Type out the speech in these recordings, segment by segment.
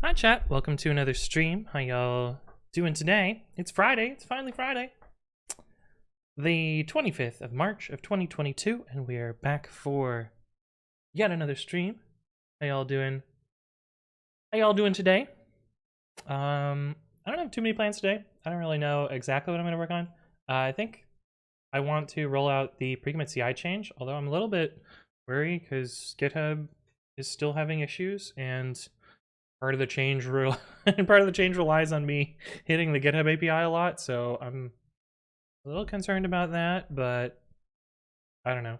Hi chat, welcome to another stream. How y'all doing today? It's Friday, it's finally Friday. The 25th of March of 2022, and we are back for yet another stream. How y'all doing? How y'all doing today? I don't have too many plans today. I don't really know exactly what I'm gonna work on. I think I want to roll out the pre-commit CI change, although I'm a little bit worried because GitHub is still having issues, and part of the change relies on me hitting the GitHub API a lot, so I'm a little concerned about that. But I don't know.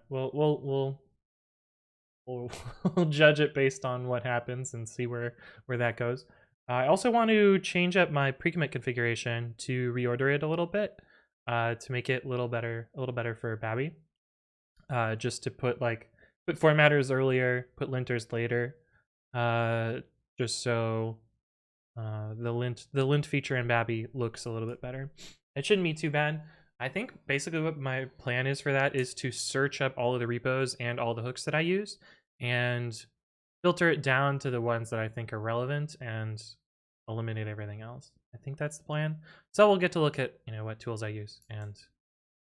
We'll judge it based on what happens and see where that goes. I also want to change up my pre-commit configuration to reorder it a little bit to make it a little better for Babby. Just to put formatters earlier, put linters later. Just so the lint feature in Babby looks a little bit better. It shouldn't be too bad. I think basically what my plan is for that is to search up all of the repos and all the hooks that I use and filter it down to the ones that I think are relevant and eliminate everything else. I think that's the plan. So we'll get to look at what tools I use and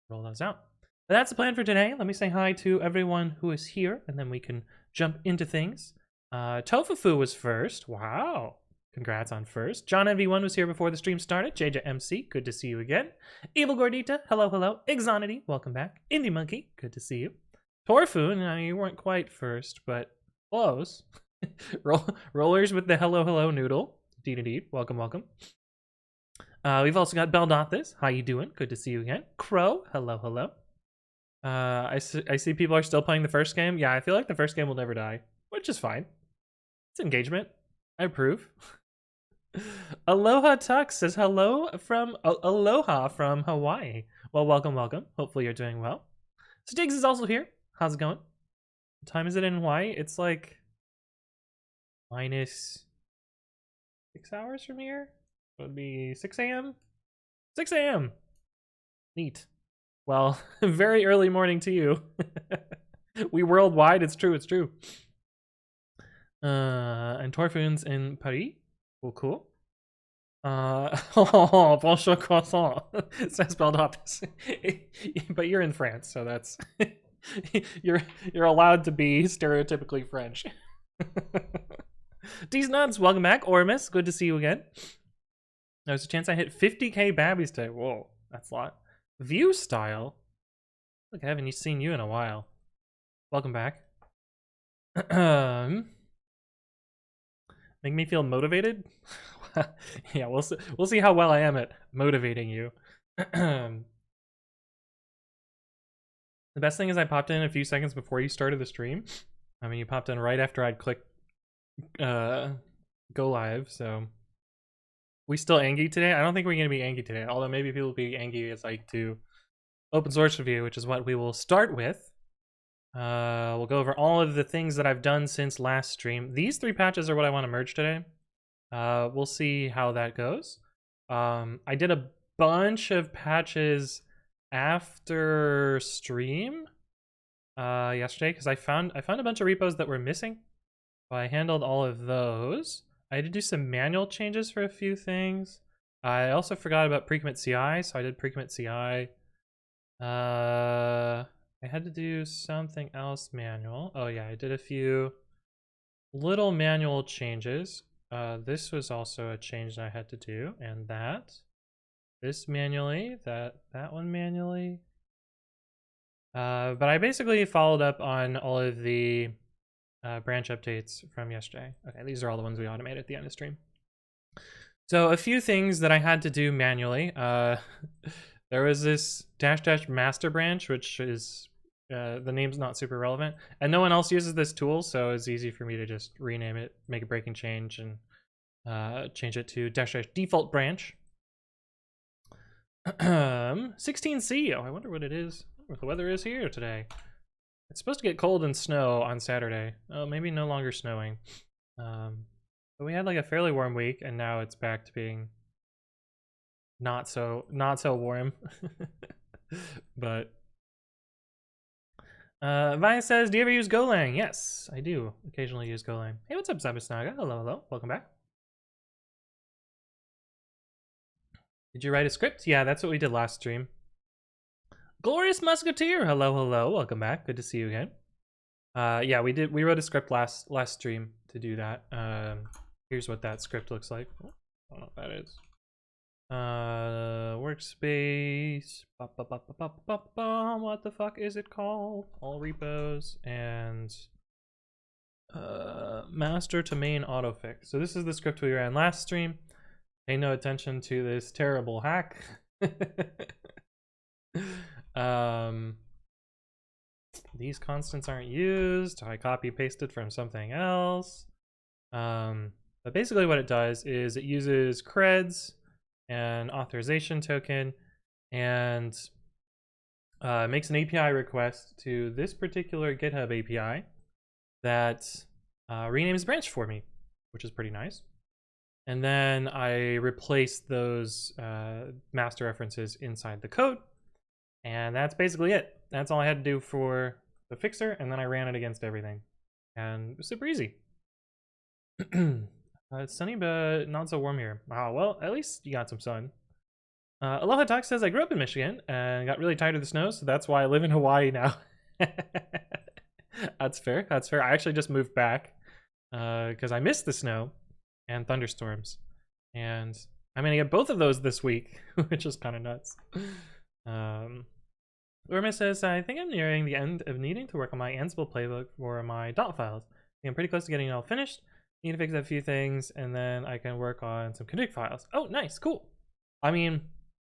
roll those out. But that's the plan for today. Let me say hi to everyone who is here, and then we can jump into things. Tofufu was first. Wow. Congrats on first. John MV1 was here before the stream started. JJMC, good to see you again. Evil Gordita, hello, hello. Ixonity, welcome back. Indie Monkey, good to see you. Torfu, no, you weren't quite first, but close. Rollers with the hello, hello noodle. Indeed, welcome, welcome. We've also got Beldothis. How you doing? Good to see you again. Crow, hello, hello. I see people are still playing the first game. Yeah, I feel like the first game will never die, which is fine. It's engagement. I approve. Aloha Tux says hello from Aloha from Hawaii. Well, welcome, welcome. Hopefully you're doing well. Stiggs is also here. How's it going? What time is it in Hawaii? It's like minus 6 hours from here. It would be 6 a.m. 6 a.m. Neat. Well, very early morning to you. We worldwide. It's true. It's true. And Torfun's in Paris. Cool, cool. Oh, bonjour croissant. Says Beldothis. But you're in France, so that's you're allowed to be stereotypically French. These nuts, welcome back. Ormus, good to see you again. There's a chance I hit 50k babbies today. Whoa, that's a lot. View style. Look, I haven't seen you in a while. Welcome back. Make me feel motivated? Yeah, we'll see how well I am at motivating you. The best thing is I popped in a few seconds before you started the stream. I mean, you popped in right after I'd clicked go live, so we still angry today? I don't think we're gonna be angry today, although maybe people will be angry as I do open source review, which is what we will start with. We'll go over all of the things that I've done since last stream. These 3 patches are what I want to merge today. We'll see how that goes. I did a bunch of patches after stream yesterday because I found a bunch of repos that were missing. So I handled all of those. I had to do some manual changes for a few things. I also forgot about pre-commit CI, so I did pre-commit CI. I had to do something else manual. Oh yeah, I did a few little manual changes. This was also a change that I had to do, and this manually, that one manually. But I basically followed up on all of the branch updates from yesterday. Okay, these are all the ones we automated at the end of stream. So a few things that I had to do manually. There was this -- master branch, which is the name's not super relevant, and no one else uses this tool, so it's easy for me to just rename it, make a breaking change, and change it to -- default branch. 16C. Oh, I wonder what it is. I wonder what the weather is here today. It's supposed to get cold and snow on Saturday. Oh, maybe no longer snowing. But we had like a fairly warm week, and now it's back to being not so warm. But Vi says, do you ever use Golang? Yes, I do occasionally use Golang. Hey, what's up, Zabasnaga? Hello, hello, welcome back. Did you write a script? Yeah, that's what we did last stream. Glorious Musketeer, hello, hello, welcome back. Good to see you again. Yeah, we wrote a script last stream to do that. Here's what that script looks like. Oh, I don't know what that is. Workspace. What the fuck is it called? All repos and master to main autofix. So this is the script we ran last stream. Pay no attention to this terrible hack. These constants aren't used. I copy pasted from something else. But basically what it does is it uses creds and authorization token and makes an API request to this particular GitHub API that renames branch for me, which is pretty nice. And then I replace those master references inside the code. And that's basically it. That's all I had to do for the fixer, and then I ran it against everything. And it was super easy. It's sunny, but not so warm here. Oh, well, at least you got some sun. Aloha Talk says, I grew up in Michigan and got really tired of the snow, so that's why I live in Hawaii now. That's fair, that's fair. I actually just moved back because I missed the snow and thunderstorms. And I'm gonna get both of those this week, which is kind of nuts. Urma says, I think I'm nearing the end of needing to work on my Ansible playbook for my dot files. I think I'm pretty close to getting it all finished. Need to fix a few things, and then I can work on some config files. Oh, nice, cool. I mean,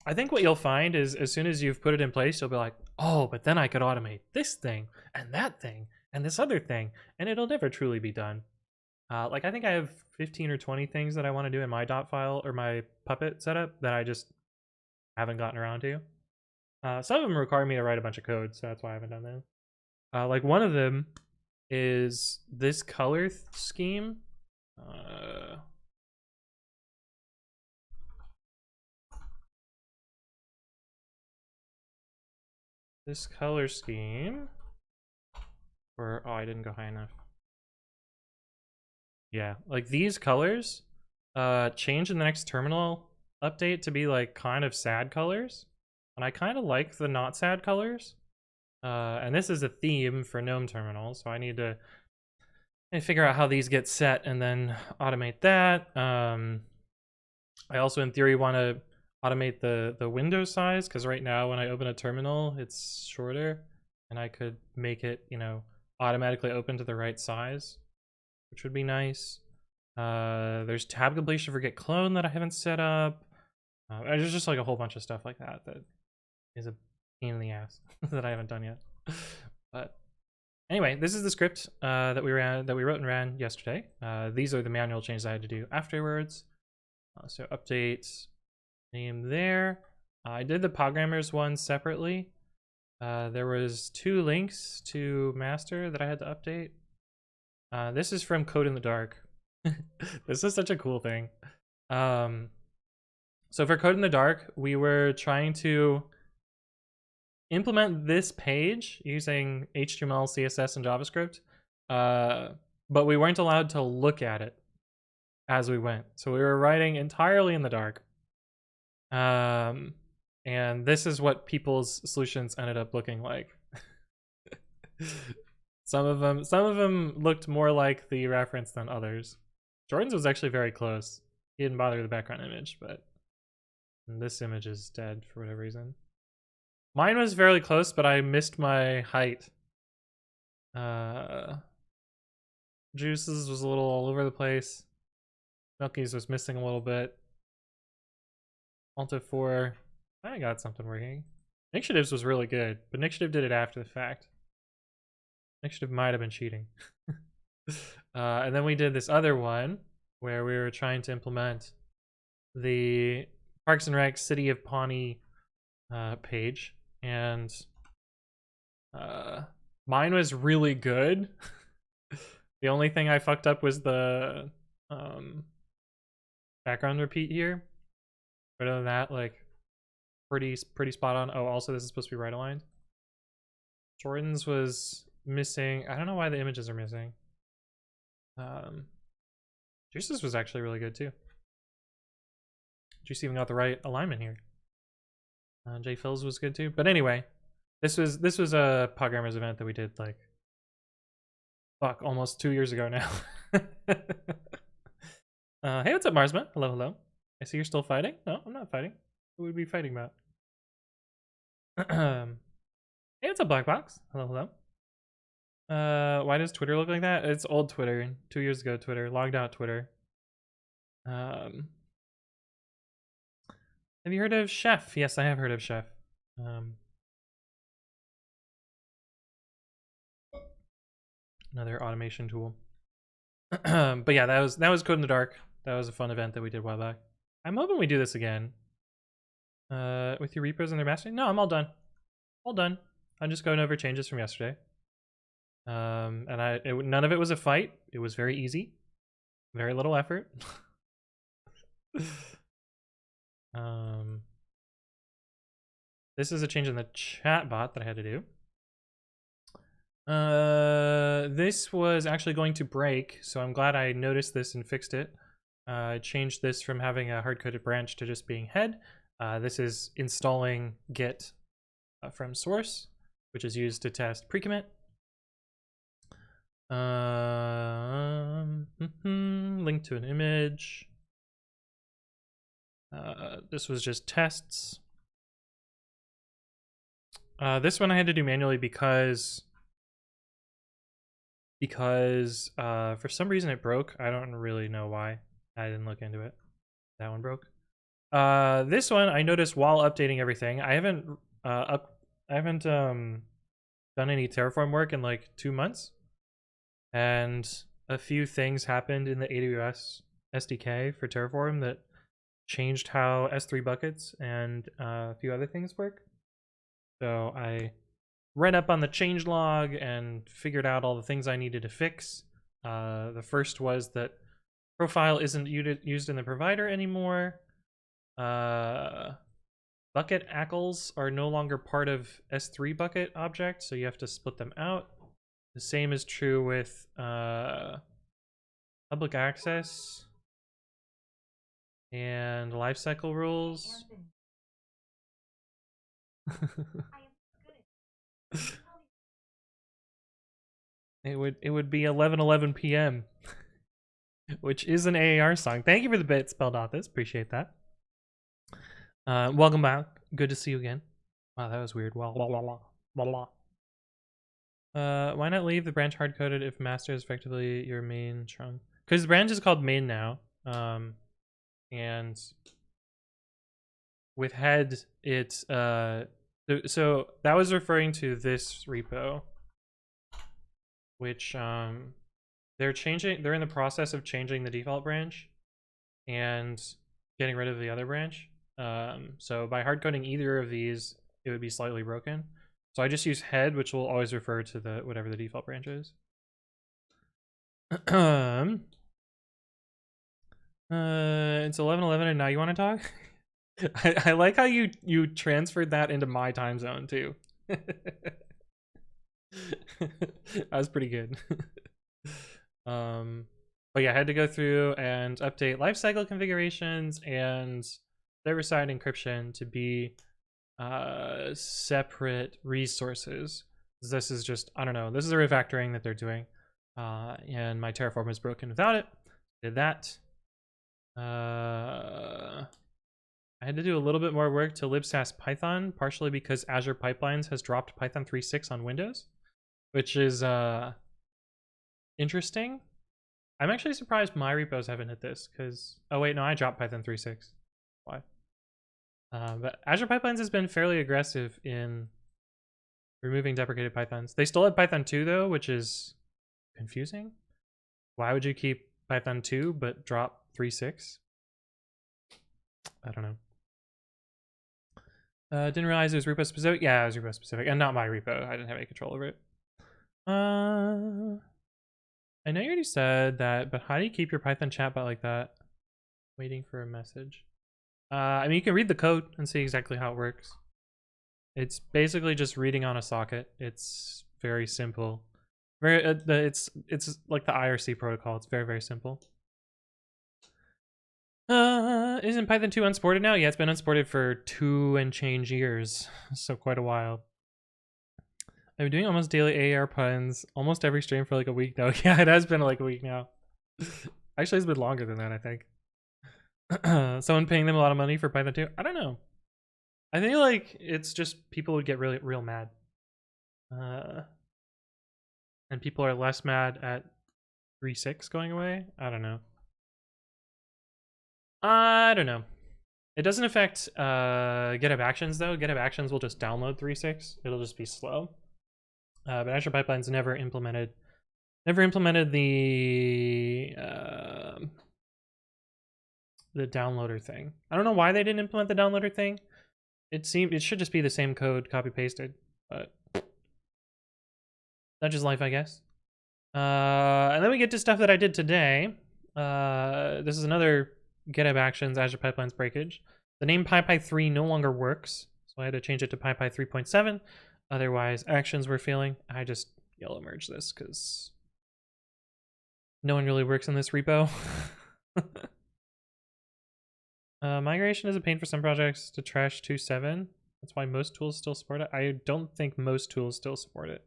I think what you'll find is as soon as you've put it in place, you'll be like, oh, but then I could automate this thing, and that thing, and this other thing, and it'll never truly be done. Like, I think I have 15 or 20 things that I want to do in my dot file or my Puppet setup that I just haven't gotten around to. Some of them require me to write a bunch of code, so that's why I haven't done that. Like one of them is this color scheme. This color scheme. Or, oh, I didn't go high enough. Yeah, like these colors change in the next terminal update to be like kind of sad colors. And I kind of like the not sad colors. And this is a theme for GNOME terminal, so I need to figure out how these get set and then automate that. I also, in theory, want to automate the window size, because right now when I open a terminal, it's shorter. And I could make it, you know, automatically open to the right size, which would be nice. There's tab completion for git clone that I haven't set up. There's just like a whole bunch of stuff like that that is a pain in the ass that I haven't done yet. But anyway, this is the script that we wrote and ran yesterday. These are the manual changes I had to do afterwards. So update name there. I did the programmers one separately. There was 2 links to master that I had to update. This is from Code in the Dark. This is such a cool thing. So for Code in the Dark, we were trying to implement this page using HTML, CSS, and JavaScript, but we weren't allowed to look at it as we went. So we were writing entirely in the dark. And this is what people's solutions ended up looking like. Some of them looked more like the reference than others. Jordan's was actually very close. He didn't bother with the background image, but this image is dead for whatever reason. Mine was fairly close, but I missed my height. Juices was a little all over the place. Milky's was missing a little bit. Alto 4, I got something working. Initiatives was really good, but Initiative did it after the fact. Initiative might have been cheating. And then we did this other one where we were trying to implement the Parks and Rec City of Pawnee page, and mine was really good. The only thing I fucked up was the background repeat here. But other than that, like pretty spot on. Oh, also this is supposed to be right aligned. Jordan's was missing. I don't know why the images are missing. Juice's was actually really good too. Juice even got the right alignment here. J Phils was good too. But anyway, this was a Podgrammars event that we did like almost 2 years ago now. Hey, what's up, Marsma? Hello, hello. I see you're still fighting. No, I'm not fighting. What would we be fighting about? Hey, what's up, Black Box? Hello, hello. Why does Twitter look like that? It's old Twitter. 2 years ago, Twitter. Logged out Twitter. Have you heard of Chef? Yes, I have heard of Chef. Another automation tool. But yeah, that was Code in the Dark. That was a fun event that we did a while back. I'm hoping we do this again. With your repos and their mastering? No, I'm all done. All done. I'm just going over changes from yesterday. And none of it was a fight. It was very easy. Very little effort. This is a change in the chat bot that I had to do. This was actually going to break, so I'm glad I noticed this and fixed it. I changed this from having a hard-coded branch to just being head. This is installing git from source, which is used to test pre-commit. Link to an image. This was just tests. This one I had to do manually because for some reason it broke. I don't really know why. I didn't look into it. That one broke. This one I noticed while updating everything. I haven't done any Terraform work in like 2 months, and a few things happened in the AWS SDK for Terraform that changed how S3 buckets and a few other things work. So I read up on the changelog and figured out all the things I needed to fix. The first was that profile isn't used in the provider anymore. Bucket ACLs are no longer part of S3 bucket object, so you have to split them out. The same is true with public access and lifecycle rules. It would be 11:11 p.m. which is an AAR song. Thank you for the bit, Spelled Office. Appreciate that. Welcome back. Good to see you again. Wow, that was weird. Why not leave the branch hard-coded if master is effectively your main trunk? Because the branch is called main now. And with head, it's so that was referring to this repo, which they're in the process of changing the default branch and getting rid of the other branch. So by hard coding either of these, it would be slightly broken. So I just use head, which will always refer to the whatever the default branch is. It's 11:11 and now you want to talk? I like how you transferred that into my time zone too. That was pretty good. But yeah, I had to go through and update lifecycle configurations and server-side encryption to be separate resources. This is just, I don't know, this is a refactoring that they're doing. And my Terraform was broken without it. Did that. I had to do a little bit more work to libsass Python, partially because Azure Pipelines has dropped Python 3.6 on Windows, which is interesting. I'm actually surprised my repos haven't hit this, because, oh wait, no, I dropped Python 3.6. Why? But Azure Pipelines has been fairly aggressive in removing deprecated Pythons. They still have Python 2 though, which is confusing. Why would you keep Python 2 but drop 3.6? I don't know. Didn't realize it was repo specific. Yeah, it was repo specific, and not my repo. I didn't have any control over it. I know you already said that, but how do you keep your Python chatbot like that? Waiting for a message. I mean, you can read the code and see exactly how it works. It's basically just reading on a socket. It's very simple. It's like the IRC protocol. It's very, very simple. Isn't Python 2 unsported now? Yeah, it's been unsported for 2 and change years, so quite a while. I've been doing almost daily AR puns almost every stream for like a week now. Yeah, it has been like a week now. Actually, it's been longer than that, I think. Someone paying them a lot of money for Python 2? I don't know. I think like it's just people would get really real mad. And people are less mad at 3.6 going away. I don't know. I don't know. It doesn't affect GitHub Actions though. GitHub Actions will just download 3.6. It'll just be slow. But Azure Pipeline's never implemented the downloader thing. I don't know why they didn't implement the downloader thing. It should just be the same code copy pasted, but that's just life, I guess. And then we get to stuff that I did today. This is another GitHub Actions Azure Pipelines breakage. The name PyPy3 no longer works, so I had to change it to PyPy 3.7. Otherwise, actions were failing. I just yellow merge this because no one really works in this repo. Migration is a pain for some projects to trash 2.7. That's why most tools still support it. I don't think most tools still support it.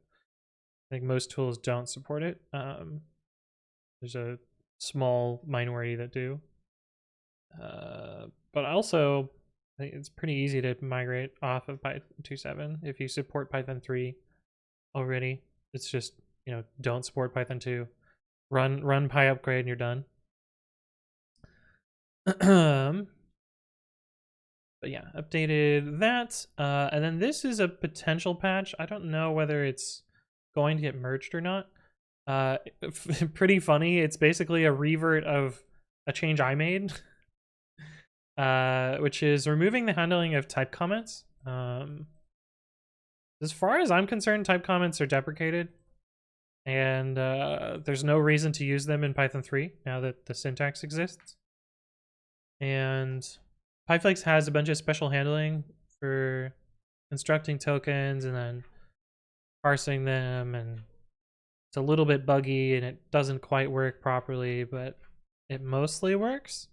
I think most tools don't support it. There's a small minority that do. But also, I think it's pretty easy to migrate off of Python 2.7 if you support Python 3 already. It's just, you know, don't support Python 2. Run PyUpgrade and you're done. But yeah, updated that. And then this is a potential patch. I don't know whether it's going to get merged or not. Pretty funny. It's basically a revert of a change I made, which is removing the handling of type comments. As far as I'm concerned, type comments are deprecated, and there's no reason to use them in Python 3 now that the syntax exists. And PyFlex has a bunch of special handling for constructing tokens and then parsing them, and it's a little bit buggy and it doesn't quite work properly, but it mostly works.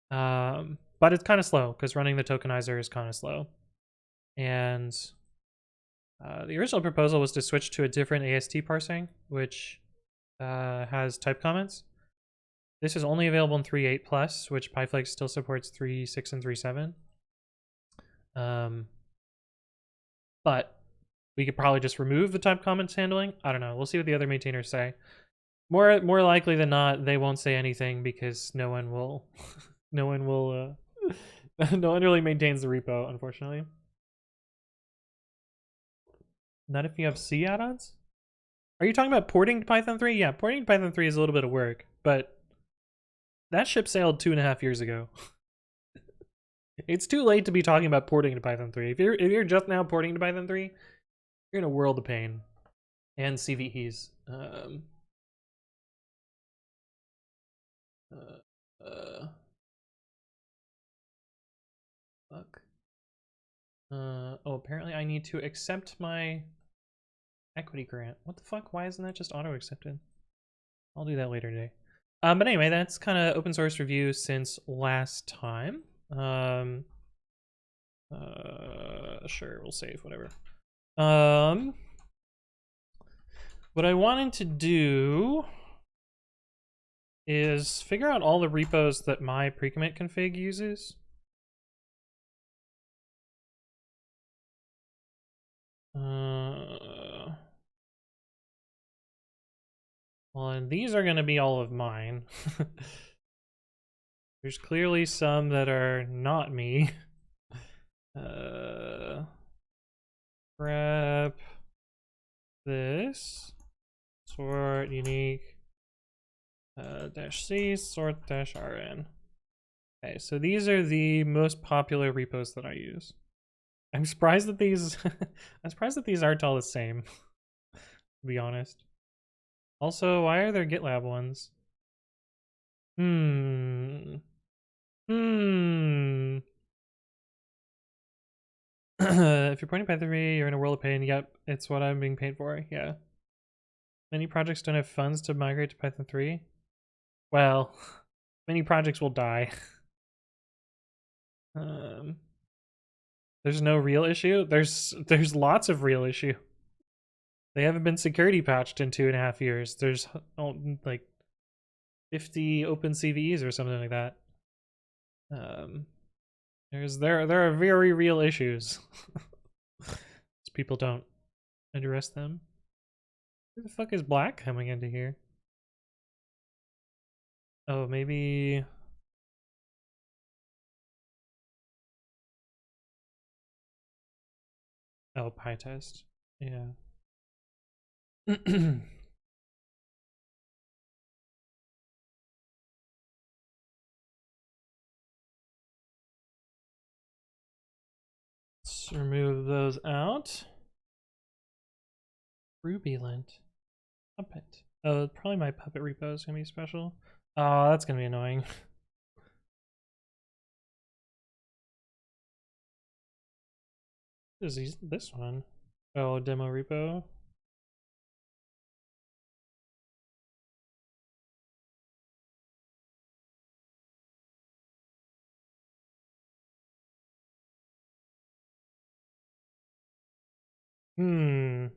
But it's kind of slow because running the tokenizer is kind of slow. And the original proposal was to switch to a different AST parsing, which has type comments. This is only available in 3.8 plus, which PyFlex still supports 3.6 and 3.7. But we could probably just remove the type comments handling. I don't know. We'll see what the other maintainers say. More likely than not, they won't say anything because no one will. No one will. No one really maintains the repo, unfortunately. Not if you have C add-ons. Are you talking about porting to Python 3? Yeah, porting to Python 3 is a little bit of work, but that ship sailed 2.5 years ago. It's too late to be talking about porting to Python 3. If you're just now porting to Python 3, you're in a world of pain. And CVEs. Fuck. Oh, apparently I need to accept my equity grant. What the fuck? Why isn't that just auto-accepted? I'll do that later today. But anyway, that's kind of open source review since last time. Sure, we'll save, whatever. What I wanted to do is figure out all the repos that my pre-commit config uses. Well, and these are going to be all of mine. There's clearly some that are not me. Grep this sort unique -c sort -rn. Okay, so these are the most popular repos that I use. I'm surprised that these I'm surprised that these aren't all the same, to be honest. Also, why are there GitLab ones? If you're pointing Python 3, you're in a world of pain. Yep, it's what I'm being paid for. Yeah. Many projects don't have funds to migrate to Python 3. Well, many projects will die. There's no real issue. There's lots of real issue. They haven't been security patched in 2.5 years. There's like 50 open CVEs or something like that. There are very real issues. People don't address them. Who the fuck is Black coming into here? Oh, maybe. Oh, PyTest. Yeah. Let's remove those out. Rubylint. Puppet. Oh, probably my Puppet repo is gonna be special. Oh, that's gonna be annoying. What is this one? Oh, demo repo. Hmm.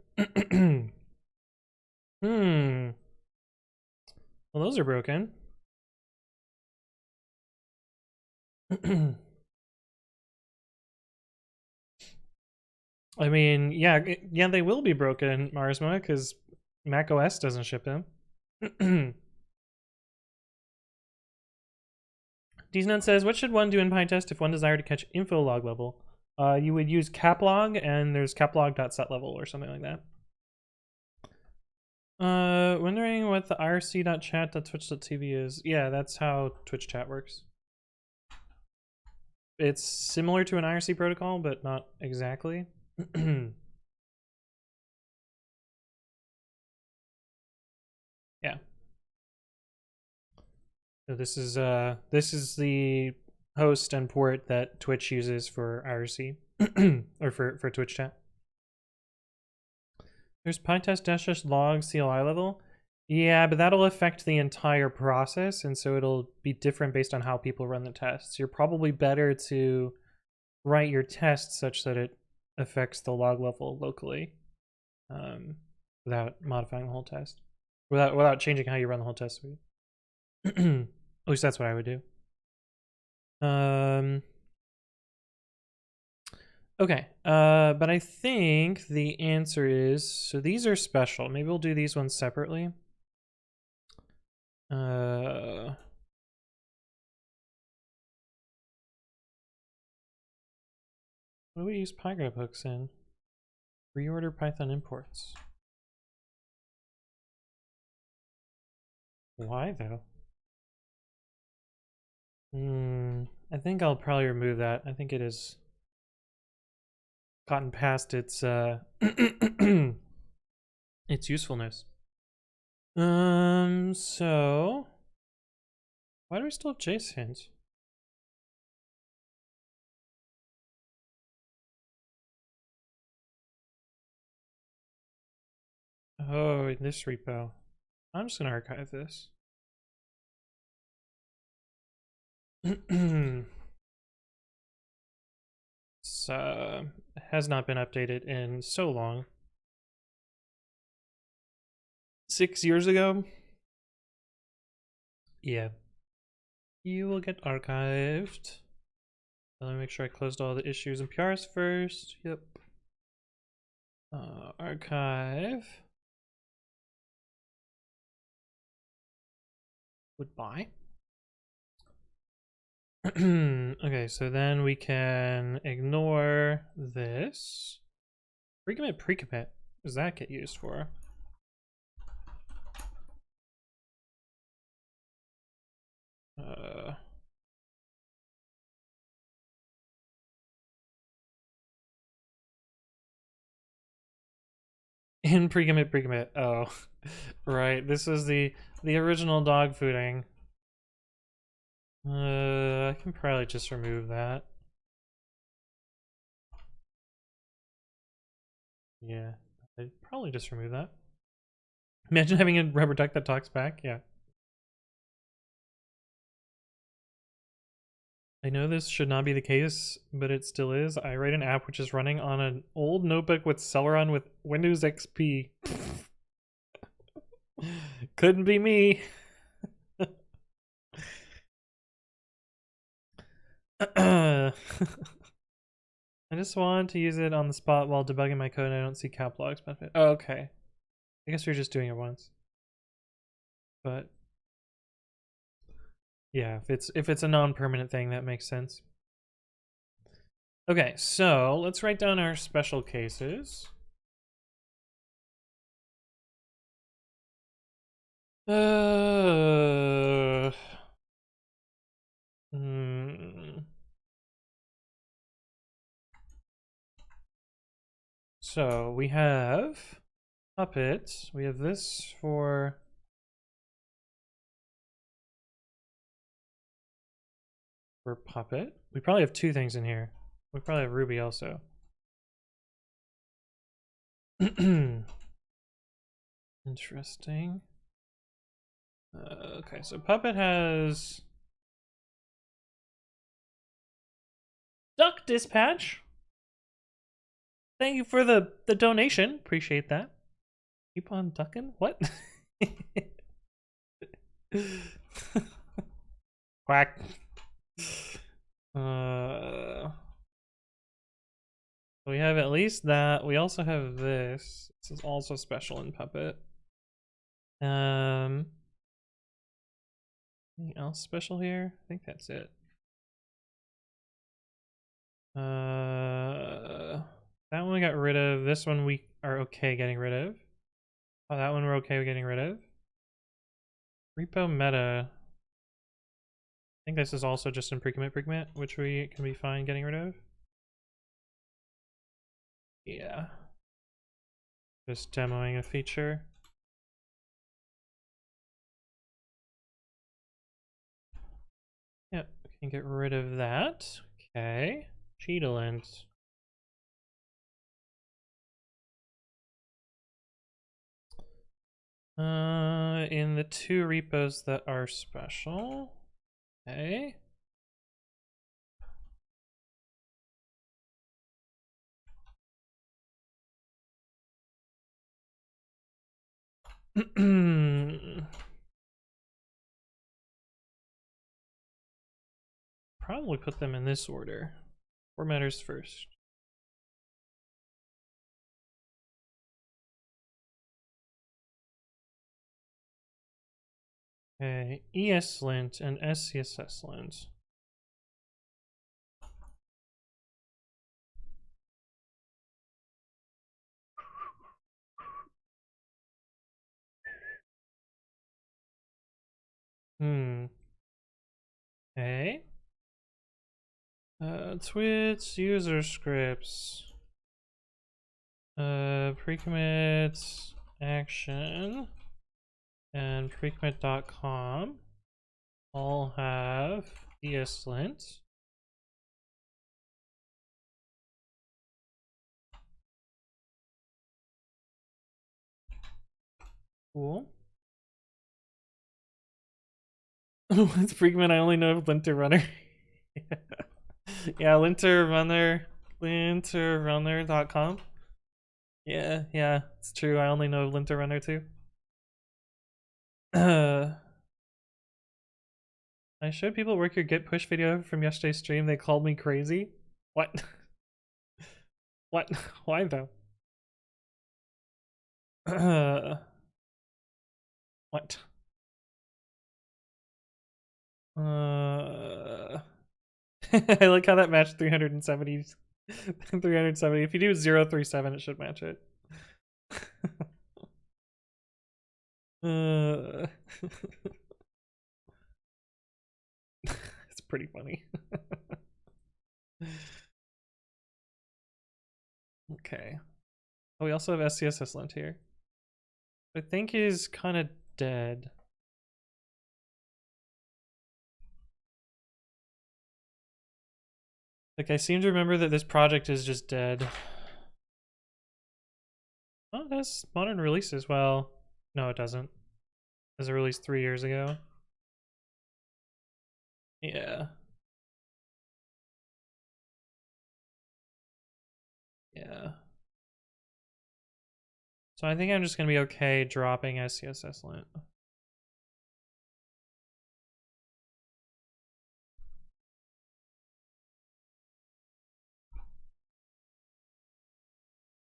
Hmm. Well, those are broken. I mean, yeah, they will be broken, Marsma, because Mac OS doesn't ship them. DZNut says, what should one do in PyTest if one desire to catch info log level? You would use caplog, and there's caplog.setLevel or something like that. Wondering what the irc.chat.twitch.tv is. Yeah, that's how Twitch chat works. It's similar to an IRC protocol, but not exactly. Yeah. So this is the host and port that Twitch uses for IRC or for Twitch chat. There's PyTest log CLI level. Yeah, but that'll affect the entire process, and so it'll be different based on how people run the tests. You're probably better to write your test such that it affects the log level locally, without modifying the whole test, without changing how you run the whole test suite. At least that's what I would do. Okay, but I think the answer is, so these are special. Maybe we'll do these ones separately. What do we use pygrab hooks in? Reorder Python imports. Why though? I think I'll probably remove that. I think it has gotten past its its usefulness. So why do we still have JSON? Oh, in this repo. I'm just gonna archive this. So has not been updated in so long. 6 years ago. Yeah. You will get archived. Let me make sure I closed all the issues and PRs first. Yep. Archive. Goodbye. Okay, so then we can ignore this. Recommit precommit. What does that get used for? In precommit. Oh, right. This is the original dog fooding. I can probably just remove that. Yeah, I'd probably just remove that. Imagine having a rubber duck that talks back. Yeah. I know this should not be the case, but it still is. I write an app which is running on an old notebook with Celeron with Windows XP. Couldn't be me. I just want to use it on the spot while debugging my code and I don't see cap logs benefit. Oh, okay. I guess you're just doing it once. But yeah, if it's a non-permanent thing, that makes sense. Okay, so let's write down our special cases. So we have Puppet. We have this for Puppet. We probably have two things in here. We probably have Ruby also. Interesting. Okay, so Puppet has Duck Dispatch. Thank you for the donation. Appreciate that. Keep on ducking? What? Quack. We have at least that. We also have this. This is also special in Puppet. Anything else special here? I think that's it. That one we got rid of. This one we are okay getting rid of. Oh, that one we're okay with getting rid of. Repo meta. I think this is also just in pre-commit, which we can be fine getting rid of. Yeah. Just demoing a feature. Yep, we can get rid of that. Okay. Cheetolent. In the two repos that are special. Okay. Probably put them in this order. Formatters first. Okay, ESLint and SCSSLint. Okay. Twits, user scripts. Precommit action and precommit.com all have ESLint. Cool. What's precommit? I only know linter runner. Yeah, linter runner, linterrunner.com. Yeah, it's true. I only know linter runner too. I showed people work your git push video from yesterday's stream. They called me crazy. What? What? Why though? What? I like how that matched 370. 370. If you do 037, it should match it. It's pretty funny. Okay. Oh, we also have SCSSLint here. I think is kind of dead. Like, I seem to remember that this project is just dead. Oh, it has modern releases. Well, no, it doesn't. It was released 3 years ago. Yeah. So I think I'm just gonna be okay dropping SCSS lint.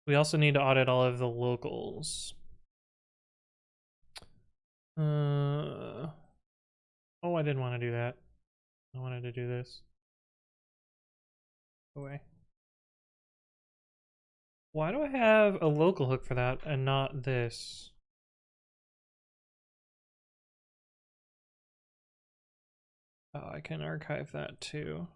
We also need to audit all of the locals. Oh, I didn't want to do that. I wanted to do this. Away. Why do I have a local hook for that and not this? Oh, I can archive that too.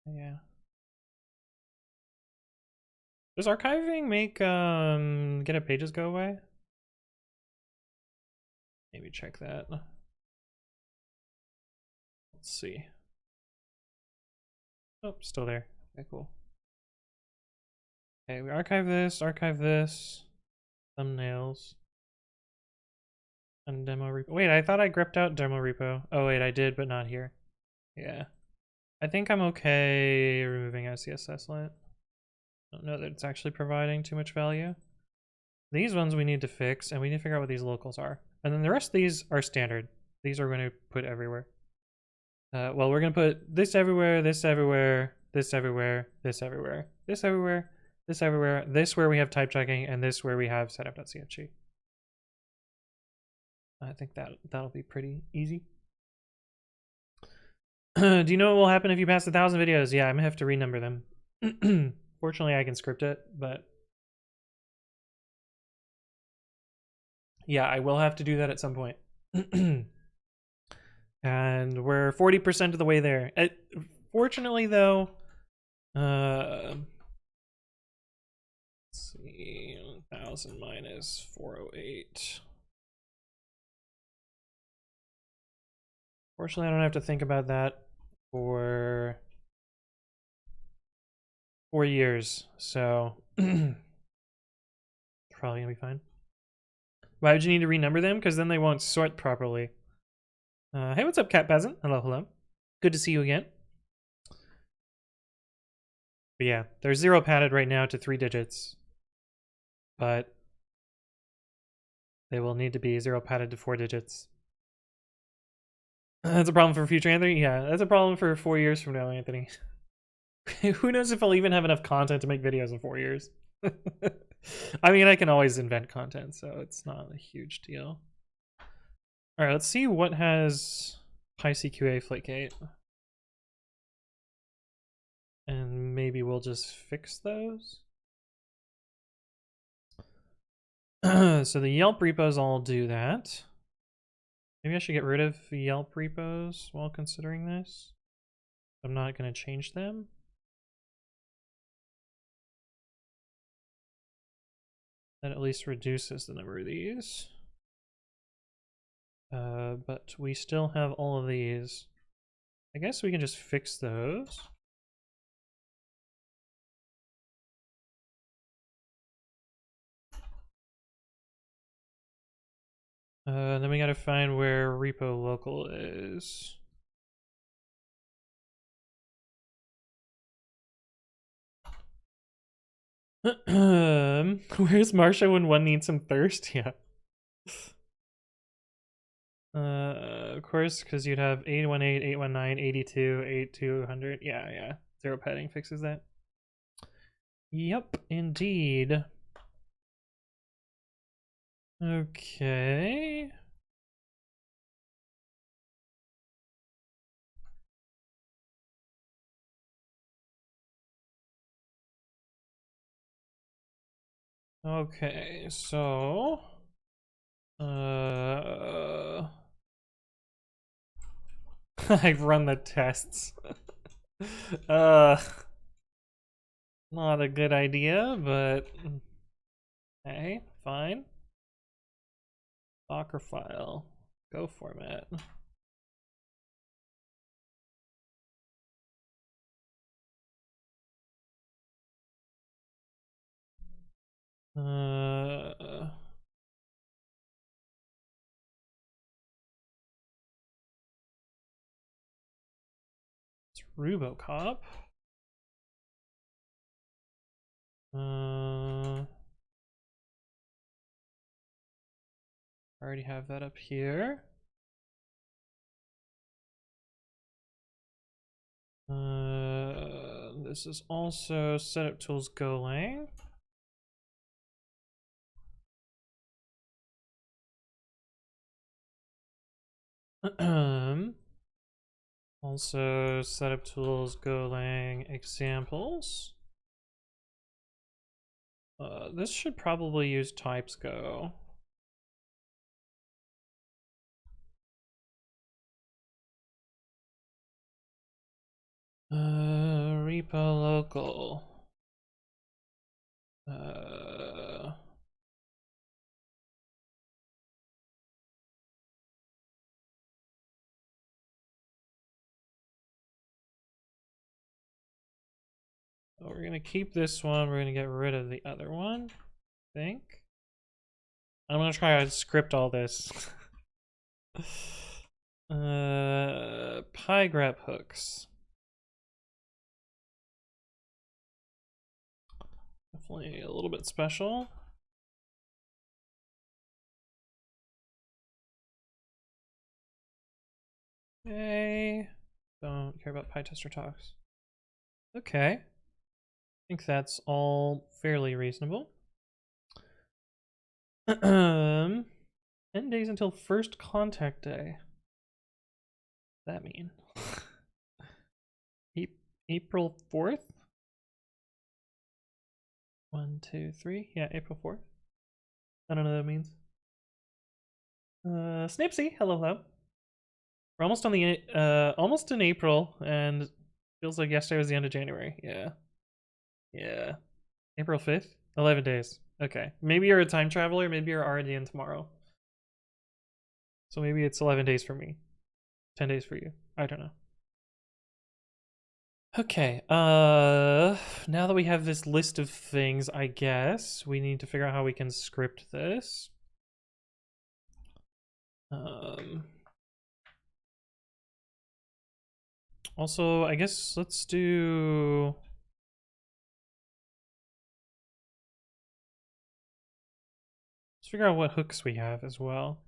Yeah. Does archiving make get up pages go away? Maybe check that. Let's see. Oh, still there. Okay, cool. Okay, we archive this, thumbnails, and demo repo. Wait, I thought I gripped out demo repo. Oh wait, I did, but not here. Yeah. I think I'm okay removing SCSS lint. Don't know that it's actually providing too much value. These ones we need to fix, and we need to figure out what these locals are. And then the rest of these are standard. These are going to put everywhere. Well, we're going to put this everywhere, this everywhere, this everywhere, this everywhere, this everywhere, this everywhere, this where we have type checking, and this where we have setup.cfg. I think that'll be pretty easy. Do you know what will happen if you pass 1,000 videos? Yeah, I'm gonna have to renumber them. Fortunately, I can script it, but yeah, I will have to do that at some point. And we're 40% of the way there. Fortunately, though, let's see, 1,000 minus 408. Fortunately, I don't have to think about that for 4 years, so probably gonna be fine. Why would you need to renumber them? Because then they won't sort properly. Hey, what's up, Cat Peasant? Hello, hello. Good to see you again. But yeah, they're 0 padded right now to 3 digits. But they will need to be 0 padded to 4 digits. That's a problem for future Anthony? Yeah, that's a problem for 4 years from now, Anthony. Who knows if I'll even have enough content to make videos in 4 years. I mean, I can always invent content, so it's not a huge deal. Alright, let's see what has PyCQA Flakegate. And maybe we'll just fix those. So the Yelp repos all do that. Maybe I should get rid of the Yelp repos while considering this. I'm not going to change them. That at least reduces the number of these. But we still have all of these. I guess we can just fix those. Then we gotta find where repo local is. Where's Marsha when one needs some thirst? Yeah. Of course, because you'd have 818, 819, 82, 8200. Yeah, yeah. 0 padding fixes that. Yep, indeed. Okay. Okay, so I've run the tests. Not a good idea, but hey, fine. Docker file, go format. Rubocop. I already have that up here. This is also setup tools Golang. Also setup tools Golang examples. This should probably use types Go. Repo local. We're gonna keep this one. We're gonna get rid of the other one, I think. I'm gonna try to script all this. Pie-grep hooks. Definitely a little bit special. Okay. Don't care about PyTester talks. Okay. I think that's all fairly reasonable. 10 days until first contact day. What does that mean? April 4th? 1, 2, 3. Yeah, April 4th. I don't know what that means. Snipsy, hello, hello. We're almost on the almost in April, and feels like yesterday was the end of January. Yeah. Yeah. April 5th? 11 days. Okay. Maybe you're a time traveler, maybe you're already in tomorrow. So maybe it's 11 days for me. 10 days for you. I don't know. Okay, now that we have this list of things, I guess we need to figure out how we can script this. Also, I guess let's figure out what hooks we have as well.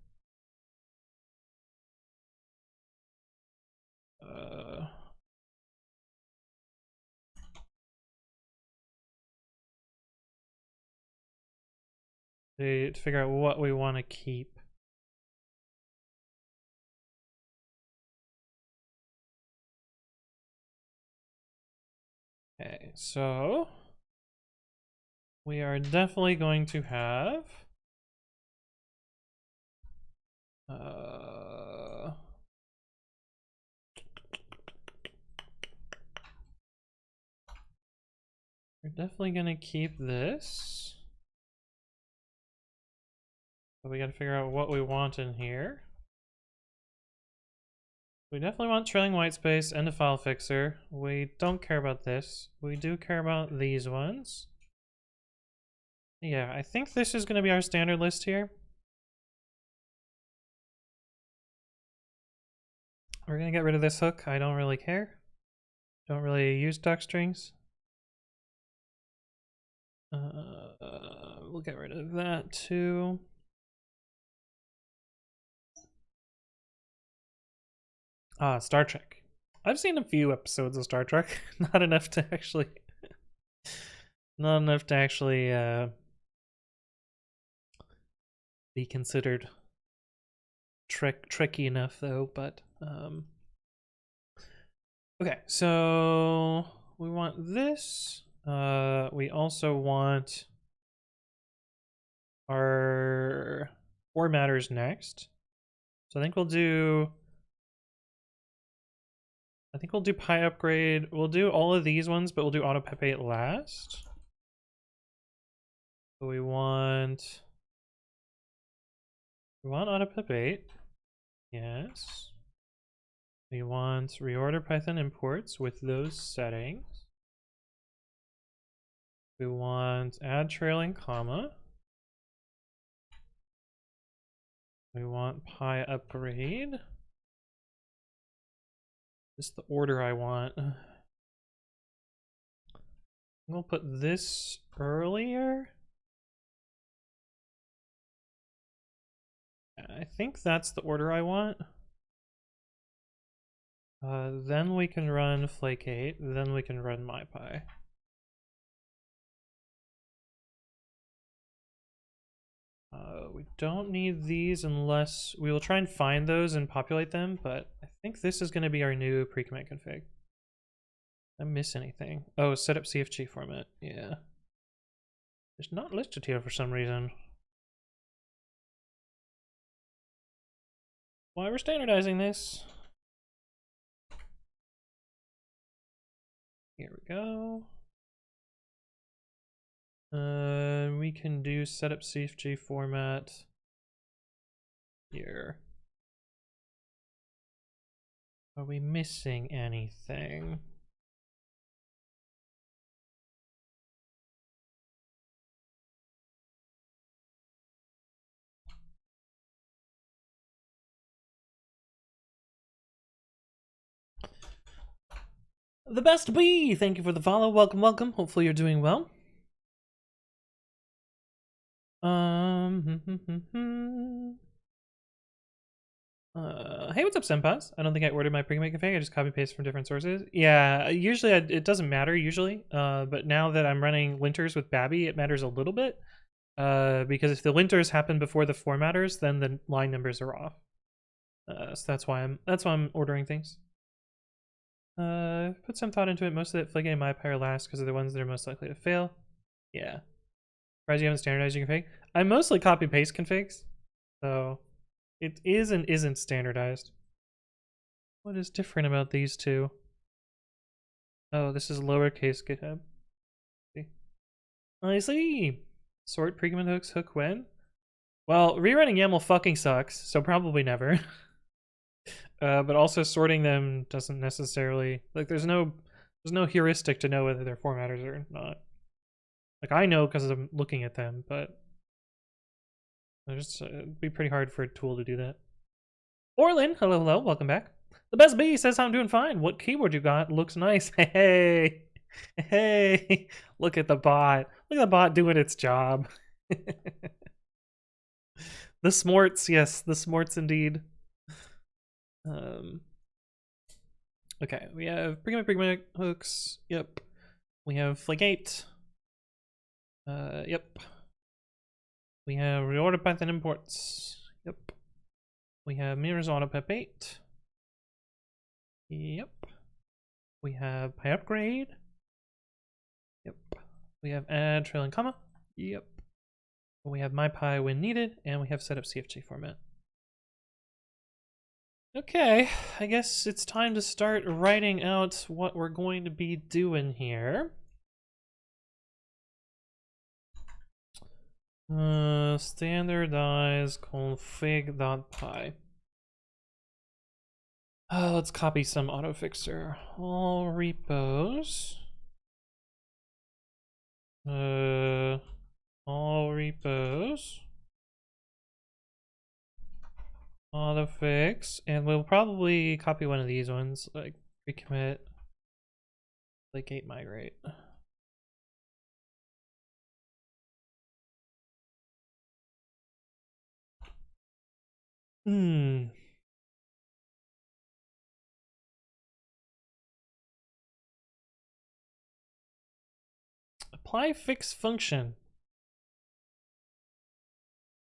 To figure out what we want to keep. Okay, so we are definitely going to have we're definitely gonna keep this. But we gotta figure out what we want in here. We definitely want trailing white space and a file fixer. We don't care about this. We do care about these ones. Yeah, I think this is gonna be our standard list here. We're gonna get rid of this hook. I don't really care. Don't really use duck strings. We'll get rid of that too. Star Trek. I've seen a few episodes of Star Trek. Not enough to actually be considered tricky enough though, but okay, so we want this. We also want our formatters next. So I think we'll do py upgrade. We'll do all of these ones, but we'll do auto pep 8 last. So we want auto pep 8. Yes. We want reorder Python imports with those settings. We want add trailing comma. We want py upgrade. This is the order I want. We'll put this earlier. I think that's the order I want. Then we can run flake8, then we can run mypy. We don't need these unless we will try and find those and populate them, but I think this is going to be our new pre-commit config. Did I miss anything? Oh, set up CFG format. Yeah. It's not listed here for some reason. Why we're standardizing this. Here we go. We can do setup CFG format here. Are we missing anything? The best bee, thank you for the follow. Welcome, welcome. Hopefully you're doing well. Hey, what's up, senpais? I don't think I ordered my pre-commit config. I just copy paste from different sources. Yeah, usually it doesn't matter usually. But now that I'm running linters with Babby, it matters a little bit. Because if the linters happen before the formatters, then the line numbers are off. So that's why I'm ordering things. Put some thought into it. Most of it flake and mypy are last because they're the ones that are most likely to fail. Yeah. Surprised you haven't standardized your config. I mostly copy paste configs, so it is and isn't standardized. What is different about these two? Oh, this is lowercase GitHub. I see. Sort pre-commit hooks hook when? Well, rerunning YAML fucking sucks, so probably never. But also sorting them doesn't necessarily, like, there's no heuristic to know whether they're formatters or not. Like, I know because I'm looking at them, but it'd be pretty hard for a tool to do that. Orlin, hello, hello, welcome back. The best bee says I'm doing fine. What keyboard you got? Looks nice. Hey, hey, look at the bot. Look at the bot doing its job. The smorts, yes, the smorts indeed. Okay, we have pre-commit hooks. Yep. We have flake8. Yep. We have reorder Python imports. Yep. We have mirrors autopep8. Yep. We have pyupgrade. Yep. We have add trailing comma. Yep. We have mypy when needed, and we have setup CFG format. Okay, I guess it's time to start writing out what we're going to be doing here. Standardize config.py. Let's copy some autofixer. All repos. All repos. Autofix, and we'll probably copy one of these ones, like recommit, flake8 migrate. Apply fix function.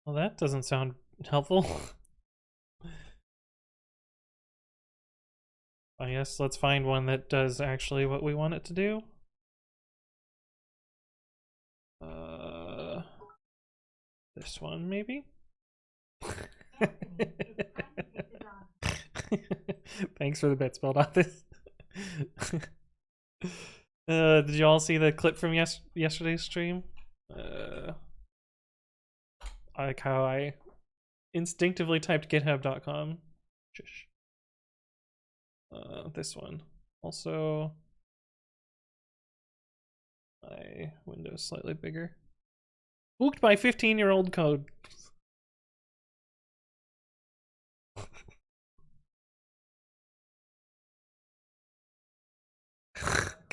Well, that doesn't sound helpful. I guess let's find one that does actually what we want it to do. This one maybe? Thanks for the bit spelled out this. Did you all see the clip from yesterday's stream? I like how I instinctively typed github.com. Shush. This one. Also, my window's slightly bigger. Booked by 15-year-old code.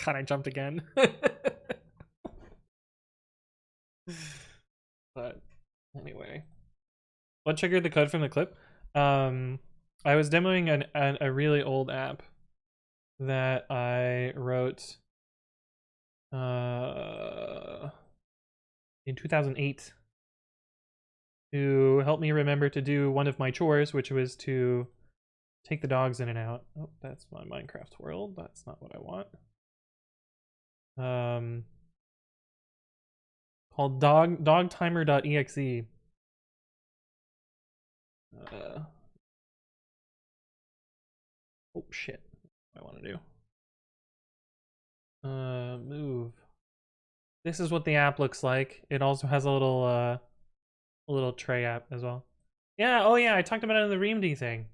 God, I jumped again. But anyway, what triggered the code from the clip? I was demoing a really old app that I wrote in 2008 to help me remember to do one of my chores, which was to take the dogs in and out. Oh, that's my Minecraft world. That's not what I want. Called dogtimer.exe. Oh shit. What do I want to do? Move. This is what the app looks like. It also has a little tray app as well. Yeah, oh yeah, I talked about it in the ReamD thing.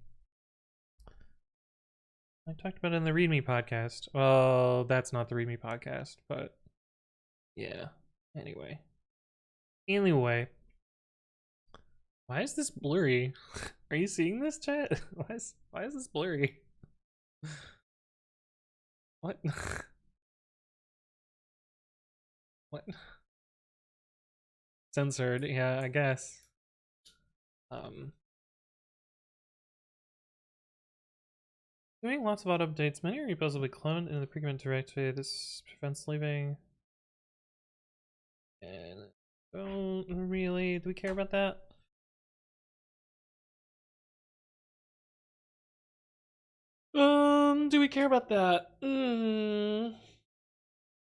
I talked about it in the ReadMe podcast. Well, that's not the ReadMe podcast, but yeah. Anyway. Why is this blurry? Are you seeing this, chat? Why is this blurry? What? What? Censored, yeah, I guess. Doing lots of auto updates. Many repos will be cloned in the pre-commit directory. This prevents leaving. And don't really. Do we care about that? Do we care about that?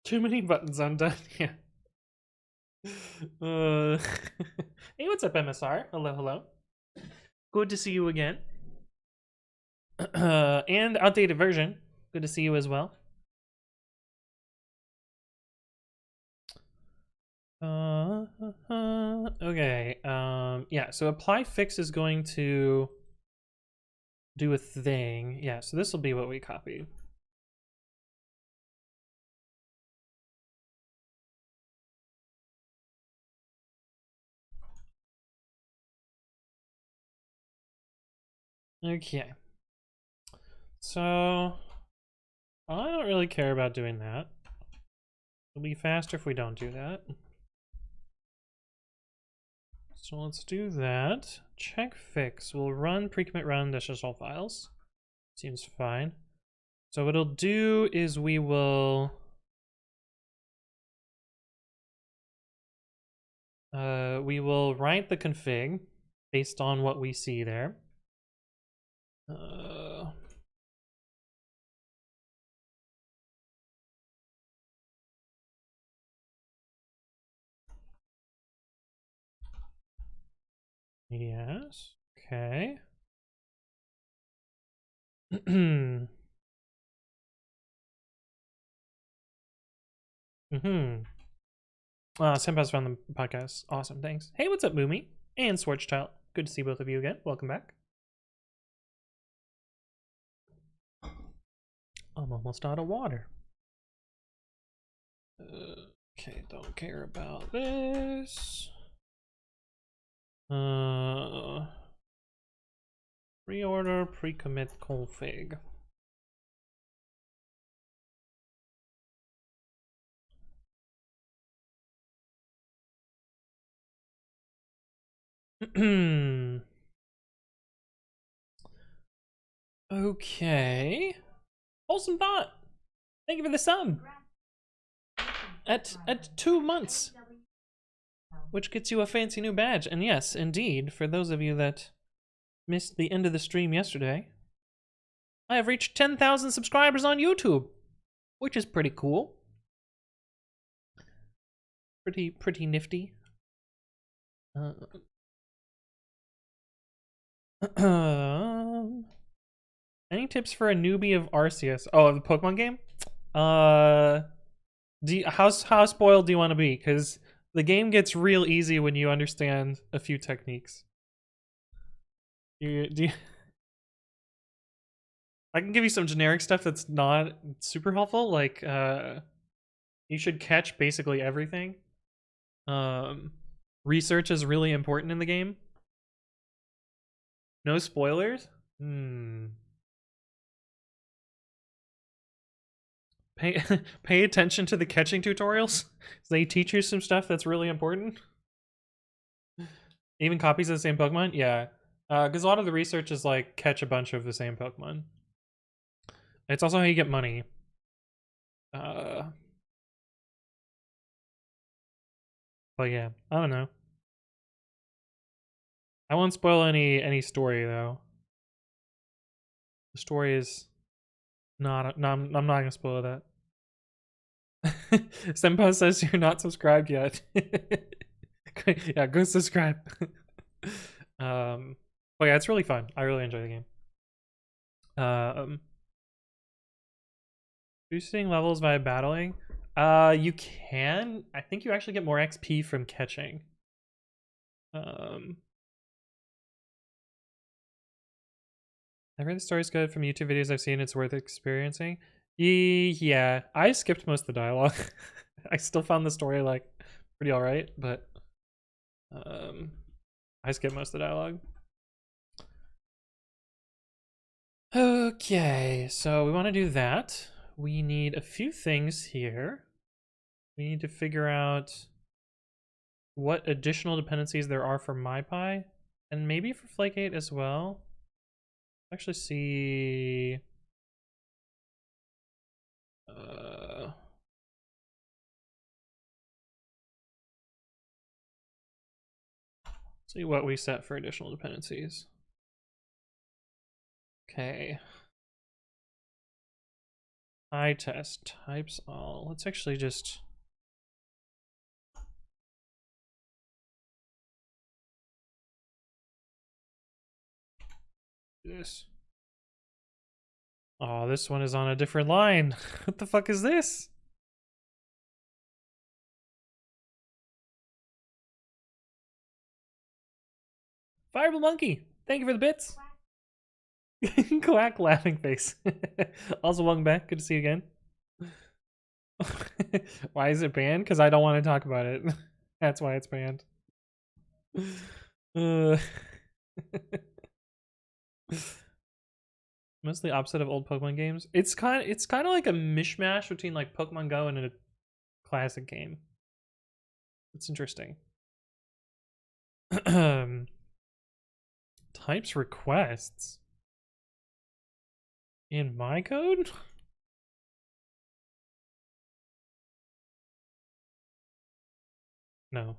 Too many buttons undone. Yeah. Hey, what's up, MSR? Hello, hello. Good to see you again. And outdated version. Good to see you as well. Okay. Yeah, so apply fix is going to do a thing. Yeah, so this will be what we copy. Okay. So I don't really care about doing that. It'll be faster if we don't do that. So let's do that. Check fix. We'll run pre-commit run -all files. Seems fine. So what it'll do is we will write the config based on what we see there. Yes. Okay. Senpai's found the podcast. Awesome, thanks. Hey, what's up, Moomy? And Swartzchild. Good to see both of you again. Welcome back. I'm almost out of water. Okay, don't care about this. Reorder pre-commit config. Okay. Wholesome Thought. Thank you for the sub. At 2 months. Which gets you a fancy new badge. And yes, indeed, for those of you that missed the end of the stream yesterday, I have reached 10,000 subscribers on YouTube, which is pretty cool. Pretty nifty. Any tips for a newbie of Arceus? Oh, the Pokemon game? How spoiled do you want to be? Because the game gets real easy when you understand a few techniques. I can give you some generic stuff that's not super helpful. Like, you should catch basically everything. Research is really important in the game. No spoilers? Pay Pay pay attention to the catching tutorials. They teach you some stuff that's really important. Even copies of the same Pokemon? Yeah. Because a lot of the research is like catch a bunch of the same Pokemon. It's also how you get money. But yeah, I don't know. I won't spoil any story though. The story is not. No, I'm not gonna spoil that. Senpai says you're not subscribed yet. Yeah, go subscribe. But yeah, it's really fun. I really enjoy the game. Boosting levels by battling. You can. I think you actually get more XP from catching. I've heard the story's good from YouTube videos I've seen. It's worth experiencing. Yeah, I skipped most of the dialogue. I still found the story like pretty alright, but I skipped most of the dialogue. Okay, so we want to do that. We need a few things here. We need to figure out what additional dependencies there are for MyPy, and maybe for Flake8 as well. Actually see see what we set for additional dependencies. Okay. test types all. Let's actually just do this. Oh, this one is on a different line. What the fuck is this? Fireball Monkey, thank you for the bits. Quack laughing face. Also, welcome back. Good to see you again. Why is it banned? Because I don't want to talk about it. That's why it's banned. Mostly opposite of old Pokemon games. It's kind of like a mishmash between like Pokemon Go and a classic game. It's interesting. Types requests in my code? No.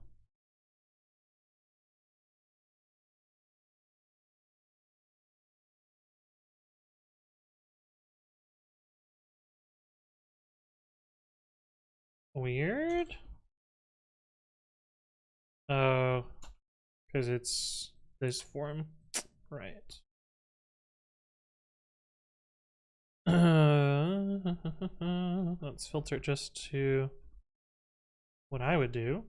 Weird. Oh, because it's this form, right? Let's filter it just to what I would do.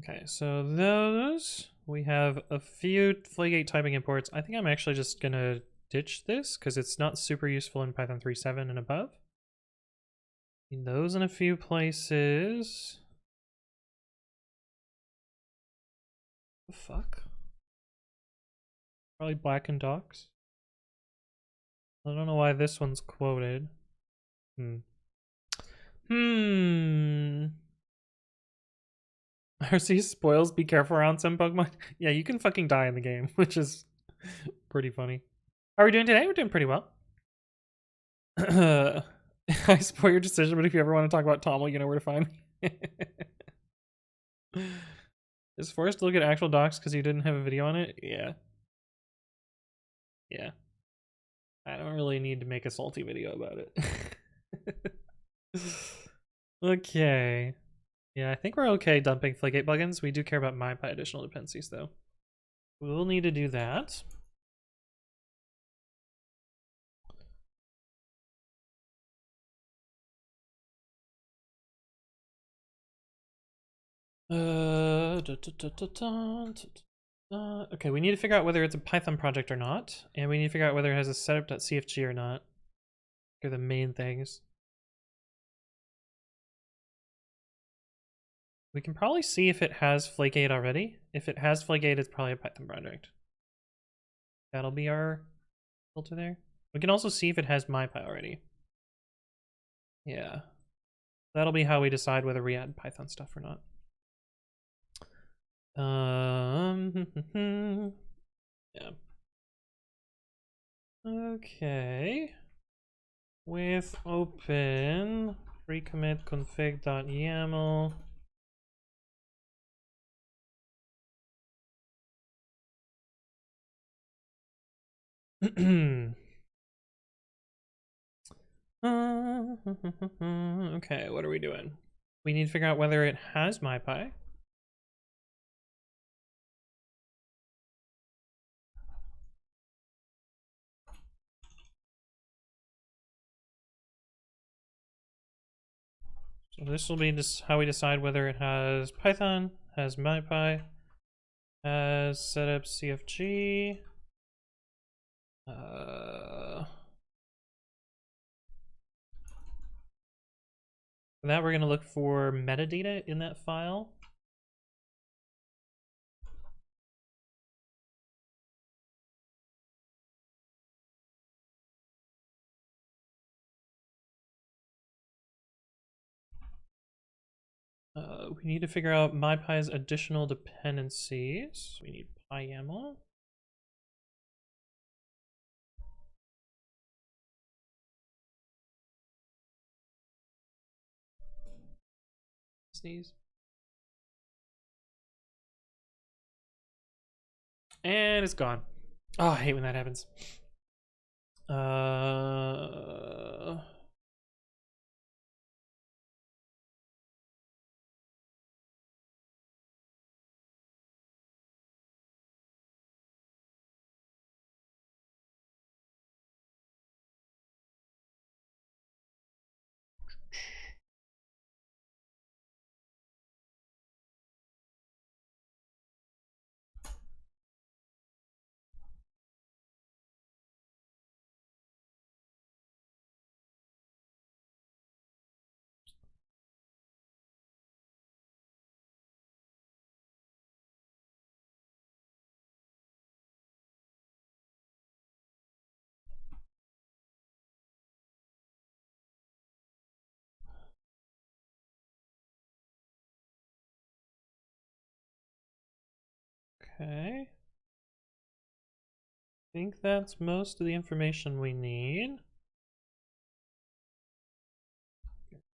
Okay, so those, we have a few Flake8 typing imports. I think I'm actually just gonna ditch this because it's not super useful in Python 3.7 and above. Need those in a few places. The fuck? Probably black and docs. I don't know why this one's quoted. RC spoils, be careful around some Pokemon. Yeah, you can fucking die in the game, which is pretty funny. How are we doing today? We're doing pretty well. I spoil your decision, but if you ever want to talk about Tommel, you know where to find me. Is forced to look at actual docs because you didn't have a video on it? Yeah. Yeah. I don't really need to make a salty video about it. Okay. Yeah, I think we're okay dumping Flake8 plugins. We do care about MyPy additional dependencies, though. We'll need to do that. Okay, we need to figure out whether it's a Python project or not, and we need to figure out whether it has a setup.cfg or not. They're the main things. We can probably see if it has Flake8 already. If it has Flake8, it's probably a Python project. That'll be our filter there. We can also see if it has MyPy already. Yeah. That'll be how we decide whether we add Python stuff or not. Yeah. Okay. With open recommit config.yaml. Okay, what are we doing? We need to figure out whether it has MyPy. So this will be just how we decide whether it has Python, has MyPy, has setup CFG. For that, we're going to look for metadata in that file. We need to figure out MyPy's additional dependencies. We need PyYAML. Sneeze. And it's gone. Oh, I hate when that happens. Okay. I think that's most of the information we need.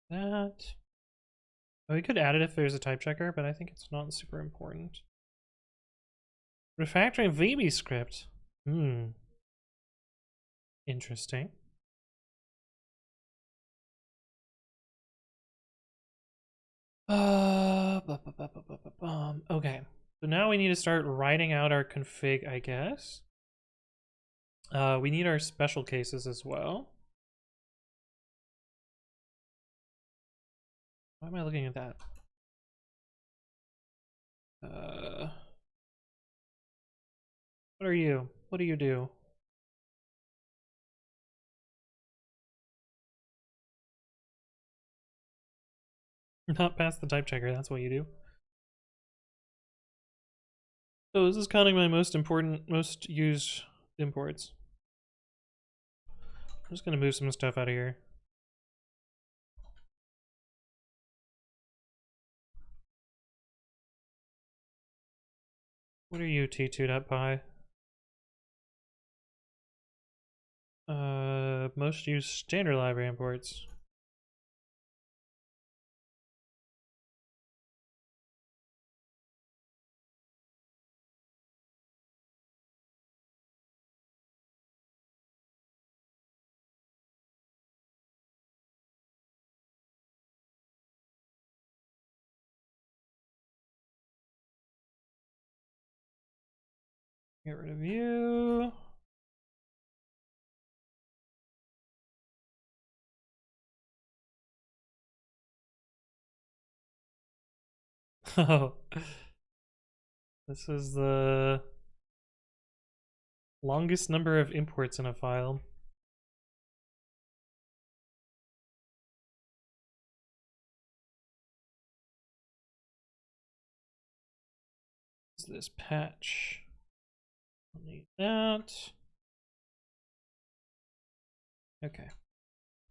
That. We could add it if there's a type checker, but I think it's not super important. Refactoring VB script. Interesting. Okay. So now we need to start writing out our config, I guess. We need our special cases as well. Why am I looking at that? What are you? What do you do? Not past the type checker, that's what you do. So this is counting my most important, most used imports. I'm just gonna move some stuff out of here. What are you, T2.py? Most used standard library imports. Get rid of you. Oh, this is the longest number of imports in a file. Is this patch? I'll need that. Okay.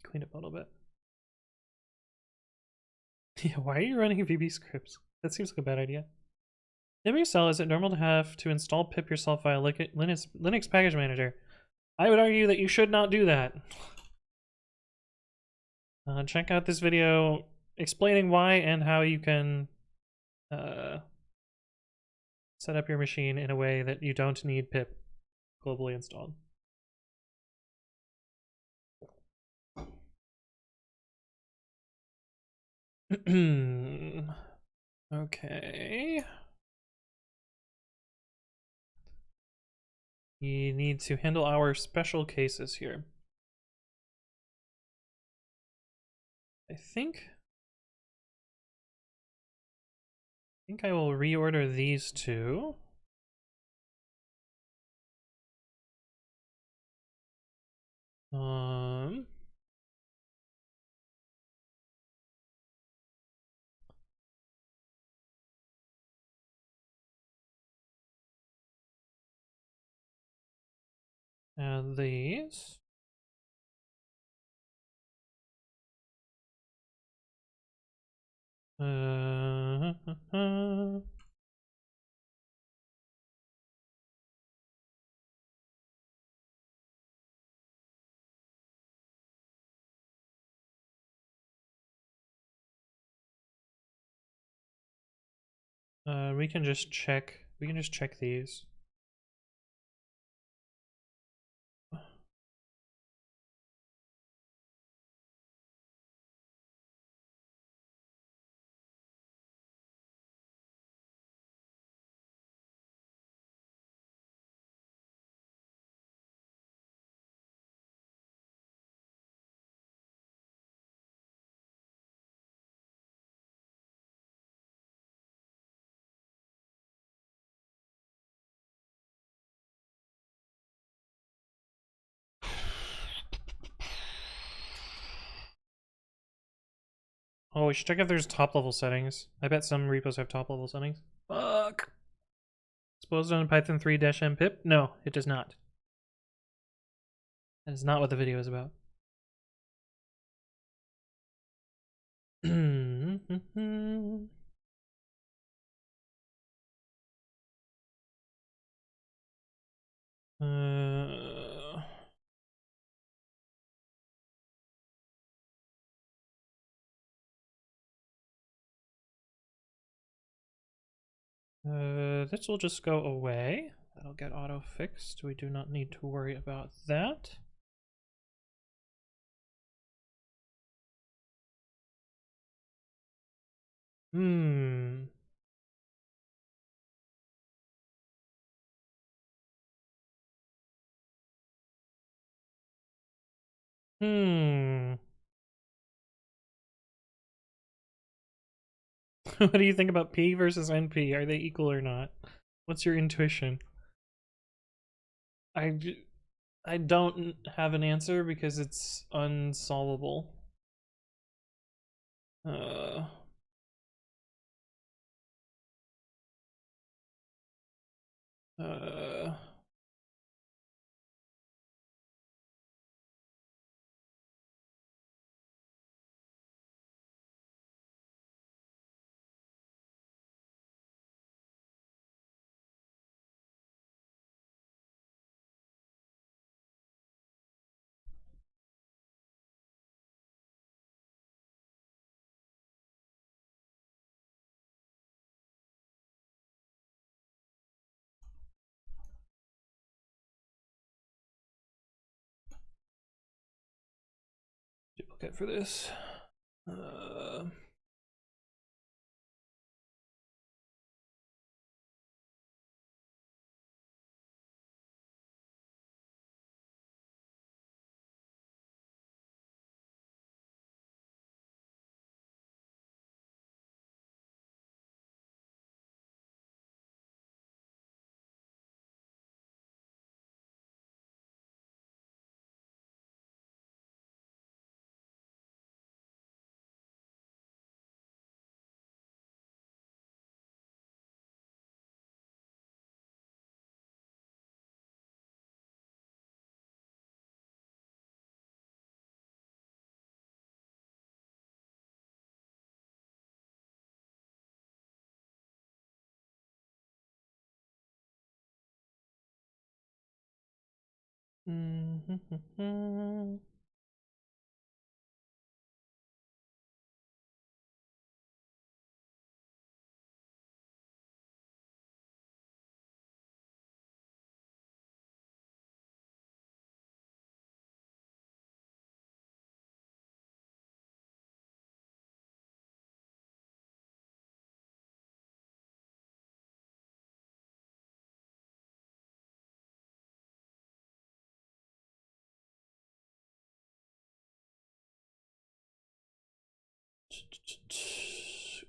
Clean up a little bit. Yeah, why are you running VB scripts? That seems like a bad idea. WSL, is it normal to have to install pip yourself via Linux package manager? I would argue that you should not do that. Check out this video explaining why and how you can set up your machine in a way that you don't need pip globally installed. Okay. We need to handle our special cases here. I think I will reorder these two. And these. We can just check. We can just check these. Oh, we should check if there's top level settings. I bet some repos have top level settings. Fuck. Exposed on Python 3-m pip? No, it does not. That is not what the video is about. This will just go away. That'll get auto fixed. We do not need to worry about that. Hmm. What do you think about P versus NP? Are they equal or not? What's your intuition? I don't have an answer because it's unsolvable. Duplicate for this.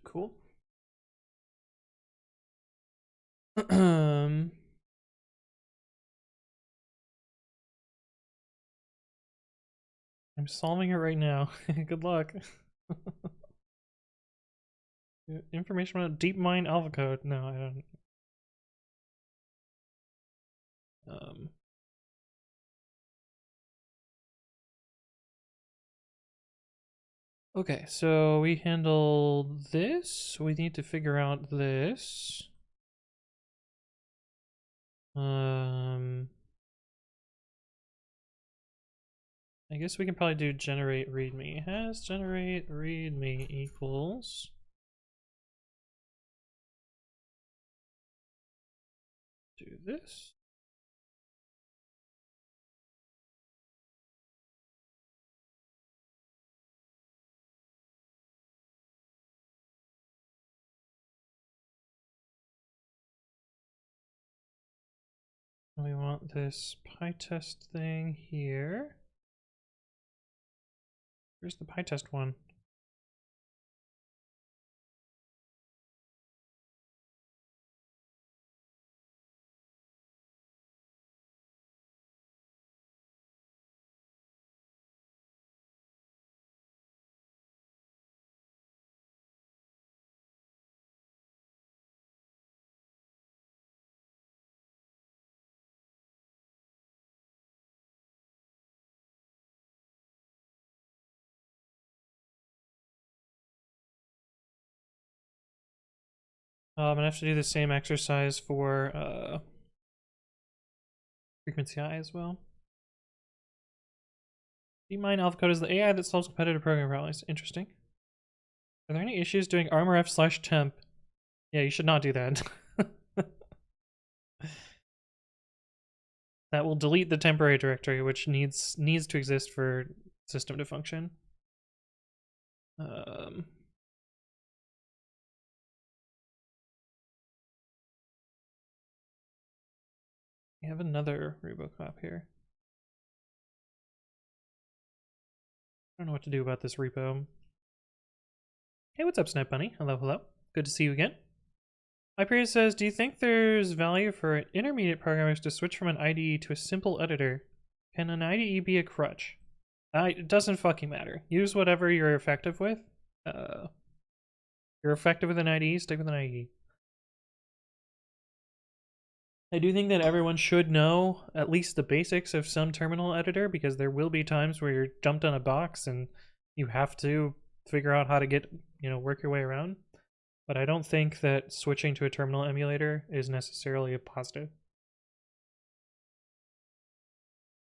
Cool. I'm solving it right now. Good luck. Information about DeepMind alpha code. No, I don't. Okay, so we handle this. We need to figure out this. I guess we can probably do generate readme. Has generate readme equals do this. We want this PyTest thing here. Where's the PyTest one? I'm gonna have to do the same exercise for frequency I as well. DeepMind alpha code is the AI that solves competitive programming problems. Interesting. Are there any issues doing armorf/temp? Yeah, you should not do that. That will delete the temporary directory, which needs to exist for system to function. We have another Robocop here. I don't know what to do about this repo. Hey, what's up, Snipe Bunny? Hello, hello. Good to see you again. Hyperius says, do you think there's value for intermediate programmers to switch from an IDE to a simple editor? Can an IDE be a crutch? It doesn't fucking matter. Use whatever you're effective with. You're effective with an IDE, stick with an IDE. I do think that everyone should know at least the basics of some terminal editor, because there will be times where you're dumped on a box and you have to figure out how to get, work your way around. But I don't think that switching to a terminal emulator is necessarily a positive.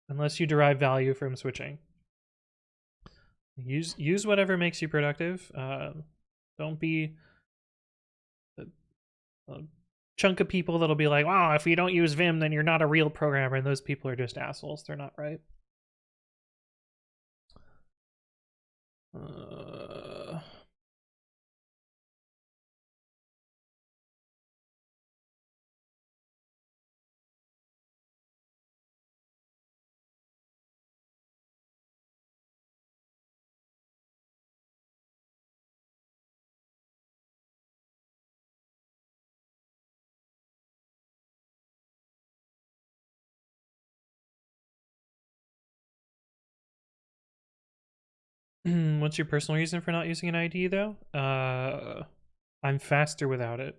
Unless you derive value from switching. Use whatever makes you productive. Don't be a chunk of people that'll be like, wow, if you don't use Vim, then you're not a real programmer, and those people are just assholes. They're not right. What's your personal reason for not using an ID, though? I'm faster without it.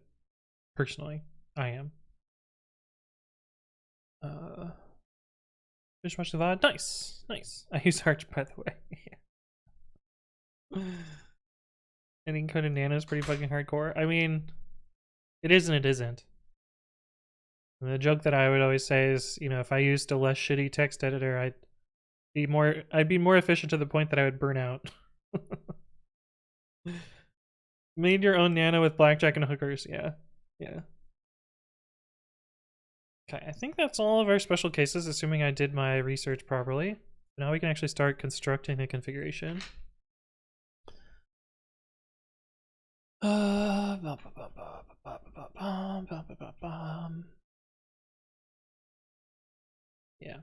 Personally, I am. Just watch the VOD. Nice, nice. I use Arch, by the way. And encoded nano is pretty fucking hardcore. I mean, it is and it isn't. And the joke that I would always say is, you know, if I used a less shitty text editor, I'd be more efficient to the point that I would burn out. Made your own nano with blackjack and hookers. Yeah. Yeah. Okay, I think that's all of our special cases, assuming I did my research properly. Now we can actually start constructing the configuration. Yeah.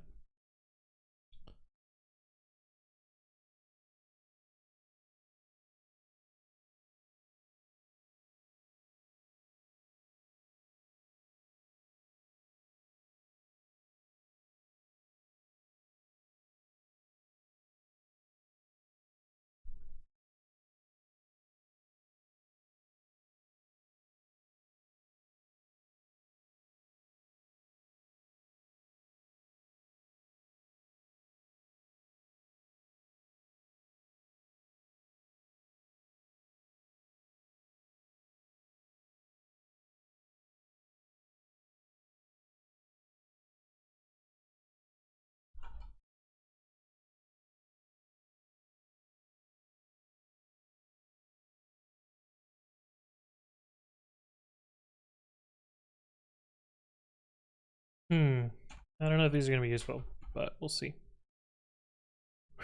I don't know if these are going to be useful, but we'll see.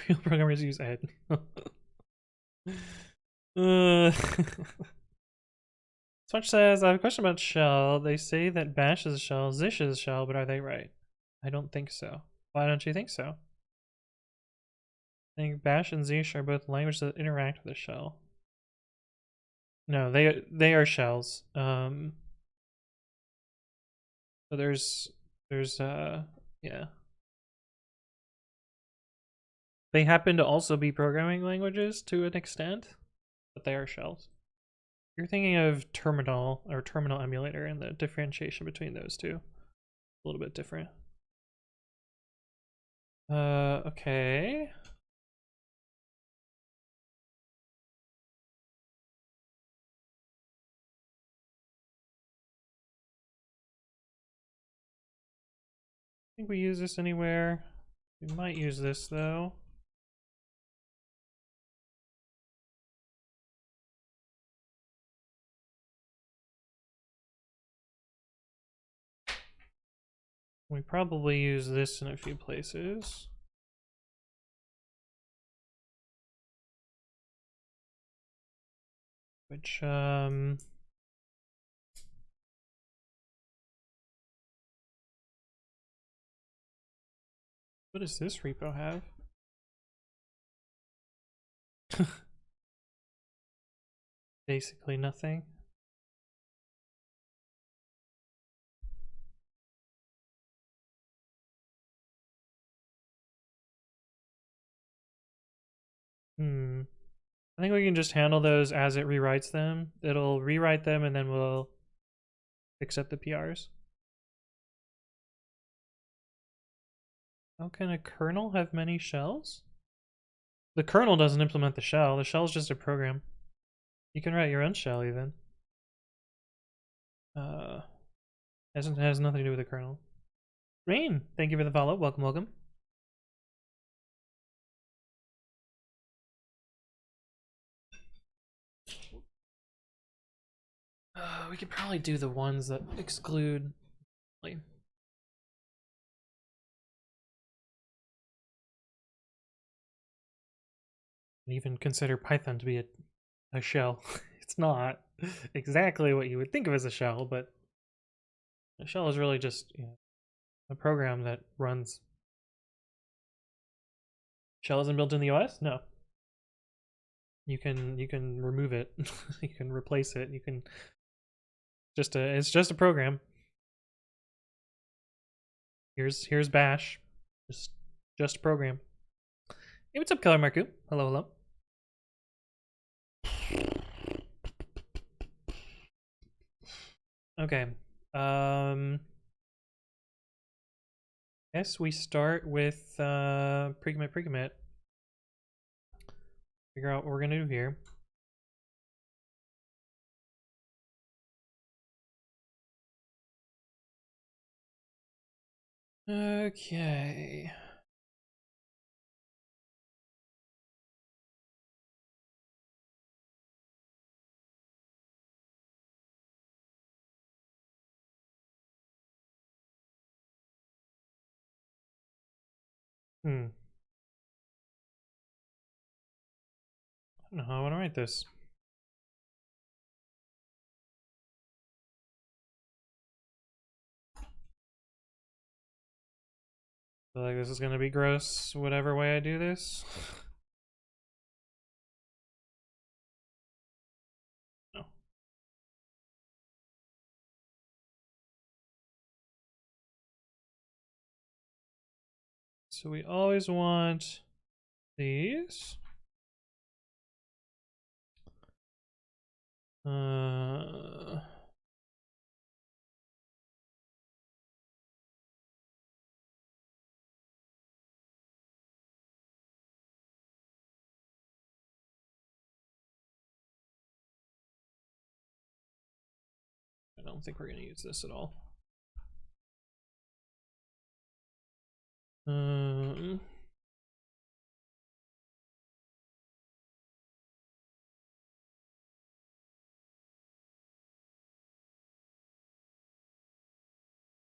Real programmers use ed. Swatch says, I have a question about shell. They say that bash is a shell, zish is a shell, but are they right? I don't think so. Why don't you think so? I think bash and zish are both languages that interact with a shell. No, they are shells. So there's yeah. They happen to also be programming languages to an extent, but they are shells. You're thinking of terminal or terminal emulator, and the differentiation between those two a little bit different. Okay. I think we use this anywhere. We might use this though. We probably use this in a few places. Which, what does this repo have? Basically nothing. I think we can just handle those as it rewrites them. It'll rewrite them and then we'll accept the PRs. How can a kernel have many shells? The kernel doesn't implement the shell. The shell is just a program. You can write your own shell even. Has nothing to do with the kernel. Rain, thank you for the follow. Welcome, welcome. We could probably do the ones that exclude. Like, even consider Python to be a shell. It's not exactly what you would think of as a shell, but a shell is really just, you know, a program that runs. Shell isn't built in the OS? No. You can remove it. You can replace it. You can it's just a program. Here's bash. Just a program. Hey, what's up, Killer Marku? Hello, hello. Okay. Guess we start with pre-commit. Figure out what we're gonna do here. Okay. I don't know how I want to write this. I feel like this is gonna be gross, whatever way I do this. No. So we always want these. I don't think we're gonna use this at all.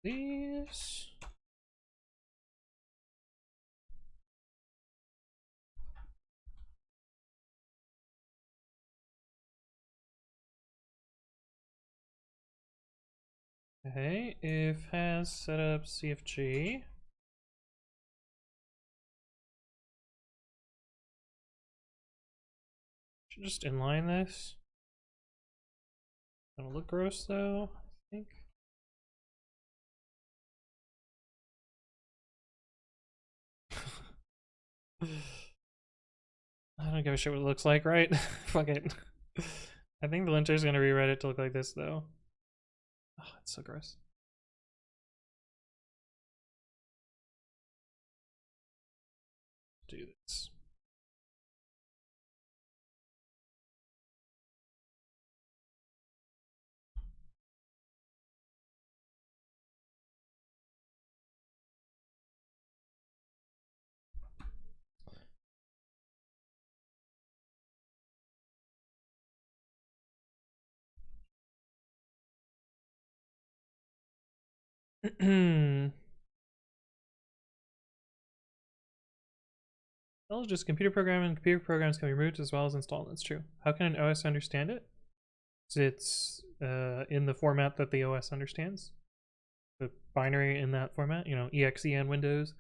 These. Okay, if has setup CFG. Should just inline this. That'll look gross though, I think. I don't give a shit what it looks like, right? Fuck it. I think the linter's gonna rewrite it to look like this though. Oh, it's so gross. Do this. Well, just computer program, and computer programs can be removed as well as installed. That's true. How can an OS understand it? It's in the format that the OS understands. The binary in that format, you know, exe on Windows,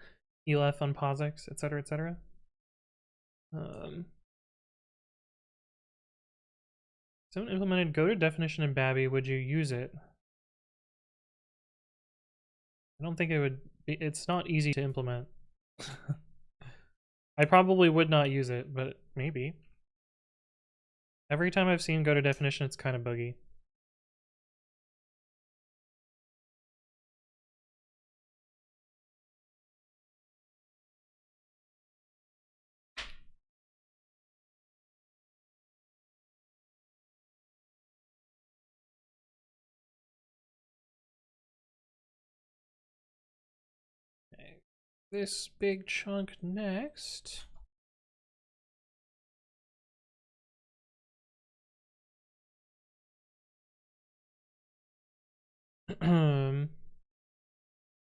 elf on POSIX, etc., etc. Someone implemented go to definition in Babby. Would you use it? I don't think it would be. It's not easy to implement. I probably would not use it, but maybe. Every time I've seen go to definition, it's kind of buggy. Okay. This big chunk next.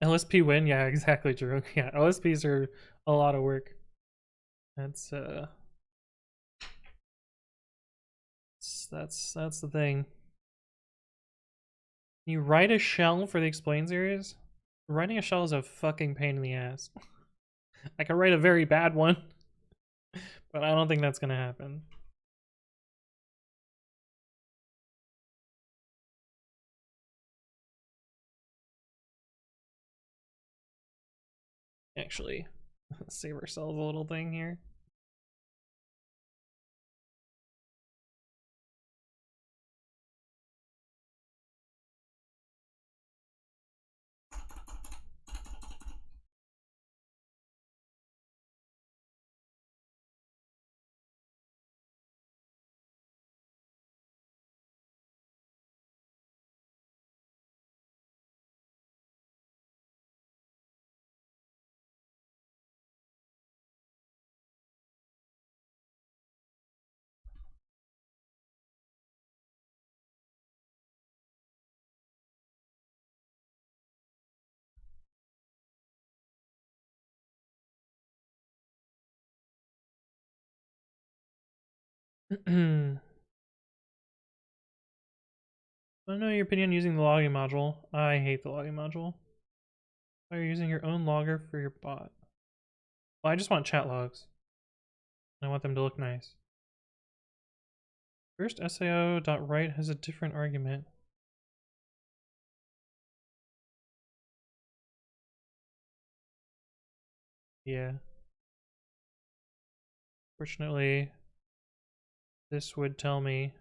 LSP win? Yeah, exactly, Drew. Yeah, LSPs are a lot of work. That's that's the thing. You write a shell for the explain series? Writing a shell is a fucking pain in the ass. I could write a very bad one, but I don't think that's gonna happen. Actually, save ourselves a little thing here. I don't know your opinion on using the logging module. I hate the logging module. Why are you using your own logger for your bot? Well, I just want chat logs. I want them to look nice. First sao.write has a different argument. Yeah. Fortunately, this would tell me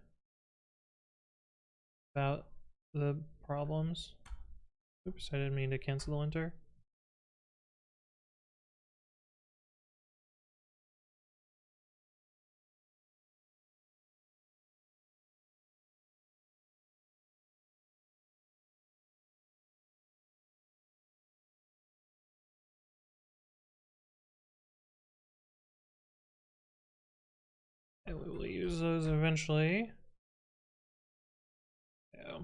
about the problems. Oops, I didn't mean to cancel the linter. And we will use those eventually. Yeah.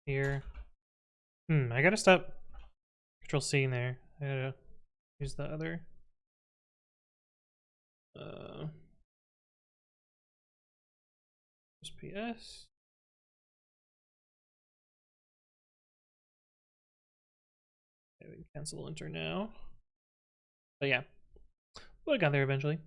Here. I gotta stop Control C in there. I gotta use the other. PS. Okay, we can cancel linter now. But yeah, we got there eventually.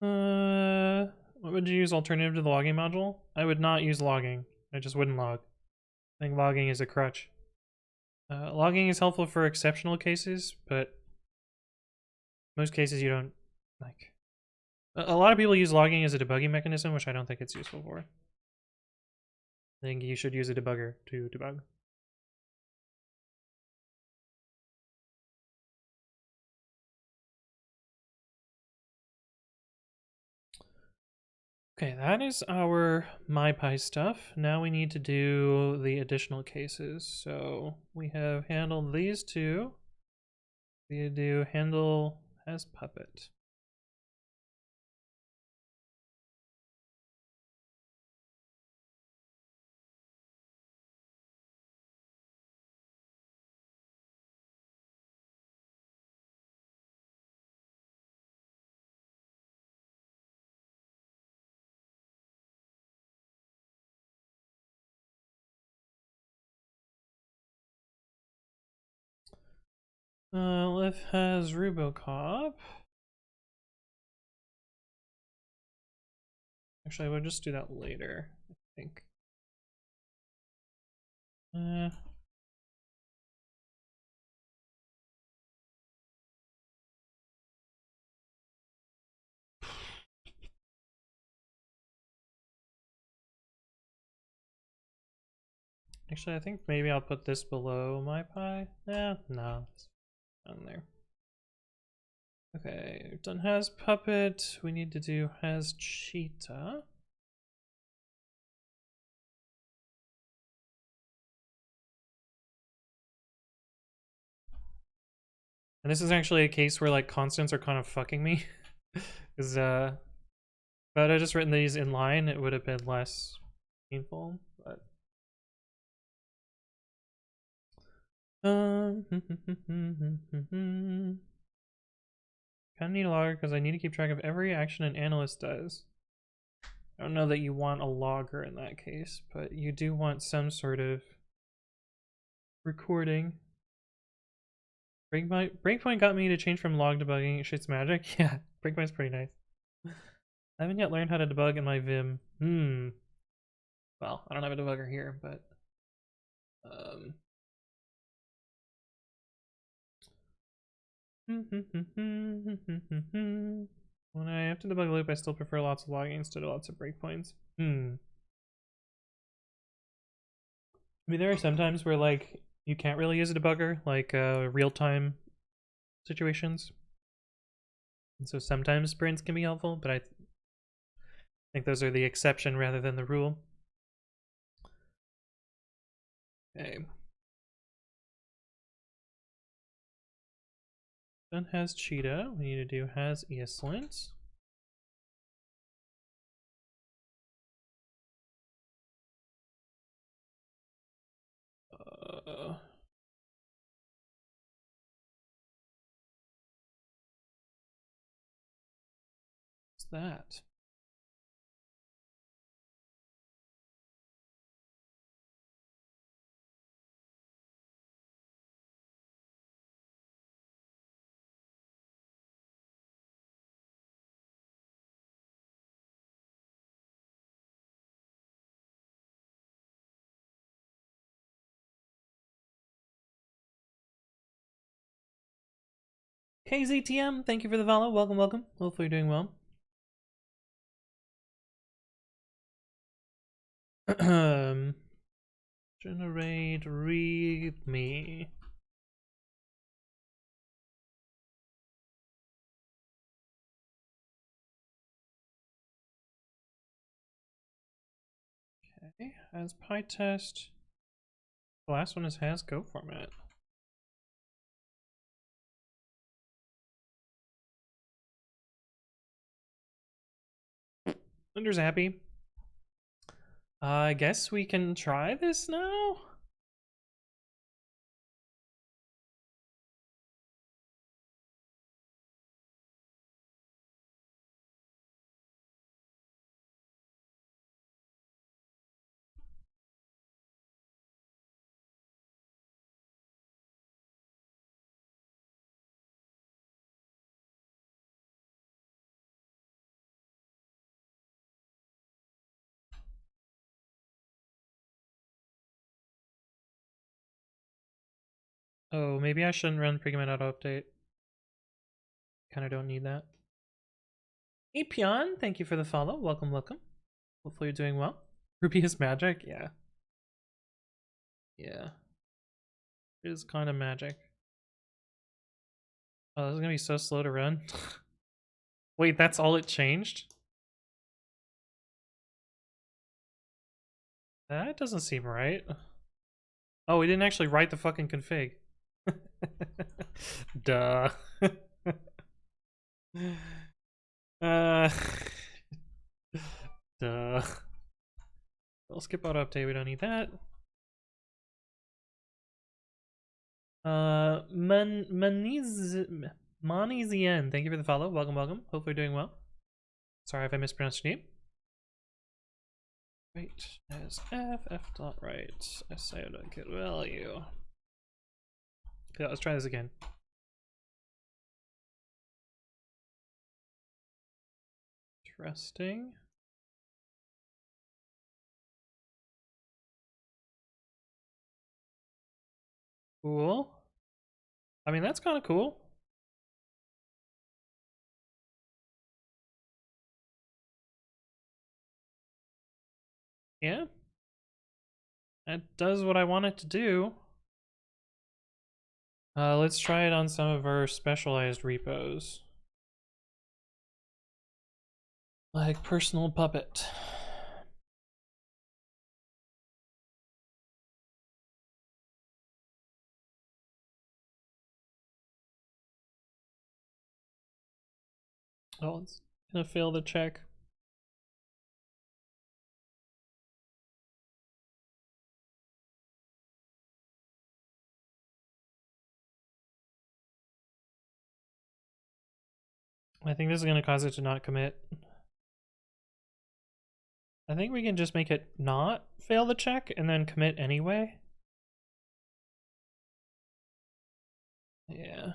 What would you use alternative to the logging module? I would not use logging. I just wouldn't log. I think logging is a crutch. Logging is helpful for exceptional cases, but most cases you don't like. A lot of people use logging as a debugging mechanism, which I don't think it's useful for. I think you should use a debugger to debug. Okay, that is our MyPy stuff. Now we need to do the additional cases. So we have handled these two. We do handle as puppet. Lif has Rubocop. Actually, I would just do that later, I think. Actually, I think maybe I'll put this below MyPy. Yeah, no, it's down there. Okay, we've done has puppet. We need to do has cheetah. And this is actually a case where like constants are kind of fucking me. Because if I had just written these in line, it would have been less painful. But kind of need a logger because I need to keep track of every action an analyst does. I don't know that you want a logger in that case, but you do want some sort of recording. Breakpoint got me to change from log debugging. Shit's magic. Yeah, Breakpoint's pretty nice. I haven't yet learned how to debug in my Vim. Well, I don't have a debugger here, but when I have to debug a loop, I still prefer lots of logging instead of lots of breakpoints. I mean, there are some times where like you can't really use a debugger, like real-time situations. And so sometimes sprints can be helpful, but I think those are the exception rather than the rule. Okay. Then has cheetah. We need to do has ESLint. What's that? KZTM, thank you for the follow. Welcome, welcome. Hopefully you're doing well. Generate readme. Okay, as PyTest. The last one is has go format. Linder's happy. I guess we can try this now? Oh, maybe I shouldn't run Pregament auto update. Kinda don't need that. Apion, thank you for the follow. Welcome, welcome. Hopefully you're doing well. Ruby is magic? Yeah. Yeah. It is kind of magic. Oh, this is gonna be so slow to run. Wait, that's all it changed? That doesn't seem right. Oh, we didn't actually write the fucking config. Duh. uh, duh. We'll skip auto update, we don't need that. Manizian, thank you for the follow. Welcome, welcome. Hopefully you're doing well. Sorry if I mispronounced your name. Wait, as f dot write, I say I don't get value. Yeah, let's try this again. Interesting. Cool. I mean, that's kind of cool. Yeah. That does what I want it to do. Let's try it on some of our specialized repos. Like Personal Puppet. Oh, it's gonna fail the check. I think this is gonna cause it to not commit. I think we can just make it not fail the check and then commit anyway. Yeah.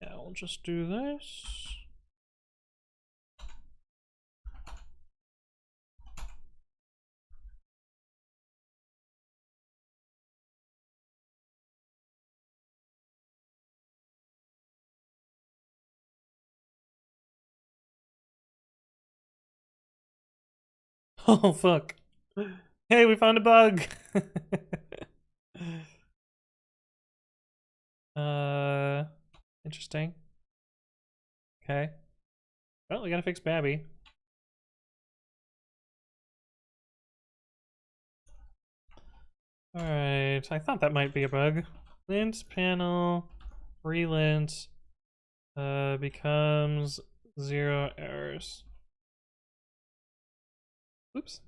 Yeah, we'll just do this. Oh, fuck. Hey, we found a bug! Interesting. Okay. Well, we gotta fix Babby. Alright, I thought that might be a bug. Lint panel, relint, becomes 0 errors. Oops.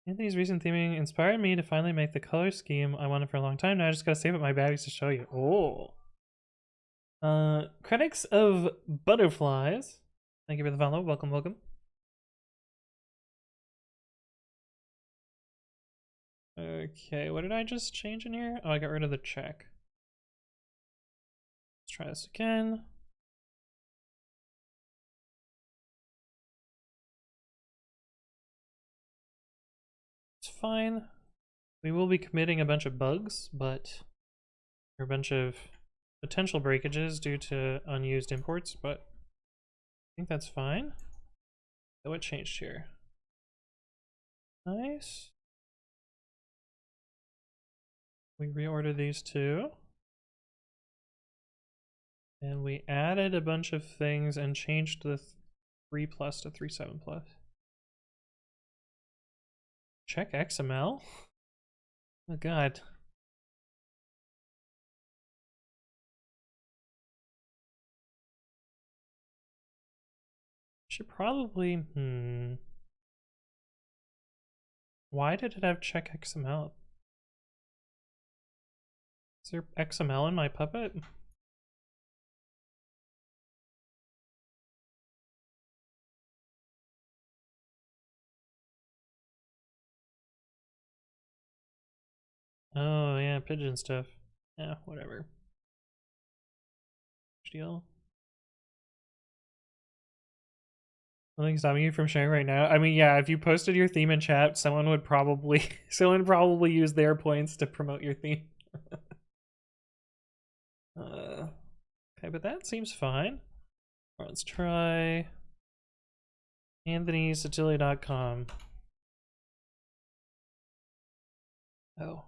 Anthony's recent theming inspired me to finally make the color scheme I wanted for a long time. Now I just gotta save up my babbies to show you. Oh. Critics of Butterflies. Thank you for the follow. Welcome, welcome. Okay, what did I just change in here? Oh, I got rid of the check. Let's try this again. It's fine. We will be committing a bunch of bugs, but or a bunch of potential breakages due to unused imports, but I think that's fine. So what changed here? Nice. We reordered these two. And we added a bunch of things and changed the 3 plus to 3.7 plus. Check XML? Oh god. Should probably, Why did it have check XML? Is there XML in my Puppet? Oh yeah, pigeon stuff. Yeah, whatever. Deal. Nothing's stopping you from sharing right now. I mean, yeah, if you posted your theme in chat, someone would probably use their points to promote your theme. Okay, but that seems fine. Right, let's try anthonysatilia.com. Oh,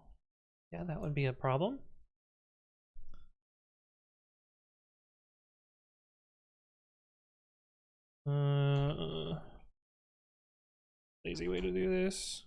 yeah, that would be a problem. Lazy way to do this.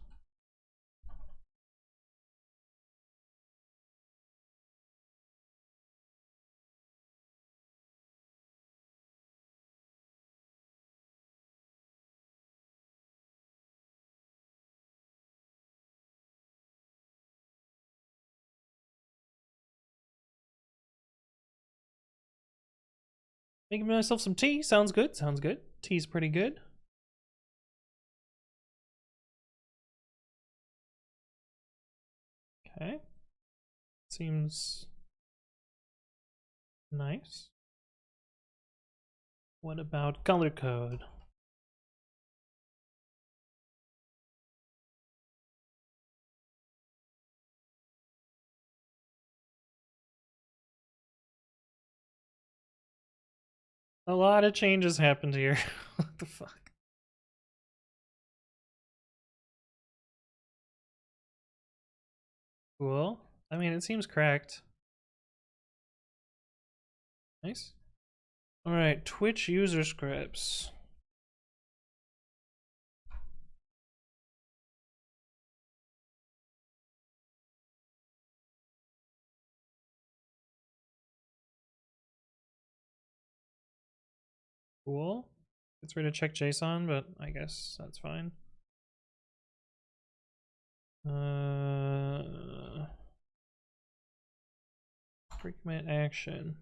Making myself some tea. Sounds good. Sounds good. Tea's pretty good. Okay. Seems nice. What about color code? A lot of changes happened here. What the fuck? Cool. I mean, it seems cracked. Nice. Alright, Twitch user scripts. Cool. It's weird to check JSON, but I guess that's fine. Pre-commit action.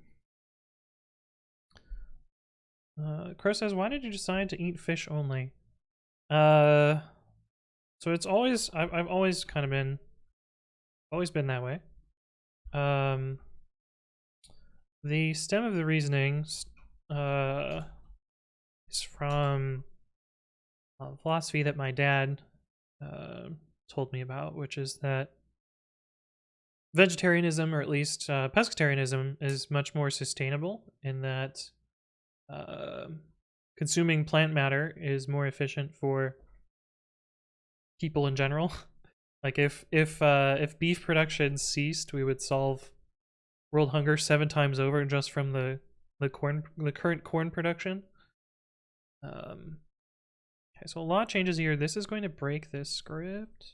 Crow says, why did you decide to eat fish only? So it's always, I've always kind of been, that way. The stem of the reasoning is from philosophy that my dad told me about, which is that vegetarianism, or at least pescatarianism, is much more sustainable in that consuming plant matter is more efficient for people in general. Like if beef production ceased, we would solve world hunger 7 times over just from the current corn production. Okay, so a lot changes here. This is going to break this script.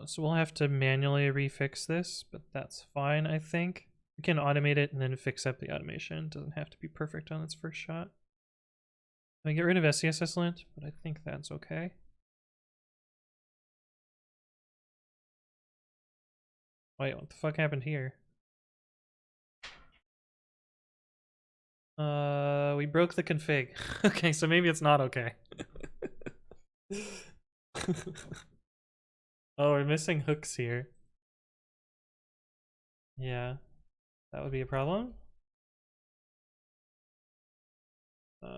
So we'll have to manually refix this, but that's fine, I think. We can automate it and then fix up the automation. It doesn't have to be perfect on its first shot. I get rid of SCSS lint, but I think that's okay. Wait, what the fuck happened here? We broke the config. Okay, so maybe it's not okay. Oh, we're missing hooks here. Yeah, that would be a problem. Try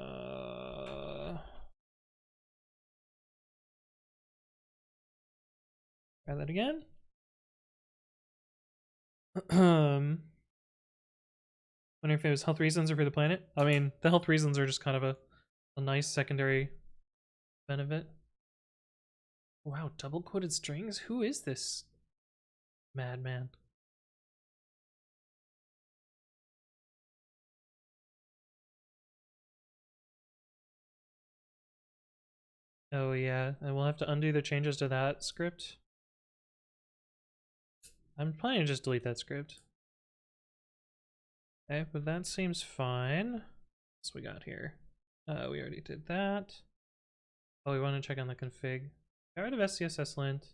that again. Wonder if it was health reasons or for the planet. I mean, the health reasons are just kind of a nice secondary benefit. Wow, double quoted strings? Who is this madman? Oh yeah, and we'll have to undo the changes to that script. I'm planning to just delete that script. Okay, but that seems fine. What's we got here? We already did that. Oh, we want to check on the config. Got rid of SCSS lint.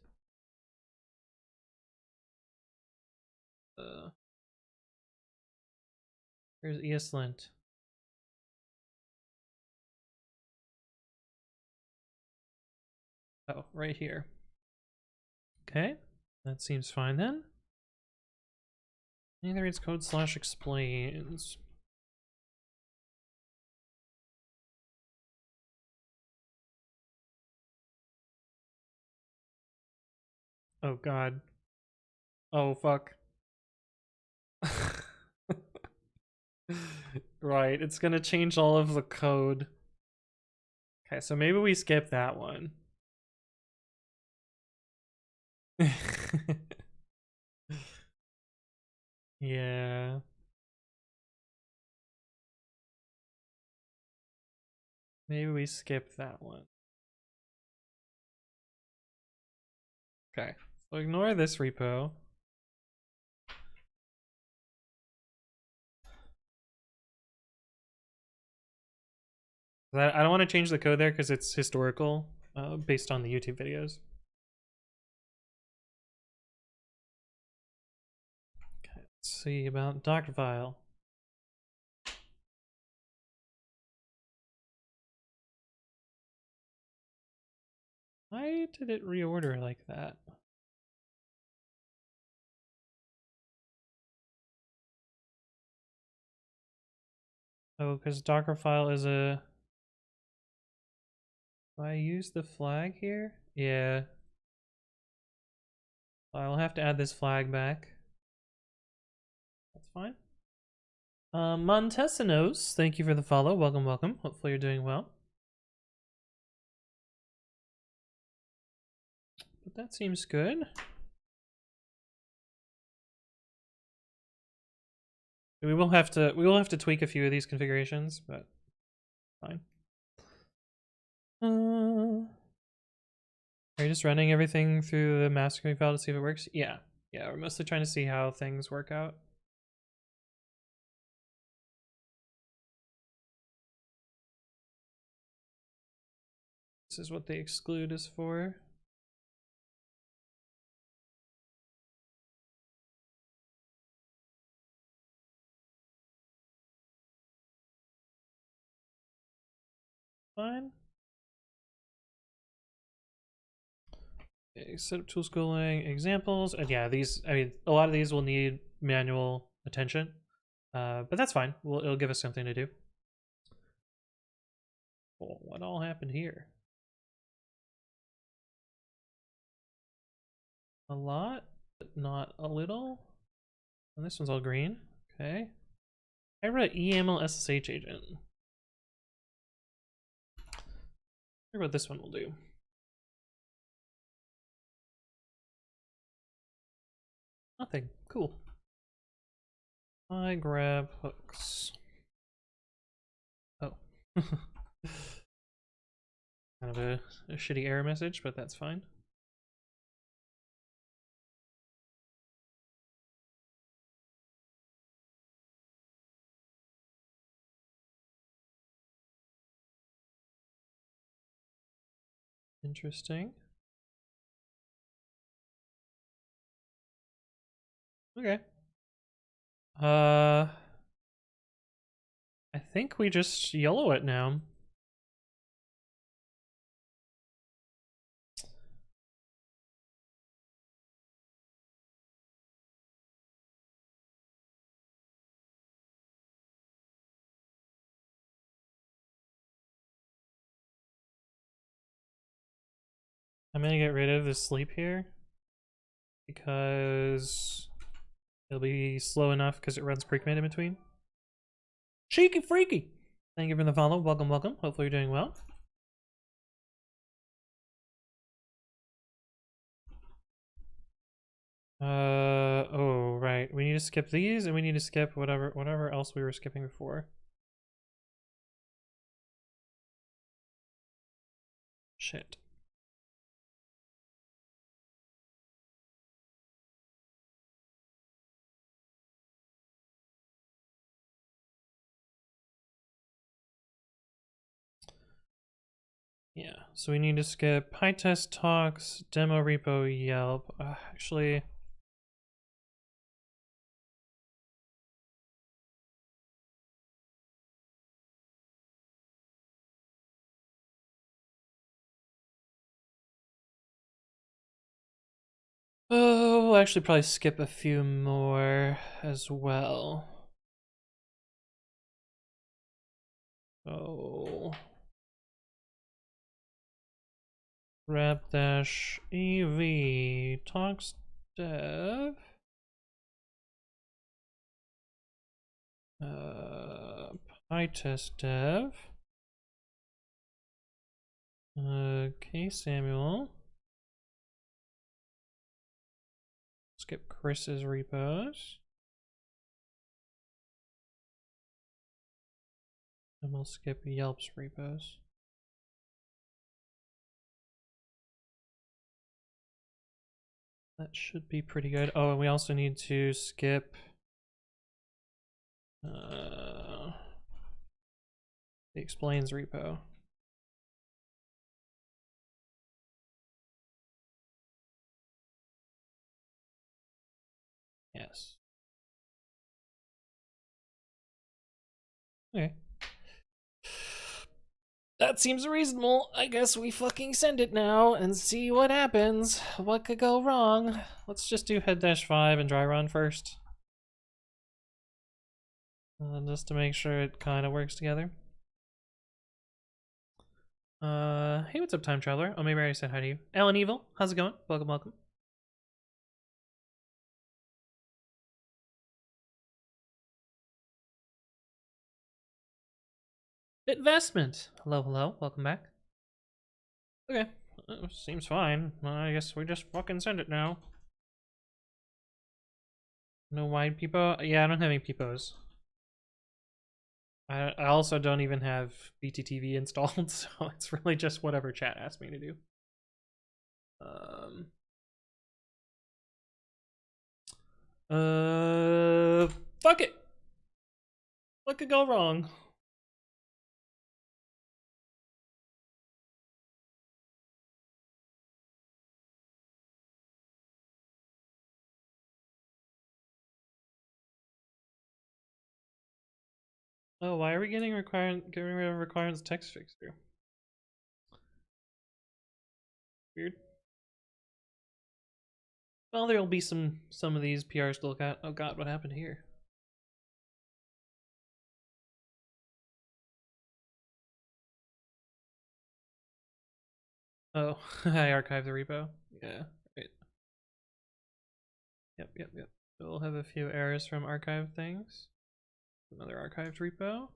Here's ESLint. Oh, right here. Okay, that seems fine then. Neither it's code / explains. Oh god. Oh fuck. Right, it's gonna change all of the code. Okay, so maybe we skip that one. Yeah. Maybe we skip that one. Okay, so ignore this repo. I don't want to change the code there because it's historical, based on the YouTube videos. Okay, let's see about Docker file. Why did it reorder like that? Oh, because Docker file is a... Do I use the flag here? Yeah. I'll have to add this flag back. That's fine. Montesinos, thank you for the follow. Welcome, welcome. Hopefully you're doing well. But that seems good. We will have to tweak a few of these configurations, but fine. Are you just running everything through the master file to see if it works? Yeah. Yeah, we're mostly trying to see how things work out. This is what the exclude is for. Fine. Okay, set up tool schooling examples. And yeah, these, I mean, a lot of these will need manual attention, but that's fine. It'll give us something to do. Oh, what all happened here? A lot, but not a little. And this one's all green. Okay. I wrote EML SSH agent. What this one will do. Nothing. Cool. I grab hooks. Oh. Kind of a shitty error message, but that's fine. Interesting. Okay. I think we just yellow it now. I'm gonna get rid of the sleep here because it'll be slow enough because it runs pre-commit in between. Cheeky freaky! Thank you for the follow. Welcome, welcome. Hopefully you're doing well. Oh, right. We need to skip these and we need to skip whatever else we were skipping before. Shit. Yeah, so we need to skip PyTest talks, demo repo, Yelp. Actually, oh, we'll actually probably skip a few more as well. Oh. Rep dash EV talks dev. PyTest dev. Okay, Samuel. Skip Chris's repos. And we'll skip Yelp's repos. That should be pretty good. Oh, and we also need to skip the explains repo. Yes. Okay. That seems reasonable. I guess we fucking send it now and see what happens. What could go wrong? Let's just do head-5 and dry run first. Just to make sure it kind of works together. Hey, what's up, time traveler? Oh, maybe I already said hi to you. Alan Evil, how's it going? Welcome, welcome. Investment. Hello, hello. Welcome back. Okay, seems fine. I guess we just fucking send it now. No wide peepo? Yeah, I don't have any peepos. I also don't even have BTTV installed, so it's really just whatever chat asks me to do. Fuck it. What could go wrong? Oh, why are we getting rid of requirements text fixture? Weird. Well, there'll be some of these PRs to look at. Oh god, what happened here? Oh, I archived the repo. Yeah, right. Yep. We'll have a few errors from archived things. Another archived repo.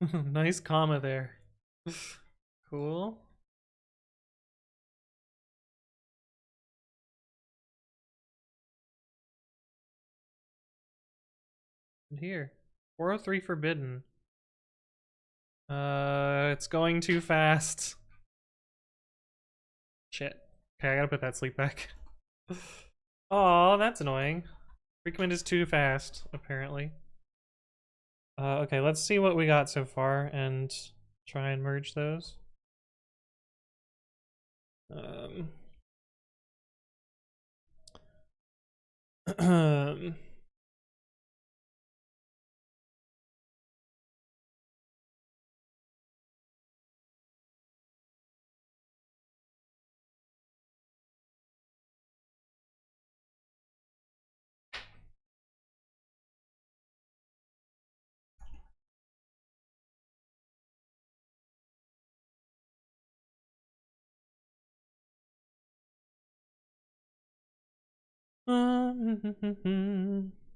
Nice comma there. Cool. And here, 403 forbidden. It's going too fast. Shit. Okay, I gotta put that sleep back. Oh, that's annoying. Frequent is too fast, apparently. Okay, let's see what we got so far and try and merge those.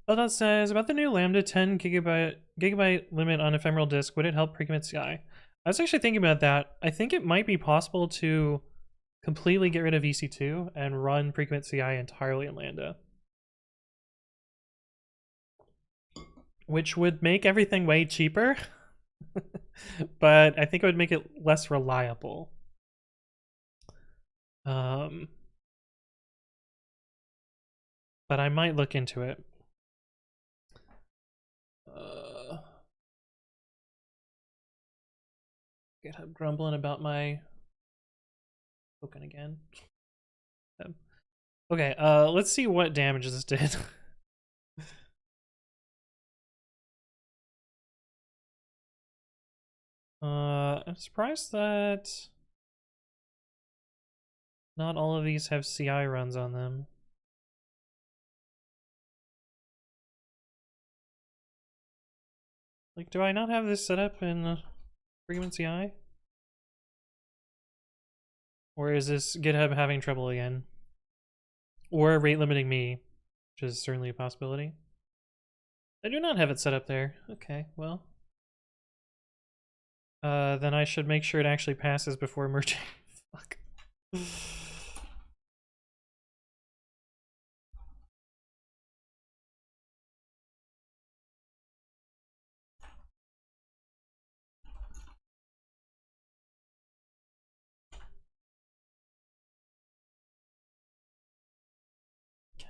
Eldot says about the new Lambda 10 gigabyte limit on ephemeral disk. Would it help pre-commit CI? I was actually thinking about that. I think it might be possible to completely get rid of EC2 and run pre-commit CI entirely in Lambda, which would make everything way cheaper, but I think it would make it less reliable. But I might look into it. GitHub grumbling about my token again. Okay, let's see what damage this did. I'm surprised that not all of these have CI runs on them. Like, do I not have this set up in Freeman CI? Or is this GitHub having trouble again? Or rate limiting me, which is certainly a possibility. I do not have it set up there. Okay, well. Then I should make sure it actually passes before merging. Fuck.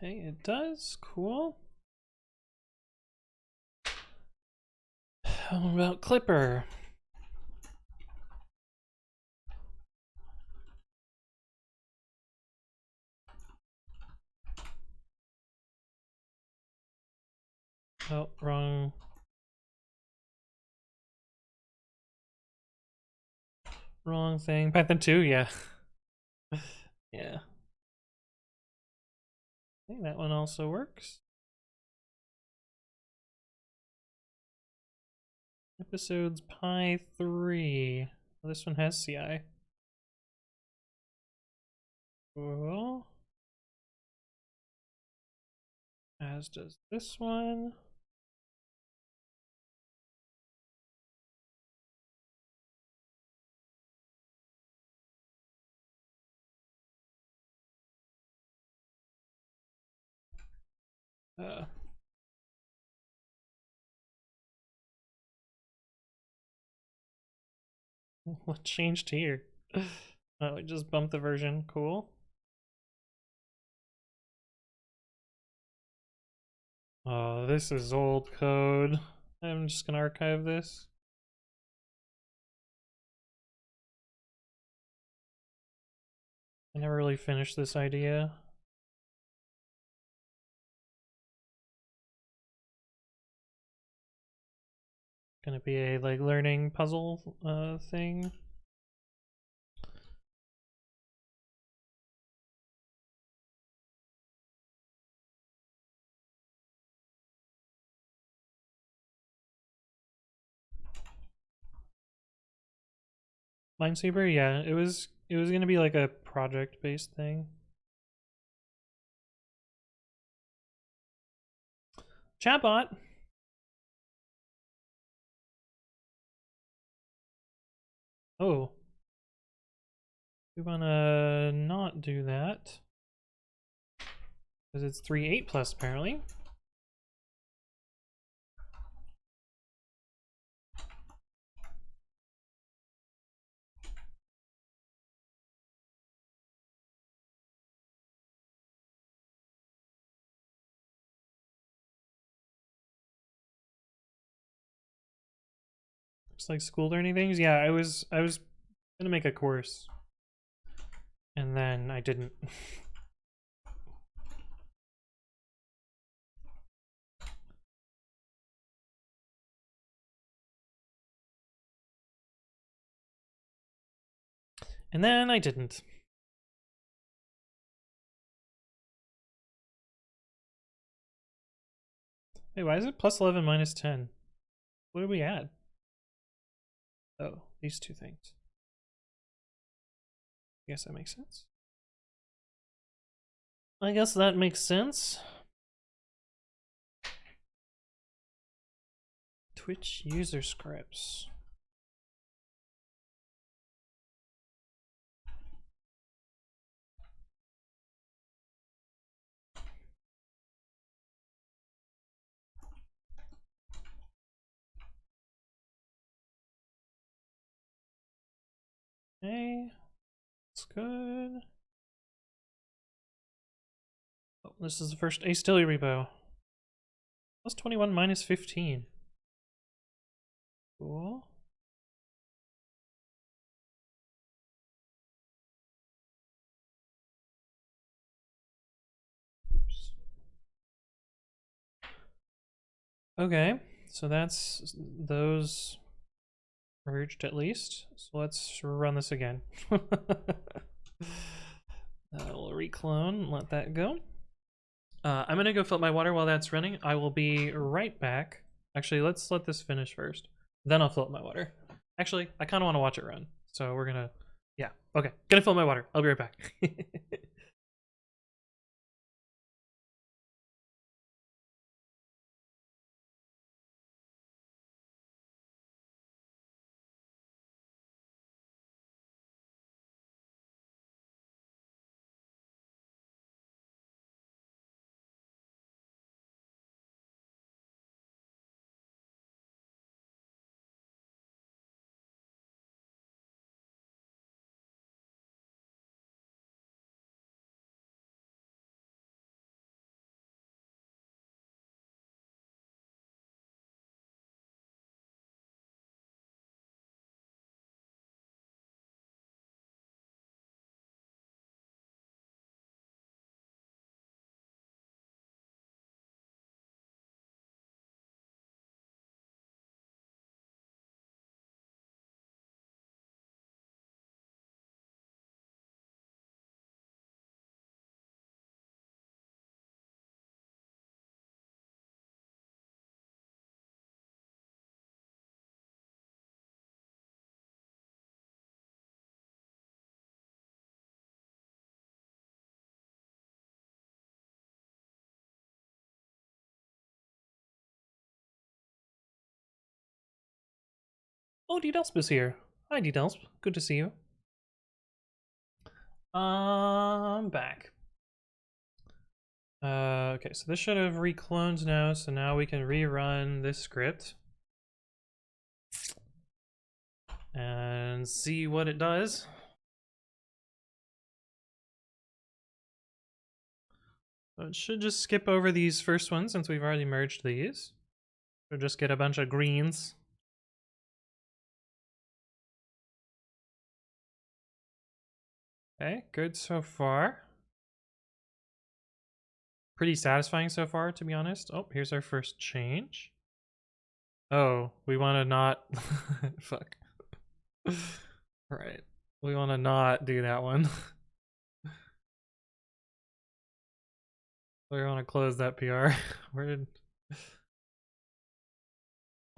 Okay, it does. Cool. How about Clipper? Oh, wrong. Wrong thing. Python 2, yeah. Yeah. Okay, that one also works. Episodes Pi 3. Well, this one has CI. Cool. As does this one. What changed here? Oh, we just bumped the version. Cool. Oh, this is old code. I'm just gonna archive this. I never really finished this idea. Gonna be a like learning puzzle thing. Minesweeper, yeah, it was gonna be like a project based thing. Chatbot. Oh, we wanna not do that because it's 3 8 plus apparently. Looks like school learning things. Yeah, I was gonna make a course, and then I didn't. And then I didn't. Wait, why is it plus 11 minus 10? What did we add? Oh, these two things. I guess that makes sense. I guess that makes sense. Twitch user scripts. Okay, that's good. Oh, this is the first Astilly repo. Plus 21 minus 15. Cool. Oops. Okay, so that's those merged at least. So let's run this again. We'll reclone, let that go. I'm gonna go fill up my water while that's running. I will be right back. Actually, let's let this finish first. Then I'll fill up my water. Actually, I kind of want to watch it run. So we're gonna, yeah, okay. Gonna fill my water. I'll be right back. Oh, D-Delsp is here. Hi, D-Delsp. Good to see you. I'm back. Okay, so this should have recloned now, so now we can rerun this script and see what it does. So it should just skip over these first ones since we've already merged these. So just get a bunch of greens. Okay, good so far. Pretty satisfying so far, to be honest. Oh, here's our first change. Oh, we want to not... Fuck. Right. We want to not do that one. We want to close that PR. Where did...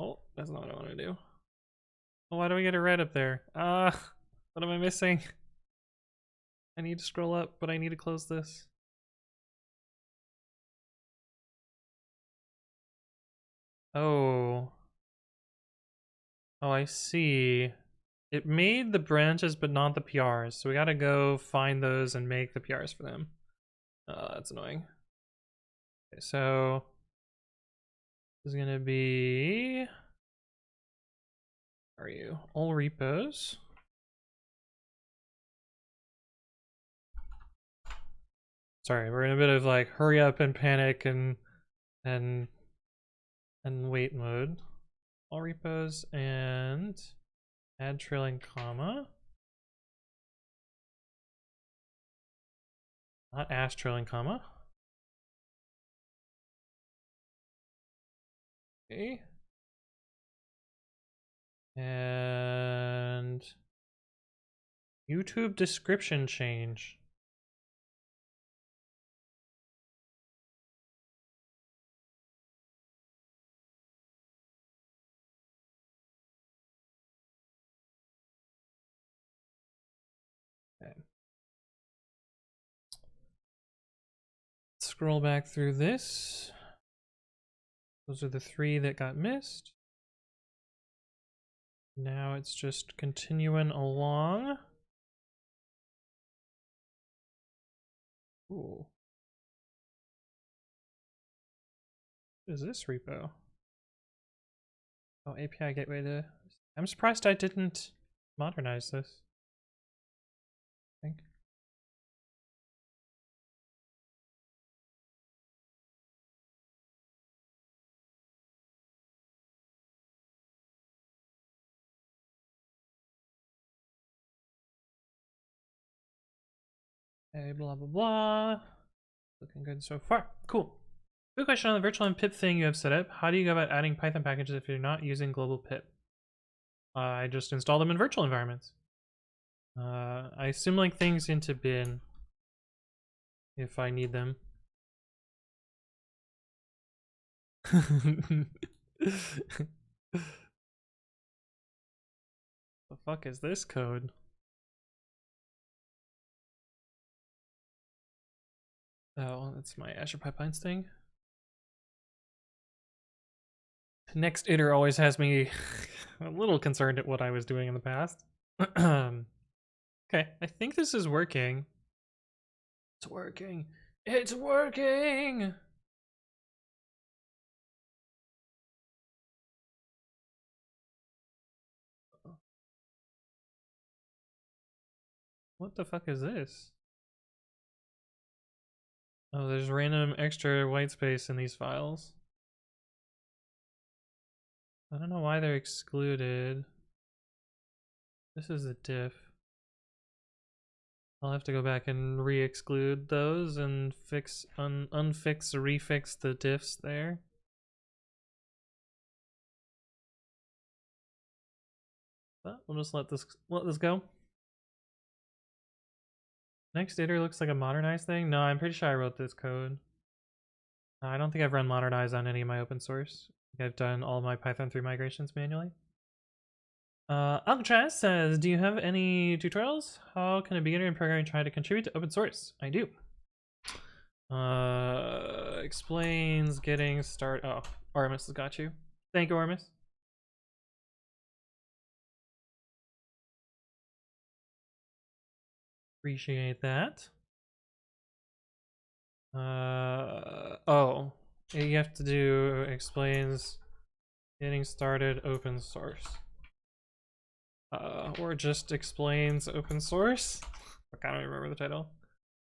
Oh, that's not what I want to do. Oh, why do we get a red up there? What am I missing? I need to scroll up, but I need to close this. Oh. Oh, I see. it made the branches but not the PRs, so we gotta go find those and make the PRs for them. That's annoying. Okay, so this is gonna be, where are you? All repos. Sorry, we're in a bit of like hurry up and panic and wait mode. All repos and add trailing comma. Not ash trailing comma. Okay. And YouTube description change. Okay. Scroll back through this. Those are the 3 that got missed. Now it's just continuing along. Ooh. What is this repo? Oh, API gateway to... I'm surprised I didn't modernize this. I think. Okay, blah, blah, blah. Looking good so far. Cool. Quick question on the virtual and pip thing you have set up. How do you go about adding Python packages if you're not using global pip? I just install them in virtual environments. I assume like things into bin if I need them. The fuck is this code? Oh, that's my Azure Pipelines thing. Next iter always has me a little concerned at what I was doing in the past. Okay, I think this is working. It's working. It's working! What the fuck is this? Oh, there's random extra white space in these files. I don't know why they're excluded. This is a diff. I'll have to go back and re-exclude those and fix, unfix, refix the diffs there. But we'll just let this go. Next iter looks like a modernize thing. No, I'm pretty sure I wrote this code. I don't think I've run modernize on any of my open source. I've done all my Python 3 migrations manually. Alcatraz says, do you have any tutorials? How can a beginner in programming try to contribute to open source? I do. Explains getting started. Oh, Artemis has got you. Thank you, Artemis. Appreciate that. Oh, you have to do explains getting started open source. Or just explains open source. I can't remember the title.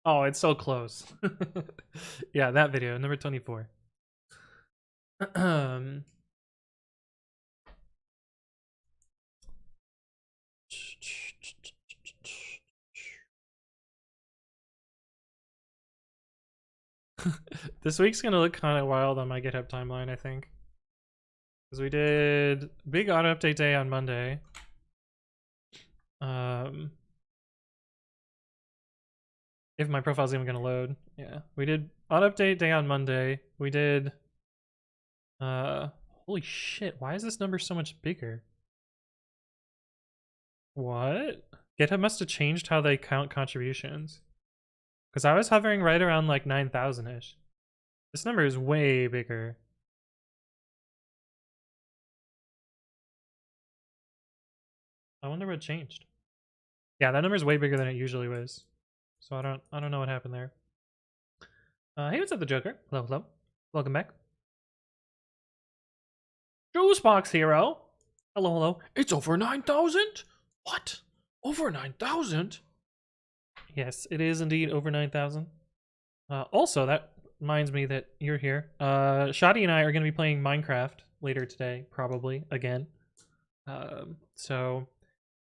Oh, it's so close. Yeah, that video, number 24. This week's gonna look kind of wild on my GitHub timeline, I think. Because we did big auto update day on Monday. If my profile's even gonna load. Yeah. We did auto update day on Monday. We did holy shit, why is this number so much bigger? What? GitHub must have changed how they count contributions. Because I was hovering right around like 9,000-ish. This number is way bigger. I wonder what changed. Yeah, that number's way bigger than it usually was. So I don't know what happened there. Hey, what's up, the Joker? Hello, hello. Welcome back. Juicebox Hero. Hello, hello. It's over 9,000? What? Over 9,000? Yes, it is indeed over 9,000. Also, that reminds me that you're here. Shadi and I are going to be playing Minecraft later today, probably, again. So,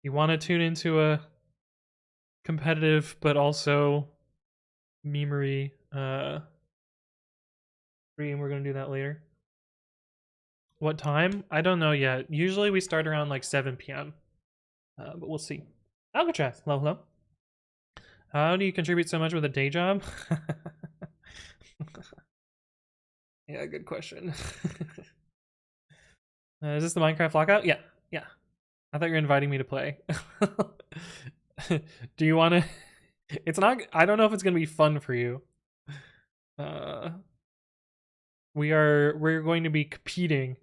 you want to tune into a competitive, but also memery stream. We're going to do that later. What time? I don't know yet. Usually we start around like 7 p.m. But we'll see. Alcatraz, hello, hello. How do you contribute so much with a day job? Yeah, good question. Is this the Minecraft lockout? Yeah, yeah. I thought you were inviting me to play. Do you want to? It's not. I don't know if it's gonna be fun for you. We're going to be competing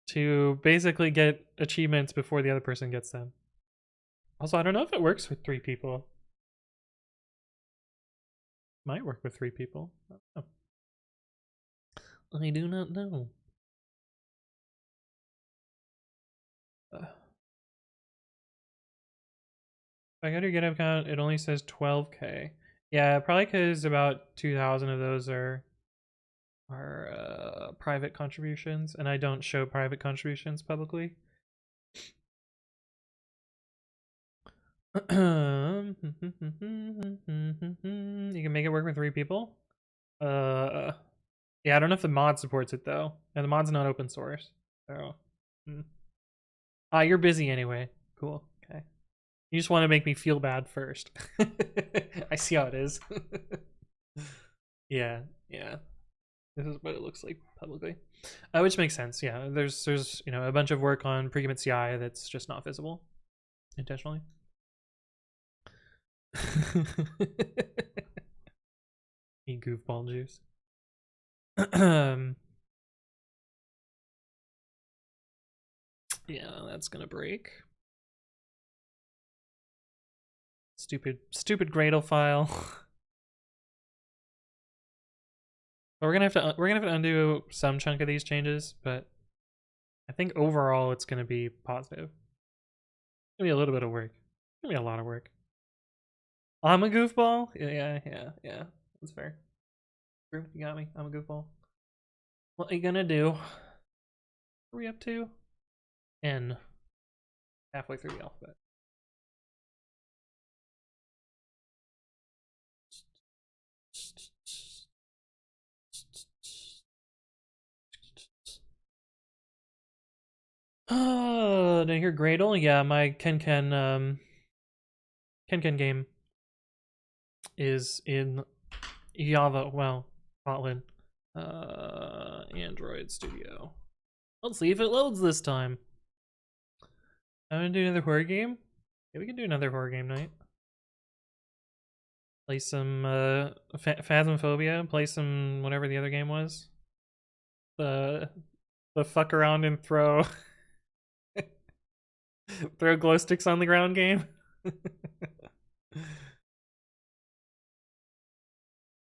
to basically get achievements before the other person gets them. Also, I don't know if it works with 3 people. Might work with 3 people. I do not know. If I go to your GitHub account, it only says 12K. Yeah, probably because about 2,000 of those are private contributions, and I don't show private contributions publicly. You can make it work with 3 people. Yeah, I don't know if the mod supports it though, and the mod's not open source. So, you're busy anyway. Cool. Okay. You just want to make me feel bad first. I see how it is. Yeah, yeah. This is what it looks like publicly, which makes sense. Yeah, there's a bunch of work on pre-commit CI that's just not visible intentionally. Eat goofball juice. Yeah, that's gonna break. Stupid Gradle file. But we're gonna have to undo some chunk of these changes, but I think overall it's gonna be positive. It's gonna be a little bit of work. It's gonna be a lot of work. I'm a goofball? Yeah. That's fair. True, you got me. I'm a goofball. What are you gonna do? What are we up to? N. Halfway through the alphabet. Oh, did I hear Gradle? Yeah, my Ken game is in Java, well, Kotlin, Android Studio. Let's see if it loads this time. I'm gonna do another horror game. Yeah, we can do another horror game night. Play some Phasmophobia. Play some whatever the other game was. The fuck around and throw throw glow sticks on the ground game.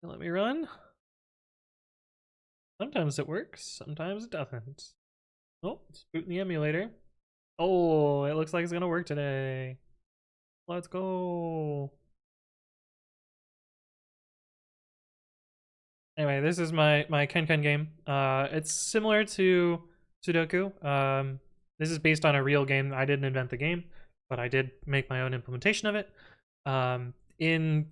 Let me run. Sometimes it works, sometimes it doesn't. Oh, it's booting the emulator. Oh, it looks like it's gonna work today. Let's go. Anyway, this is my Ken game. It's similar to Sudoku. This is based on a real game. I didn't invent the game, but I did make my own implementation of it. In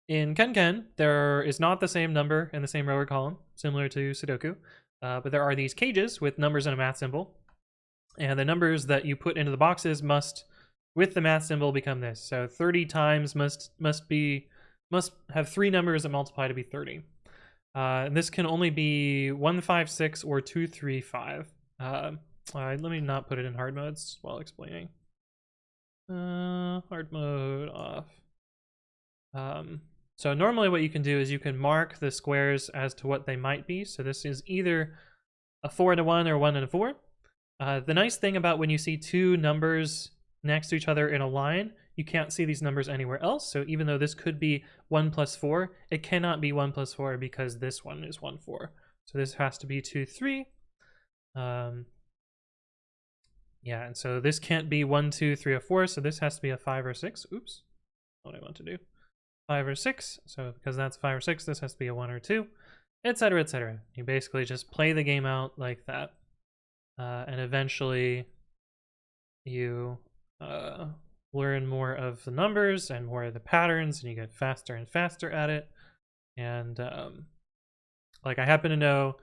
Ken, there is not the same number in the same row or column, similar to Sudoku, but there are these cages with numbers and a math symbol, and the numbers that you put into the boxes must, with the math symbol, become this. So 30 times must have 3 numbers that multiply to be 30. And this can only be 156 or 235. Let me not put it in hard modes while explaining. Hard mode off. So normally what you can do is you can mark the squares as to what they might be. So this is either a 4 and a 1 or 1 and a 4. The nice thing about when you see two numbers next to each other in a line, you can't see these numbers anywhere else. So even though this could be 1 plus 4, it cannot be 1 plus 4 because this one is 1, 4. So this has to be 2, 3. Yeah, and so this can't be 1, 2, 3, or 4. So this has to be a 5 or 6. Oops, what I want to do. 5 or 6. So because that's 5 or 6, this has to be a 1 or 2, etc., etc. You basically just play the game out like that. And eventually you learn more of the numbers and more of the patterns, and you get faster and faster at it. And like I happen to know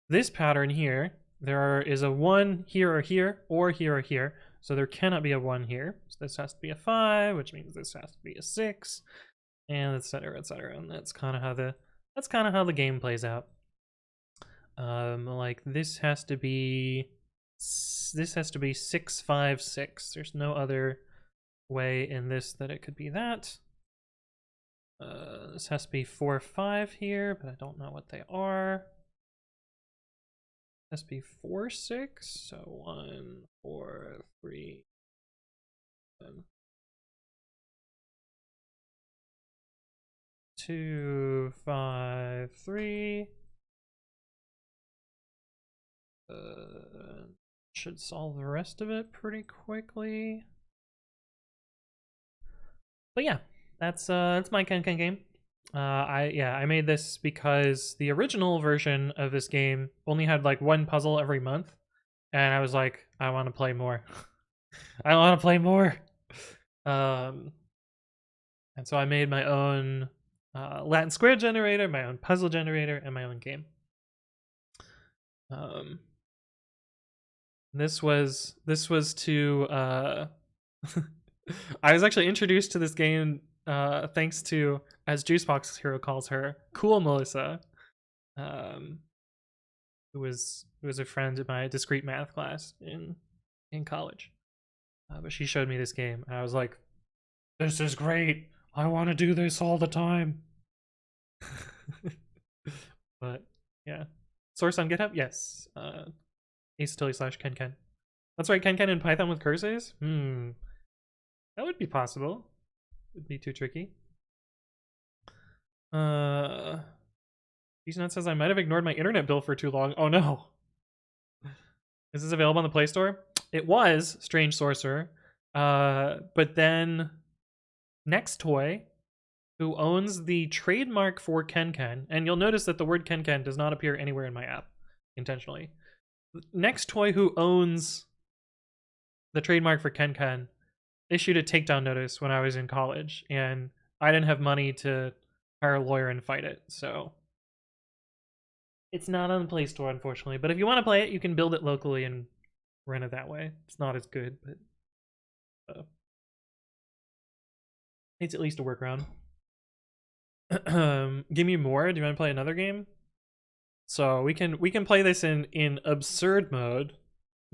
this pattern here, there is a 1 here or here, or here or here. So there cannot be a 1 here. So this has to be a 5, which means this has to be a 6, and etc., etc. And that's kind of how the game plays out. Like this has to be 6, 5, 6. There's no other way in this that it could be that. This has to be 4, 5 here, but I don't know what they are. It has to be 4, 6. So 1, 4, 3, 7, 2, 5, 3. Should solve the rest of it pretty quickly. But yeah, that's my Ken game. I made this because the original version of this game only had like 1 puzzle every month, and I was like, I want to play more. I want to play more. And so I made my own Latin square generator, my own puzzle generator, and my own game. This was to I was actually introduced to this game thanks to, as Juicebox Hero calls her, Cool Melissa, who was a friend in my discrete math class in college. But she showed me this game, and I was like, "This is great! I want to do this all the time." But yeah, source on GitHub, yes. Acetilly/Ken. That's right, Ken in Python with cursors? That would be possible. It would be too tricky. Nut says I might have ignored my internet bill for too long. Oh no. Is this available on the Play Store? It was, Strange Sorcerer. But then Next Toy, who owns the trademark for Ken, and you'll notice that the word Ken does not appear anywhere in my app intentionally. Next Toy, who owns the trademark for Ken, issued a takedown notice when I was in college, and I didn't have money to hire a lawyer and fight it, so it's not on the Play Store, unfortunately. But if you want to play it, you can build it locally and rent it that way. It's not as good, but it's at least a workaround. Give me more. Do you want to play another game? So we can play this in absurd mode,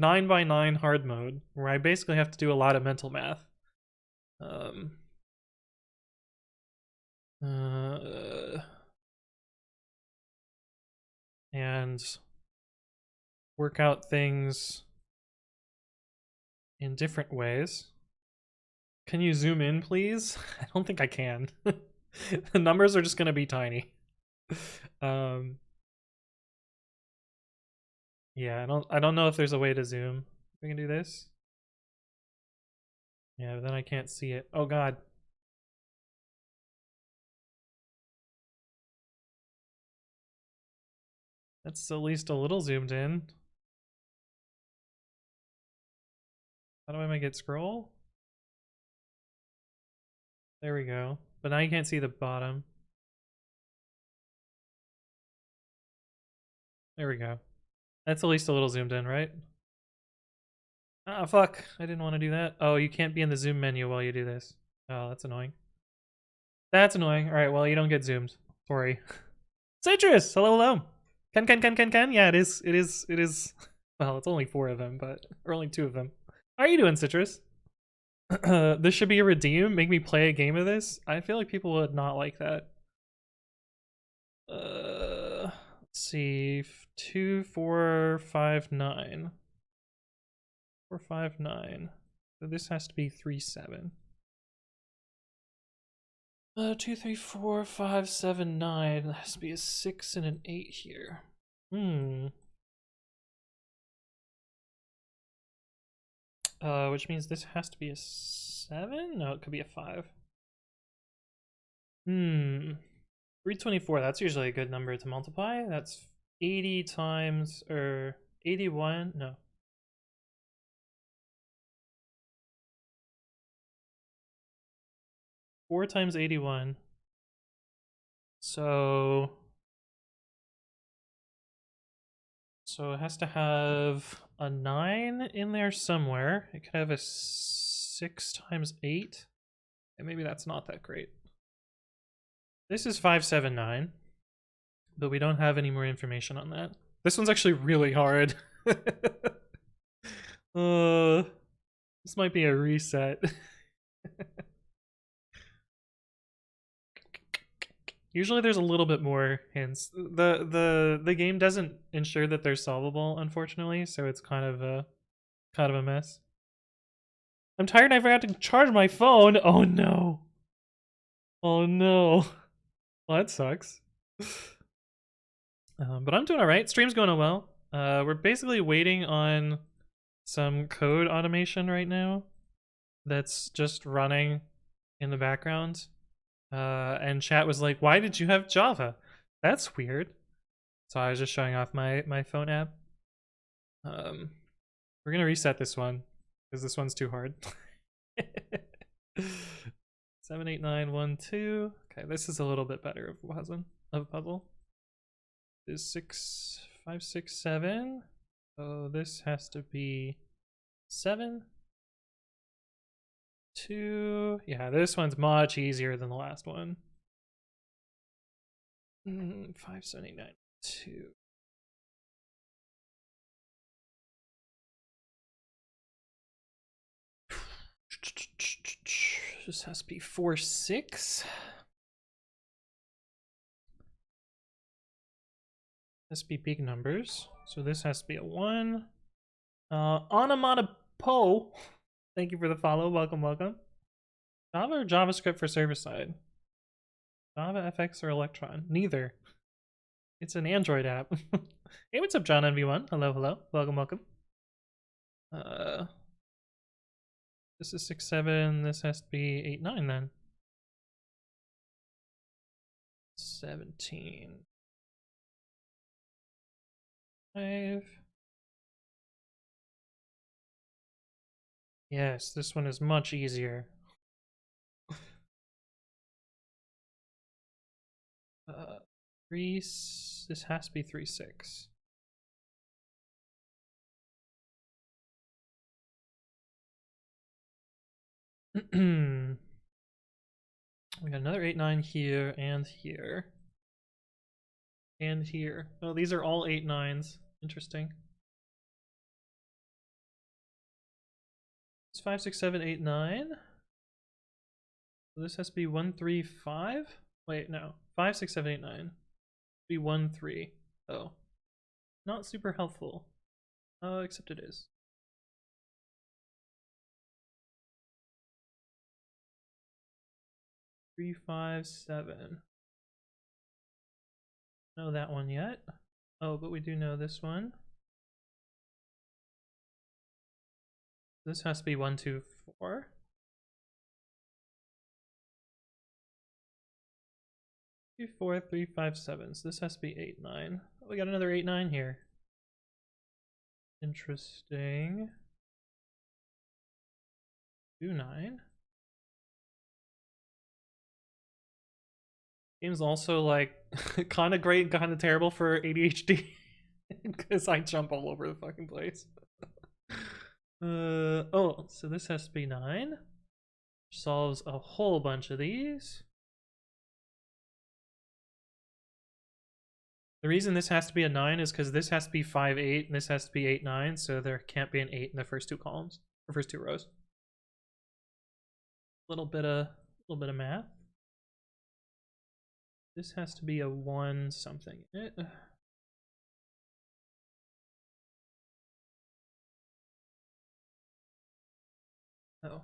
9x9 hard mode, where I basically have to do a lot of mental math. And work out things in different ways. Can you zoom in, please? I don't think I can. The numbers are just going to be tiny. Yeah, I don't know if there's a way to zoom. We can do this. Yeah, but then I can't see it. Oh god. That's at least a little zoomed in. How do I make it scroll? There we go. But now you can't see the bottom. There we go. That's at least a little zoomed in, right? Ah, fuck. I didn't want to do that. Oh, you can't be in the zoom menu while you do this. Oh, that's annoying. That's annoying. Alright, well, you don't get zoomed. Sorry. Citrus! Hello. Ken. Yeah, it is. Well, it's only 4 of them, but... Or only 2 of them. How are you doing, Citrus? This should be a redeem. Make me play a game of this? I feel like people would not like that. Let's see. 2, 4, 5, 9. 459. So this has to be 37. 2, 3, 4, 5, 7, 9. There has to be a 6 and an 8 here. Which means this has to be a 7? No, it could be a 5. 324, that's usually a good number to multiply. That's 80 times, or 81, no. Four times 81. So it has to have a 9 in there somewhere. It could have a 6 times 8. And maybe that's not that great. This is 579, but we don't have any more information on that. This one's actually really hard. This might be a reset. Usually there's a little bit more hints. The game doesn't ensure that they're solvable, unfortunately, so it's kind of a mess. I'm tired, I forgot to charge my phone. Oh no. Oh no. Well, that sucks. But I'm doing alright. Stream's going well. We're basically waiting on some code automation right now that's just running in the background. And chat was like, why did you have Java? That's weird. So I was just showing off my phone app. We're gonna reset this one because this one's too hard. 7, 8, 9, 1, 2. Okay, this is a little bit better of a puzzle. This is 6, 5, 6, 7. So this has to be 7. 2. Yeah, this one's much easier than the last one. 579. 2. This has to be 4, 6. Has to be big numbers. So this has to be a 1. Onomatopo. Thank you for the follow. Welcome, welcome. Java or JavaScript for server-side? Java, FX, or Electron? Neither. It's an Android app. Hey, what's up, John NV1? Hello, hello. Welcome, welcome. This is 6, 7. This has to be 8, 9 then. 17. 5. Yes, this one is much easier. 3. This has to be 3, 6. We got another 8, 9 here and here. And here. Oh, these are all 8, 9s. Interesting. It's 5, 6, 7, 8, 9. So this has to be 1, 3, 5. Wait, no. 5, 6, 7, 8, 9. Be 1, 3. Oh. Not super helpful. Except it is. Three, 5, 7. Know that one yet? Oh, but we do know this one. This has to be 1, 2, 4. 2, 4, 3, 5, 7. So this has to be 8, 9. Oh, we got another 8, 9 here. Interesting. 2, 9. Game's also like kind of great and kind of terrible for ADHD because I jump all over the fucking place. Oh, so this has to be 9. Solves a whole bunch of these. The reason this has to be a 9 is because this has to be 5, 8, and this has to be 8, 9, so there can't be an 8 in the first two columns, or first two rows. Little bit of math. This has to be a 1 something. Oh.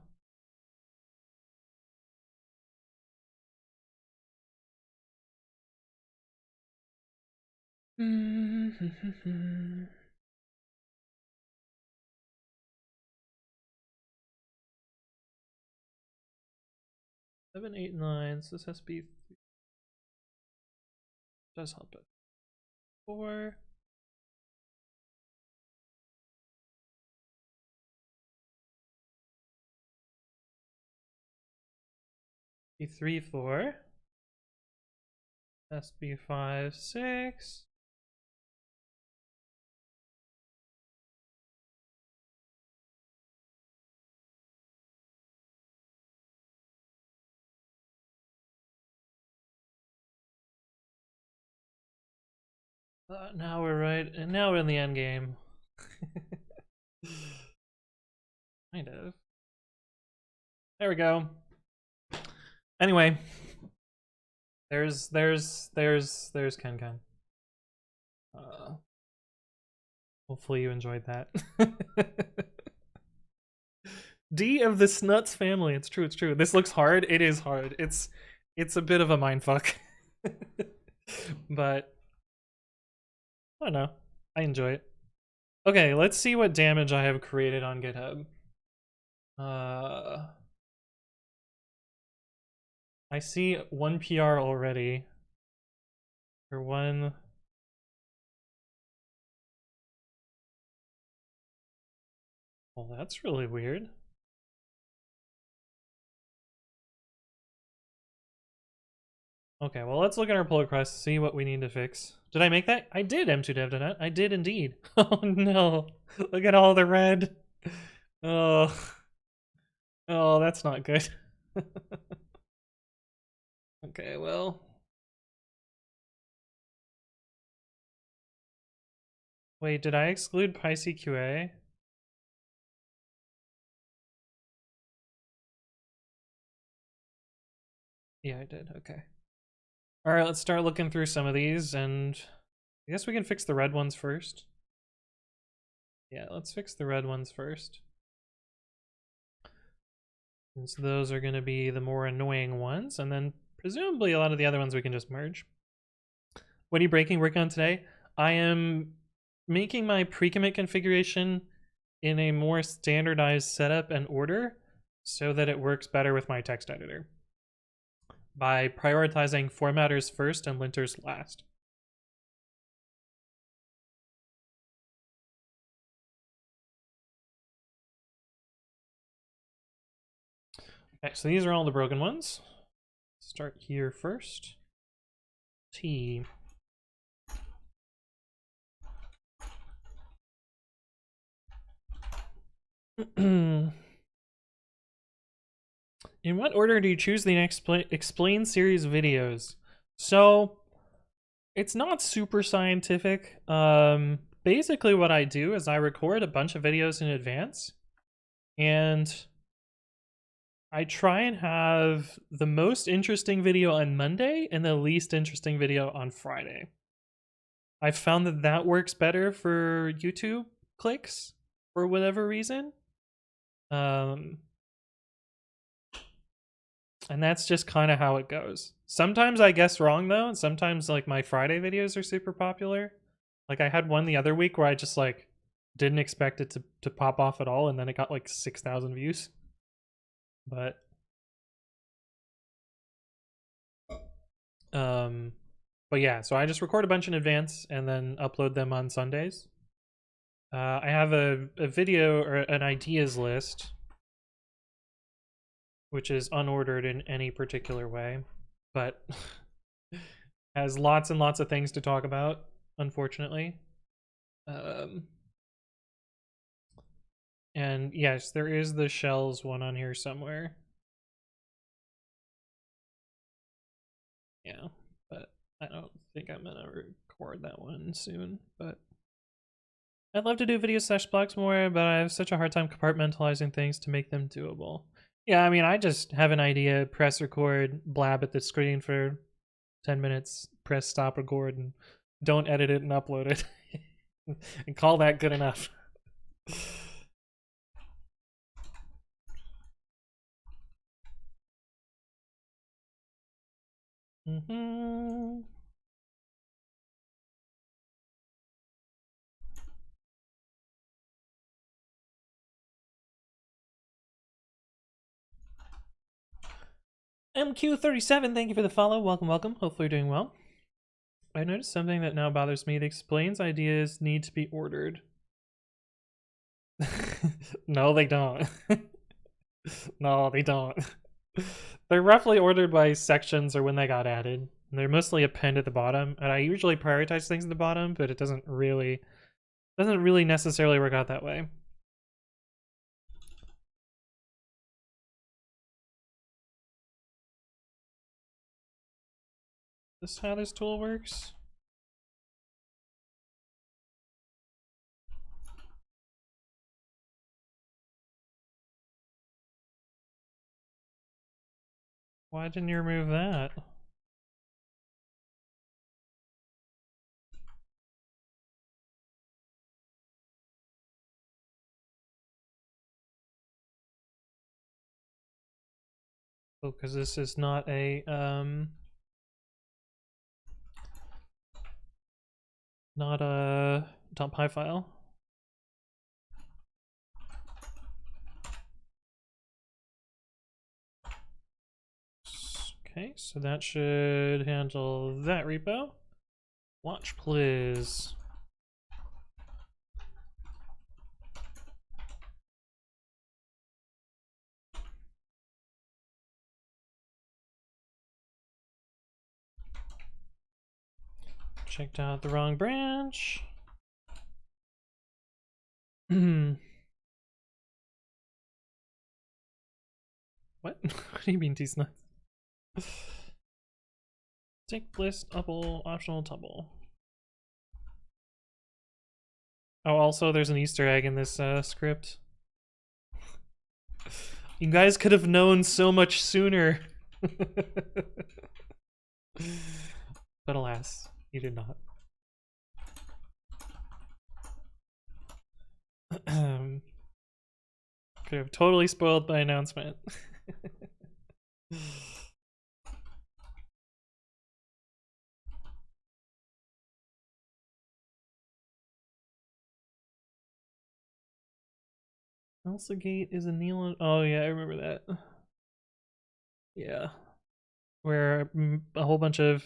Mm-hmm. 7, 8, 9. So this has to be. Does help it. 4. Be 3, 4. Has to be 5, 6. Now we're right, and now we're in the end game. Kind of. There we go. Anyway, there's Ken Ken. Hopefully you enjoyed that. D of the Snuts family. It's true. It's true. This looks hard. It is hard. It's a bit of a mindfuck. But I don't know. I enjoy it. Okay, let's see what damage I have created on GitHub. I see 1 PR already. For 1. Well, that's really weird. Okay, well, let's look at our pull request, see what we need to fix. Did I make that? I did, m2dev.net. I did indeed. Oh no. Look at all the red. Oh. Oh, that's not good. Okay, well. Wait, did I exclude PyCQA? Yeah, I did. Okay. All right, let's start looking through some of these, and I guess we can fix the red ones first. Yeah, let's fix the red ones first. And so those are going to be the more annoying ones, and then presumably a lot of the other ones we can just merge. What are you working on today? I am making my pre-commit configuration in a more standardized setup and order so that it works better with my text editor by prioritizing formatters first and linters last. Okay, so these are all the broken ones. Start here first. T. In what order do you choose the explain series videos? So it's not super scientific. Basically what I do is I record a bunch of videos in advance, and I try and have the most interesting video on Monday and the least interesting video on Friday. I've found that that works better for YouTube clicks for whatever reason. And that's just kind of how it goes. Sometimes I guess wrong though, and sometimes like my Friday videos are super popular. Like I had one the other week where I just like didn't expect it to pop off at all, and then it got like 6,000 views. But yeah, so I just record a bunch in advance and then upload them on Sundays. I have a video or an ideas list, which is unordered in any particular way, but has lots and lots of things to talk about, unfortunately. And yes, there is the shells one on here somewhere. Yeah, but I don't think I'm gonna record that one soon, but I'd love to do video /blogs more, but I have such a hard time compartmentalizing things to make them doable. Yeah, I mean, I just have an idea, press record, blab at the screen for 10 minutes, press stop record, and don't edit it and upload it. And call that good enough. Mm-hmm. MQ37, thank you for the follow. Welcome, welcome. Hopefully you're doing well. I noticed something that now bothers me. The explains ideas need to be ordered. No, they don't. No, they don't. They're roughly ordered by sections or when they got added. They're mostly a pinned at the bottom, and I usually prioritize things at the bottom, but it doesn't really necessarily work out that way. Is this how this tool works? Why didn't you remove that? Oh, because this is not a not a .py file. Okay, so that should handle that repo. Watch please. Checked out the wrong branch. What? What do you mean these nuts? Tick list tuple optional tuple. Oh, also there's an Easter egg in this script. You guys could have known so much sooner. But alas, you did not. Could have totally spoiled my announcement. Elsa Gate is a neon. Oh yeah, I remember that. Yeah, where a whole bunch of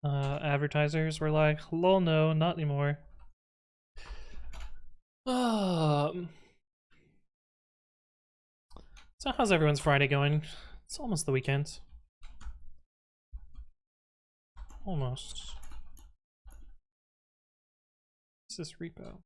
advertisers were like, "Lol, no, not anymore." So how's everyone's Friday going? It's almost the weekend. Almost. What's this repo?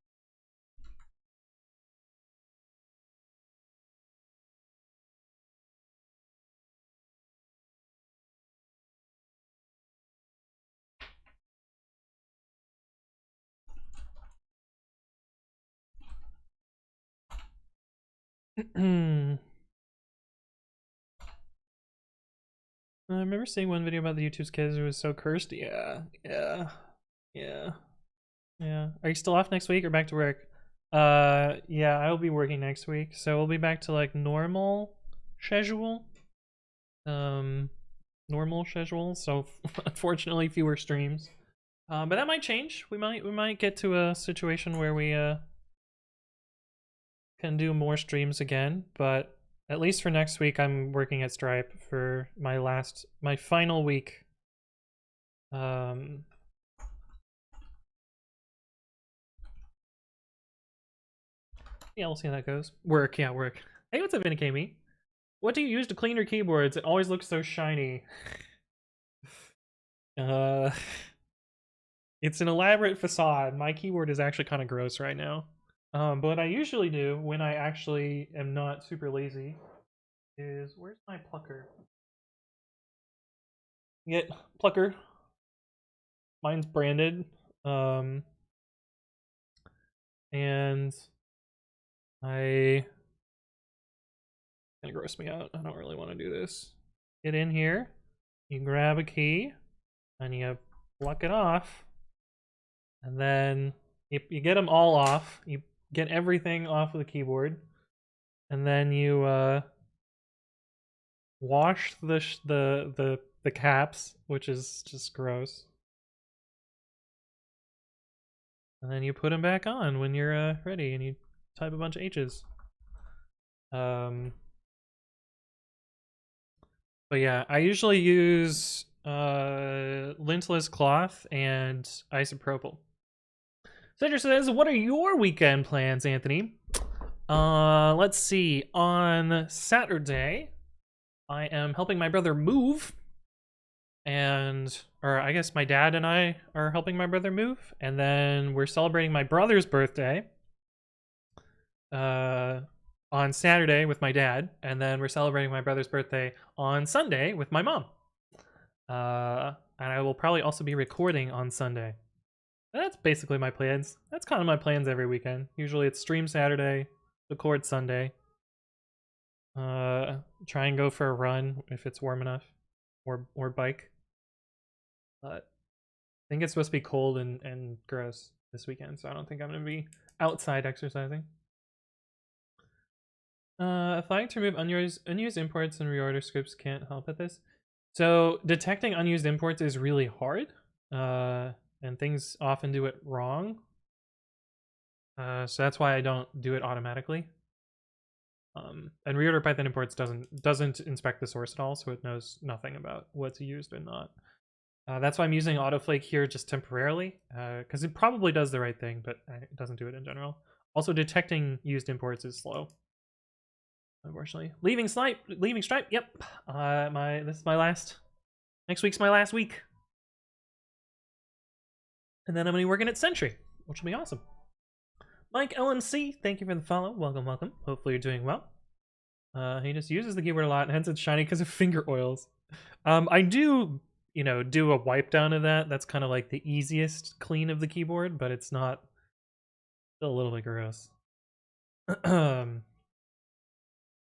I remember seeing one video about the YouTube's kids who was so cursed. Yeah. Are you still off next week or back to work? Yeah, I'll be working next week, so we'll be back to like normal schedule. Normal schedule. So unfortunately, fewer streams. But that might change. We might get to a situation where we can do more streams again, but at least for next week I'm working at Stripe for my final week. Yeah, we'll see how that goes. Work. Hey, what's up, Vinicami? What do you use to clean your keyboards? It always looks so shiny. It's an elaborate facade. My keyboard is actually kind of gross right now. But what I usually do when I actually am not super lazy is, where's my plucker? Get plucker. Mine's branded. And I gonna gross me out. I don't really want to do this. Get in here. You grab a key, and you pluck it off, and then you get them all off. You get everything off of the keyboard, and then you wash the the caps, which is just gross. And then you put them back on when you're ready, and you type a bunch of H's. But yeah, I usually use lintless cloth and isopropyl. Cedric says, what are your weekend plans, Anthony? Let's see. On Saturday, I am helping my brother move. Or I guess my dad and I are helping my brother move. And then we're celebrating my brother's birthday on Saturday with my dad. And then we're celebrating my brother's birthday on Sunday with my mom. And I will probably also be recording on Sunday. That's basically my plans. That's kind of my plans every weekend. Usually it's stream Saturday, record Sunday. Try and go for a run if it's warm enough, or bike. But I think it's supposed to be cold and gross this weekend, so I don't think I'm gonna be outside exercising. Flagging to remove unused imports and reorder scripts can't help at this. So detecting unused imports is really hard. And things often do it wrong. So that's why I don't do it automatically. And reorder Python imports doesn't inspect the source at all, so it knows nothing about what's used and not. That's why I'm using autoflake here just temporarily, because it probably does the right thing, but it doesn't do it in general. Also, detecting used imports is slow, unfortunately. Leaving Stripe. Yep. This is my last. Next week's my last week. And then I'm going to be working at Sentry, which will be awesome. Mike LMC, thank you for the follow. Welcome, welcome. Hopefully you're doing well. He just uses the keyboard a lot, and hence it's shiny because of finger oils. I do, do a wipe down of that. That's kind of like the easiest clean of the keyboard, but it's not. Still a little bit gross.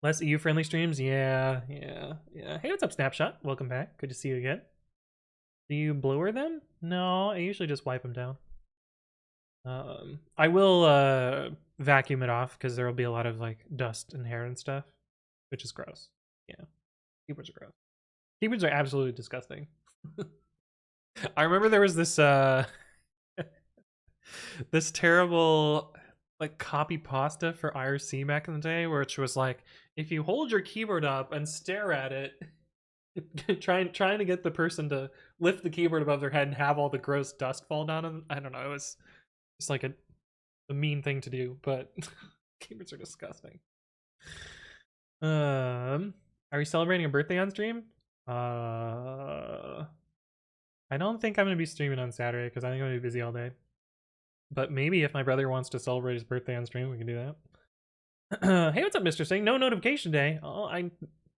Less EU-friendly streams? Yeah. Hey, what's up, Snapshot? Welcome back. Good to see you again. Do you blower them? No, I usually just wipe them down. I will vacuum it off because there will be a lot of like dust and hair and stuff, which is gross. Yeah, keyboards are gross. Keyboards are absolutely disgusting. I remember there was this this terrible like copy pasta for IRC back in the day, which was like if you hold your keyboard up and stare at it, trying to get the person to lift the keyboard above their head and have all the gross dust fall down on them. I don't know, it was just like a mean thing to do, but keyboards are disgusting. Are we celebrating a birthday on stream? I don't think I'm gonna be streaming on Saturday because I think I'm gonna be busy all day. But maybe if my brother wants to celebrate his birthday on stream, we can do that. Hey, what's up, Mr. Singh? No notification day. Oh, I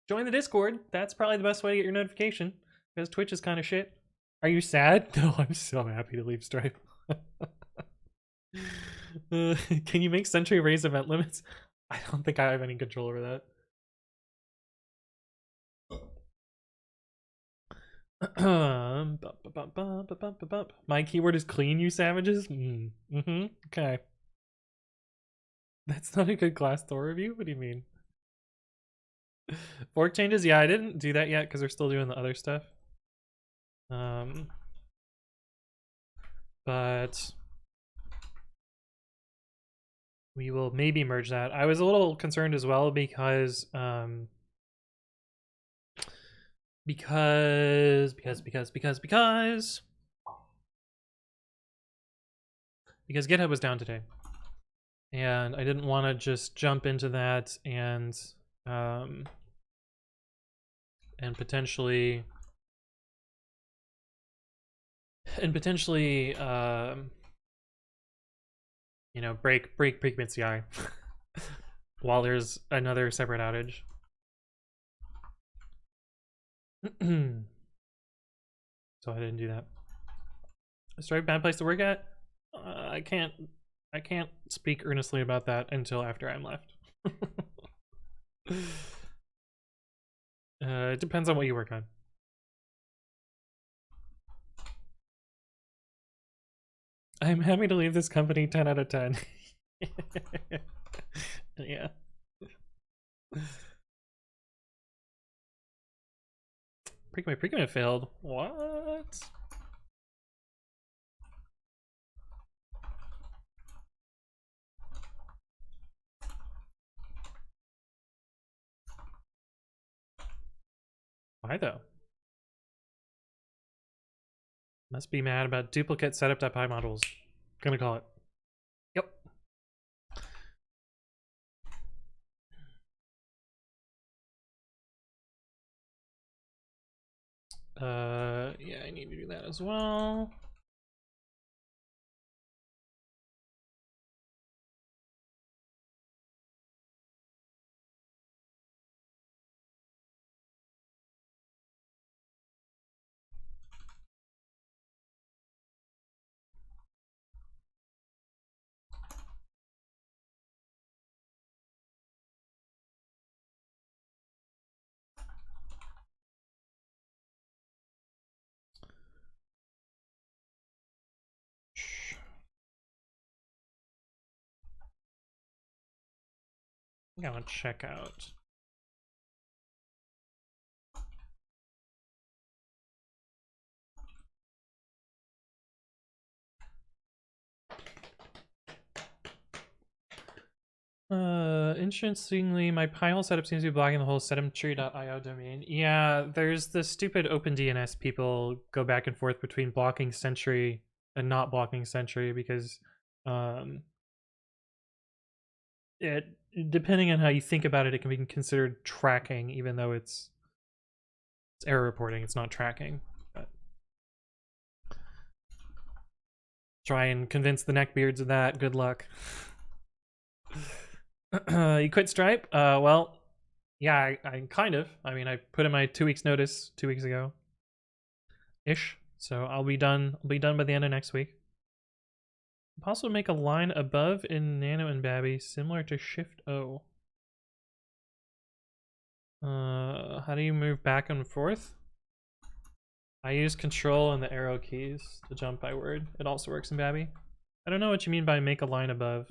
joined the Discord. That's probably the best way to get your notification because Twitch is kind of shit. Are you sad? No, I'm so happy to leave Stripe. Can you make Sentry raise event limits? I don't think I have any control over that. My keyboard is clean, you savages. Okay. That's not a good Glassdoor review? What do you mean? Fork changes? Yeah, I didn't do that yet because we're still doing the other stuff. But we will maybe merge that. I was a little concerned as well because GitHub was down today, and I didn't want to just jump into that and potentially break pre-commit CI while there's another separate outage. So I didn't do that. Stripe bad place to work at? I can't speak earnestly about that until after I'm left. It depends on what you work on. I'm happy to leave this company 10 out of 10. Yeah. Pre-commit failed. What? Why though? Must be mad about duplicate setup.py modules. Gonna call it. Yep. Yeah, I need to do that as well. I'm gonna check out. Interestingly, my Pi-hole setup seems to be blocking the whole setmtree.io domain. Yeah, there's the stupid OpenDNS people go back and forth between blocking Sentry and not blocking Sentry because it, depending on how you think about it, it can be considered tracking, even though it's error reporting, it's not tracking. But try and convince the neckbeards of that. Good luck. You quit Stripe? Well, yeah, I kind of. I mean, I put in my 2 weeks notice 2 weeks ago. Ish. So I'll be done. I'll be done by the end of next week. Possible to make a line above in Nano and Babby similar to Shift O. How do you move back and forth? I use Control and the arrow keys to jump by word. It also works in Babby. I don't know what you mean by make a line above.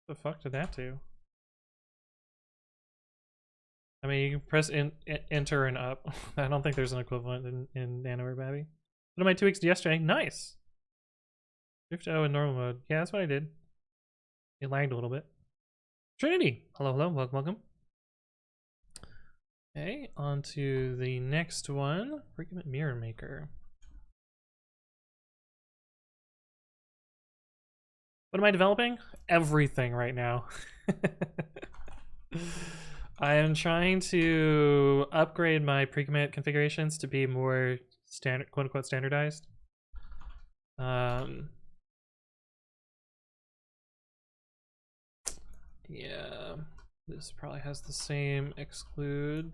What the fuck did that do? I mean, you can press enter and up. I don't think there's an equivalent in Nano or Babby. What am I 2 weeks yesterday? Nice. Shift O in normal mode. Yeah, that's what I did. It lagged a little bit. Trinity! Hello, hello, welcome, welcome. Okay, on to the next one. Freaking Mirror Maker. What am I developing? Everything right now. I am trying to upgrade my pre-commit configurations to be more standard, quote-unquote standardized. Yeah, this probably has the same exclude.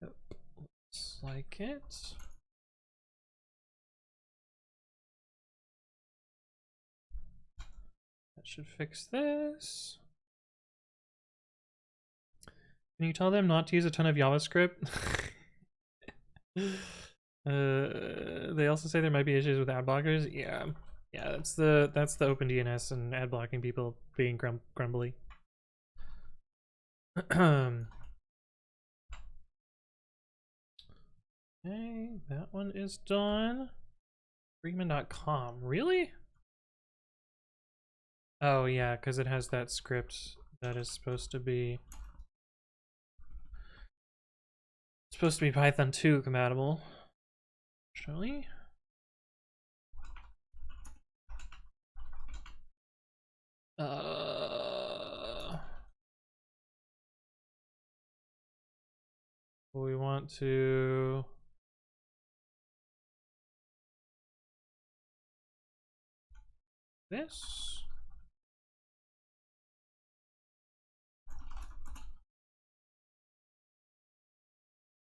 Yep, looks like it. That should fix this. Can you tell them not to use a ton of JavaScript? They also say there might be issues with ad blockers. Yeah, that's the OpenDNS and ad blocking people being grumbly. Okay, that one is done. Freeman.com. Really? Oh yeah, because it has that script that is supposed to be Python 2 compatible. Actually. We want to this.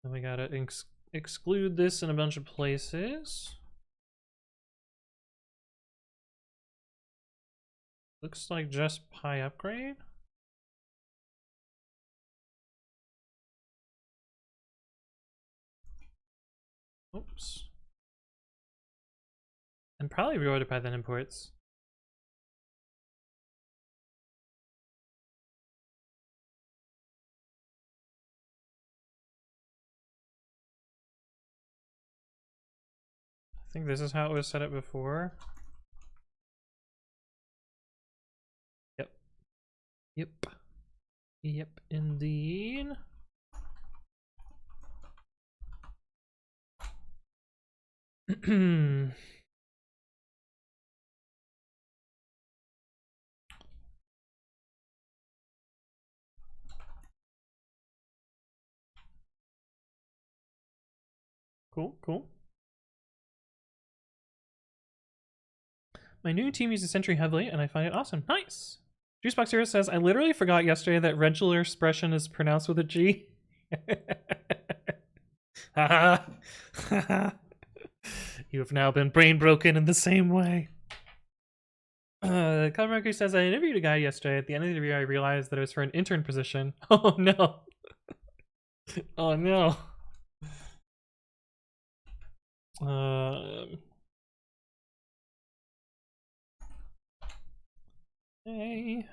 Then we gotta exclude this in a bunch of places. Looks like just Pi upgrade. Oops. And probably reorder Python imports. I think this is how it was set up before. Yep. Yep. Yep, indeed. Cool, cool. My new team uses Sentry heavily, and I find it awesome. Nice! Juicebox Hero says, I literally forgot yesterday that regular expression is pronounced with a G. You have now been brain broken in the same way. Color Mercury says, I interviewed a guy yesterday. At the end of the interview, I realized that it was for an intern position. Oh no. Oh no. Hey.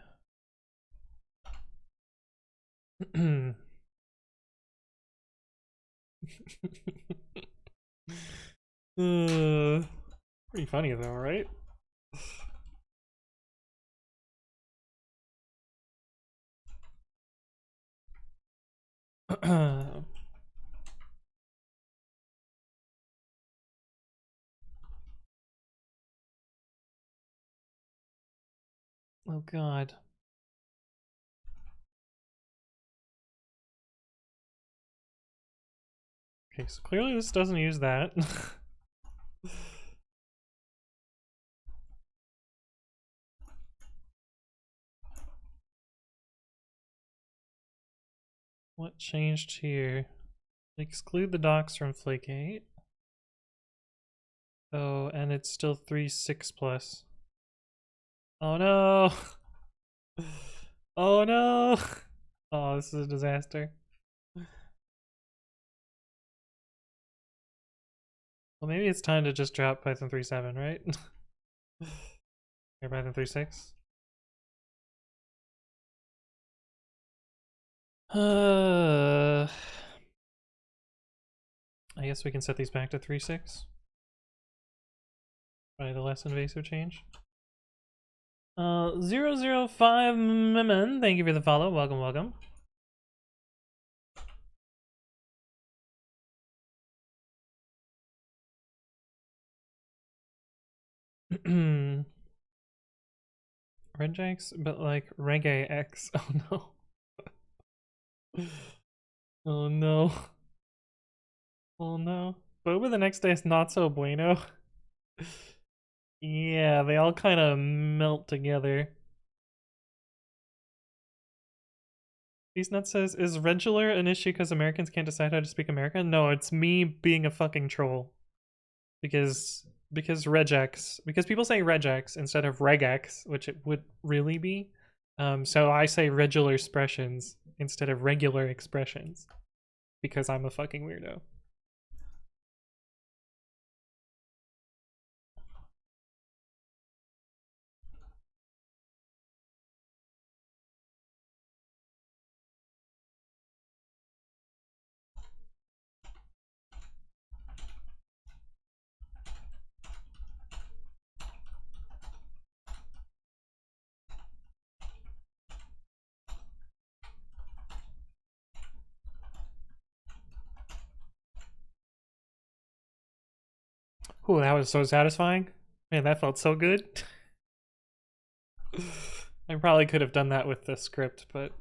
Pretty funny though, right? Oh god. Okay, so clearly this doesn't use that. What changed here? Exclude the docs from Flake8. Oh, and it's still 3.6 plus. Oh no! Oh no! Oh, this is a disaster. Well, maybe it's time to just drop Python 3.7, right? Or Python 3.6? I guess we can set these back to 3.6. Probably the less invasive change. 005 Mimen, thank you for the follow. Welcome, welcome. Regex, but like Reggae X. Oh no. Oh no. Oh no. Boba the next day is not so bueno. Yeah, they all kind of melt together. These Nuts says, is regular an issue because Americans can't decide how to speak American? No, it's me being a fucking troll. Because regex, because people say regex instead of regex, which it would really be. So I say regular expressions instead of regular expressions because I'm a fucking weirdo. Ooh, that was so satisfying. Man, that felt so good. I probably could have done that with the script, but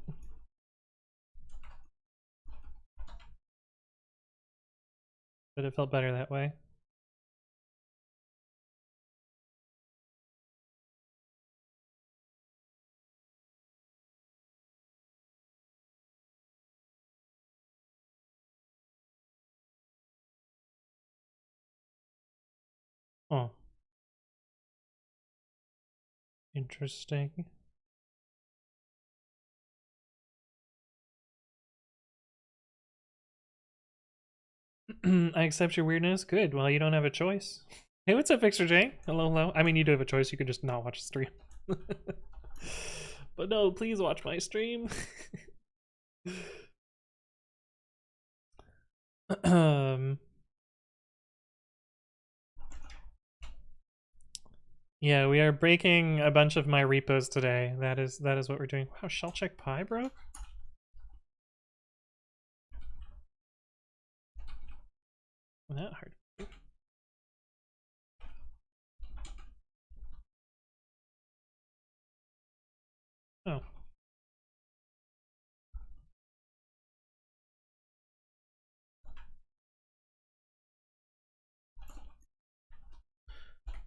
it felt better that way. Oh. Interesting. I accept your weirdness. Good. Well, you don't have a choice. Hey, what's up, Fixer J? Hello, hello. I mean, you do have a choice. You could just not watch the stream. But no, please watch my stream. Yeah, we are breaking a bunch of my repos today. That is what we're doing. Wow, shell check pi, bro. That hard. Oh.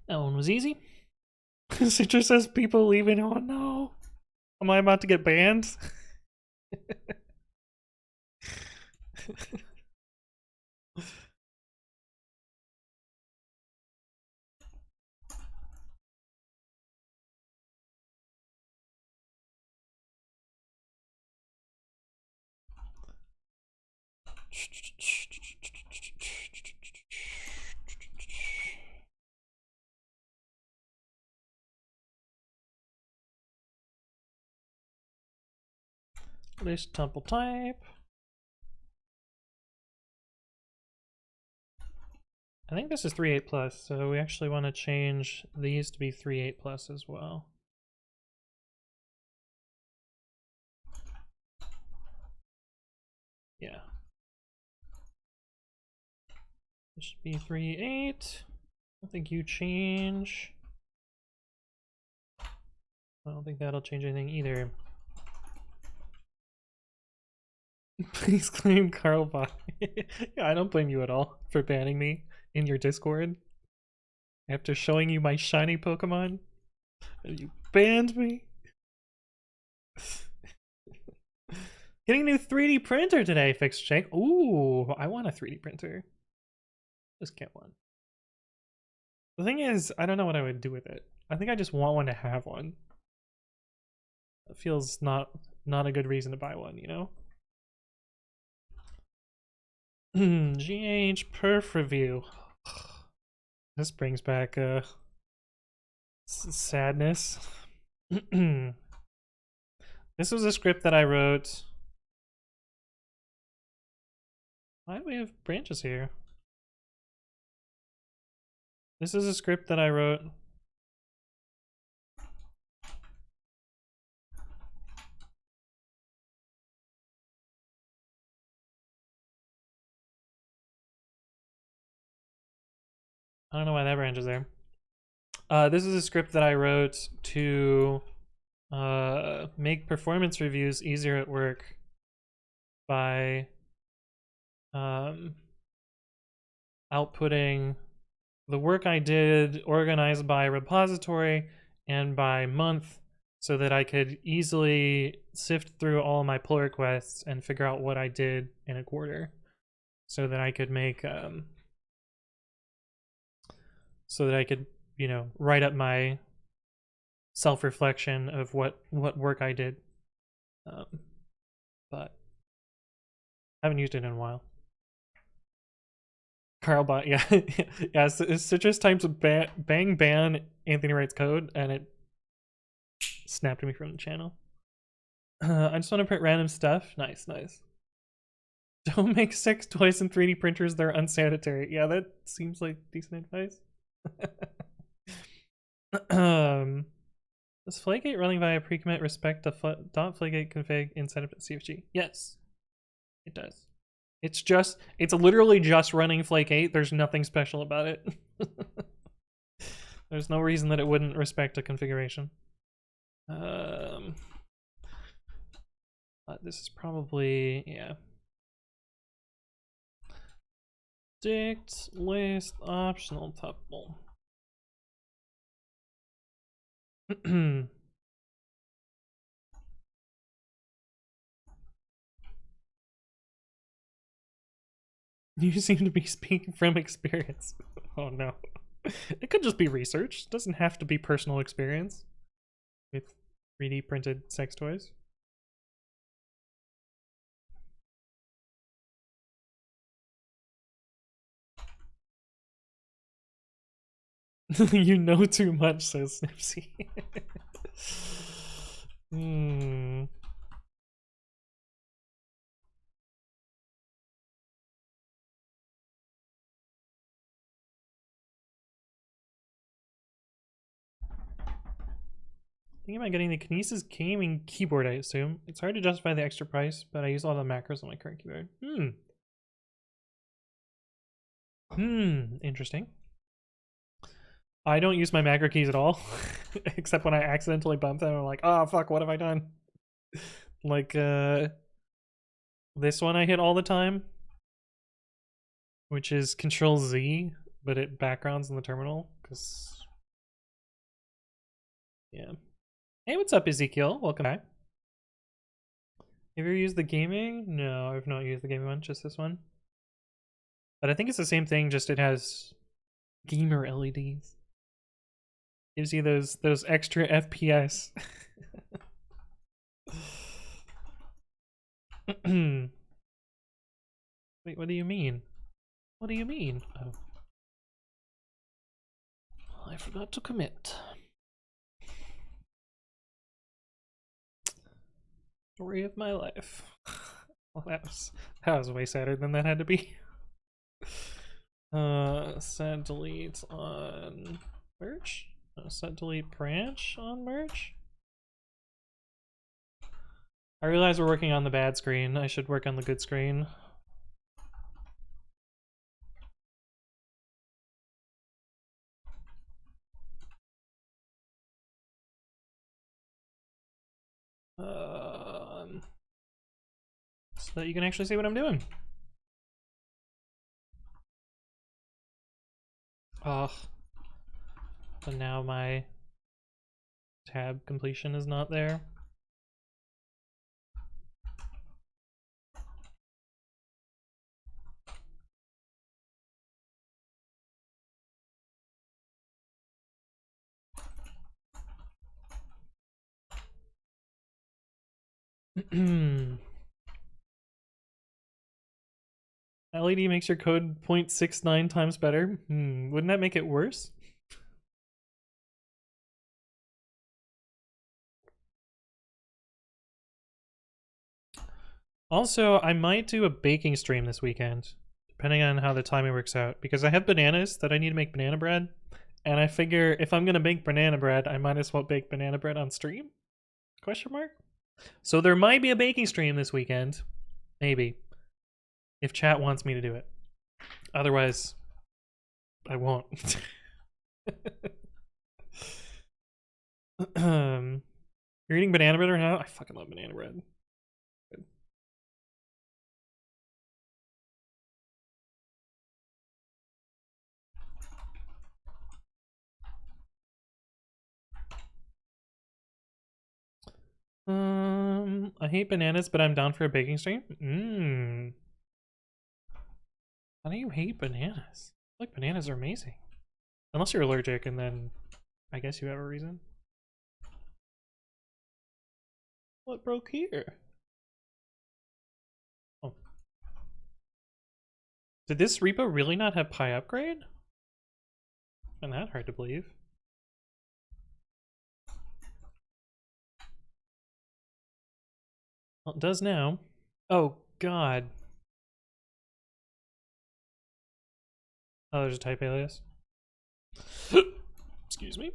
That one was easy. Citrus says people leaving. Oh no. Am I about to get banned? List tuple type. I think this is 3.8 plus, so we actually want to change these to be 3.8 plus as well. Yeah. This should be 3.8. I don't think you change. I don't think that'll change anything either. Please claim Carl Bot. Yeah, I don't blame you at all for banning me in your Discord. After showing you my shiny Pokemon, you banned me. Getting a new 3D printer today, Fixed Jake. Ooh, I want a 3D printer. Just get one. The thing is, I don't know what I would do with it. I think I just want one to have one. It feels not a good reason to buy one, you know? GH perf review. This brings back sadness. This was a script that I wrote. Why do we have branches here? This is a script that I wrote. I don't know why that branch is there. This is a script that I wrote to make performance reviews easier at work by outputting the work I did organized by repository and by month so that I could easily sift through all my pull requests and figure out what I did in a quarter so that I could make you know, write up my self-reflection of what work I did. But I haven't used it in a while. Carlbot, yeah. Yeah, Citrus times bang ban Anthony writes code and it snapped me from the channel. I just want to print random stuff. Nice, nice. Don't make sex toys and 3D printers, they're unsanitary. Yeah, that seems like decent advice. Does Flagate running via pre-commit respect to .flagate config inside of CFG? Yes, it does. It's literally just running Flake8. There's nothing special about it. There's no reason that it wouldn't respect a configuration. But this is probably, yeah. Dict list optional tuple. You seem to be speaking from experience. Oh no. It could just be research. It doesn't have to be personal experience with 3D printed sex toys. You know too much, says Snipsy. Hmm. Thinking about getting the Kinesis gaming keyboard, I assume. It's hard to justify the extra price, but I use a lot of the macros on my current keyboard. Interesting. I don't use my macro keys at all, except when I accidentally bump them. I'm like, oh fuck, what have I done? Like, this one I hit all the time, which is Control Z, but it backgrounds in the terminal, because... Yeah. Hey, what's up, Ezekiel? Welcome back. Have you ever used the gaming? No, I've not used the gaming one, just this one. But I think it's the same thing, just it has gamer LEDs. Gives you those extra FPS. Wait, what do you mean? What do you mean? Oh. I forgot to commit. Story of my life. Well, that was way sadder than that had to be. Set delete on merge? Set delete branch on merge? I realize we're working on the bad screen. I should work on the good screen. So that you can actually see what I'm doing. Ugh. So now my tab completion is not there. LED makes your code 0.69 times better. Wouldn't that make it worse? Also, I might do a baking stream this weekend, depending on how the timing works out, because I have bananas that I need to make banana bread, and I figure if I'm gonna bake banana bread, I might as well bake banana bread on stream? Question mark? So there might be a baking stream this weekend. Maybe. If chat wants me to do it. Otherwise, I won't. You're eating banana bread right now? I fucking love banana bread. I hate bananas, but I'm down for a baking stream. How do you hate bananas? Like, bananas are amazing. Unless you're allergic, and then I guess you have a reason. What broke here? Oh. Did this repo really not have Pi upgrade? And that hard to believe. Well, it does now. Oh, God. Oh, there's a type alias. Excuse me.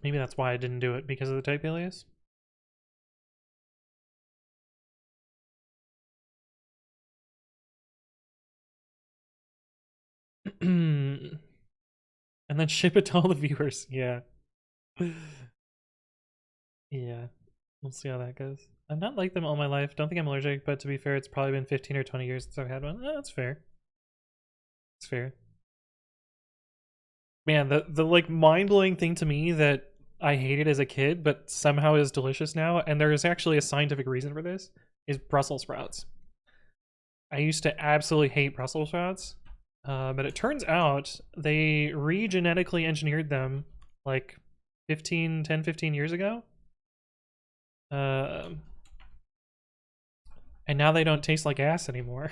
Maybe that's why I didn't do it, because of the type alias. And then ship it to all the viewers. Yeah. Yeah. We'll see how that goes. I've not liked them all my life. Don't think I'm allergic, but to be fair, it's probably been 15 or 20 years since I've had one. That's fair. It's fair. Man, the like mind-blowing thing to me that I hated as a kid, but somehow is delicious now, and there is actually a scientific reason for this, is Brussels sprouts. I used to absolutely hate Brussels sprouts, but it turns out they re-genetically engineered them like 10, 15 years ago. And now they don't taste like ass anymore.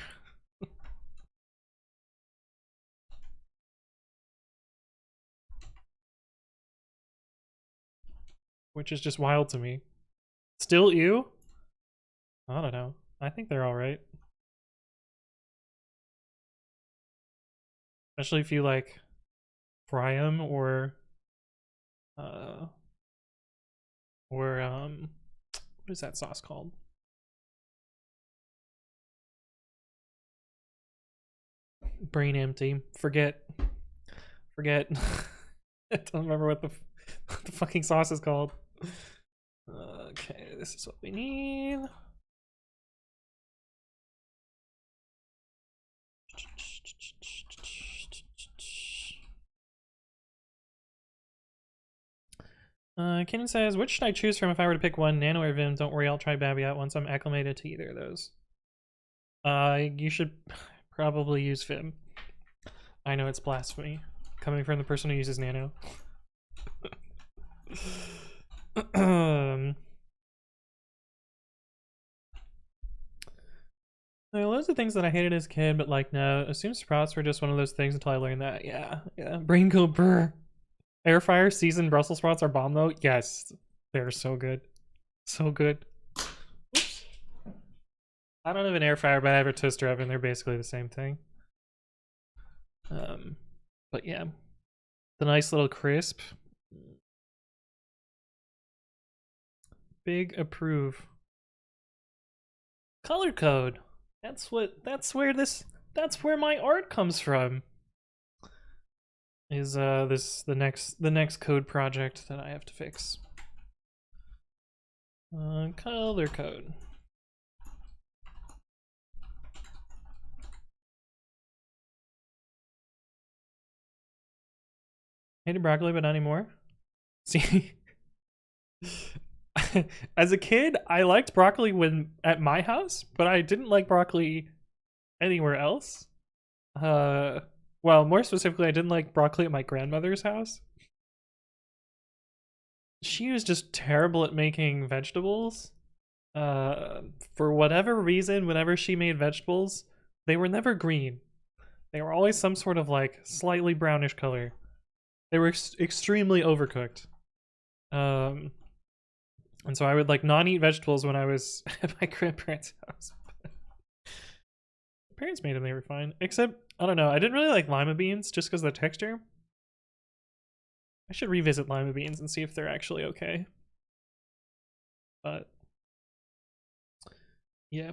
Which is just wild to me. Still ew? I don't know. I think they're alright. Especially if you like fry them or what is that sauce called? Brain empty. Forget. I don't remember what the fucking sauce is called. Okay, this is what we need. Kenan says, which should I choose from if I were to pick one, Nano or Vim? Don't worry, I'll try Babby out once I'm acclimated to either of those. You should probably use Vim. I know it's blasphemy, coming from the person who uses Nano. There are loads of things that I hated as a kid, but like, no, assume sprouts were just one of those things until I learned that. Yeah. Brain go brr. Air fryer seasoned Brussels sprouts are bomb though. Yes, they're so good. So good. Oops. I don't have an air fryer, but I have a toaster oven. They're basically the same thing. But yeah, the nice little crisp. Big approve. Color code. That's where my art comes from. Is the next code project that I have to fix. Color code. Hated broccoli, but not anymore. See, as a kid, I liked broccoli when at my house, but I didn't like broccoli anywhere else. Well, more specifically, I didn't like broccoli at my grandmother's house. She was just terrible at making vegetables. For whatever reason, whenever she made vegetables, they were never green. They were always some sort of like slightly brownish color. They were extremely overcooked. And so I would like not eat vegetables when I was at my grandparents' house. Parents made them, they were fine. Except, I don't know, I didn't really like lima beans just because of the texture. I should revisit lima beans and see if they're actually okay. But yeah.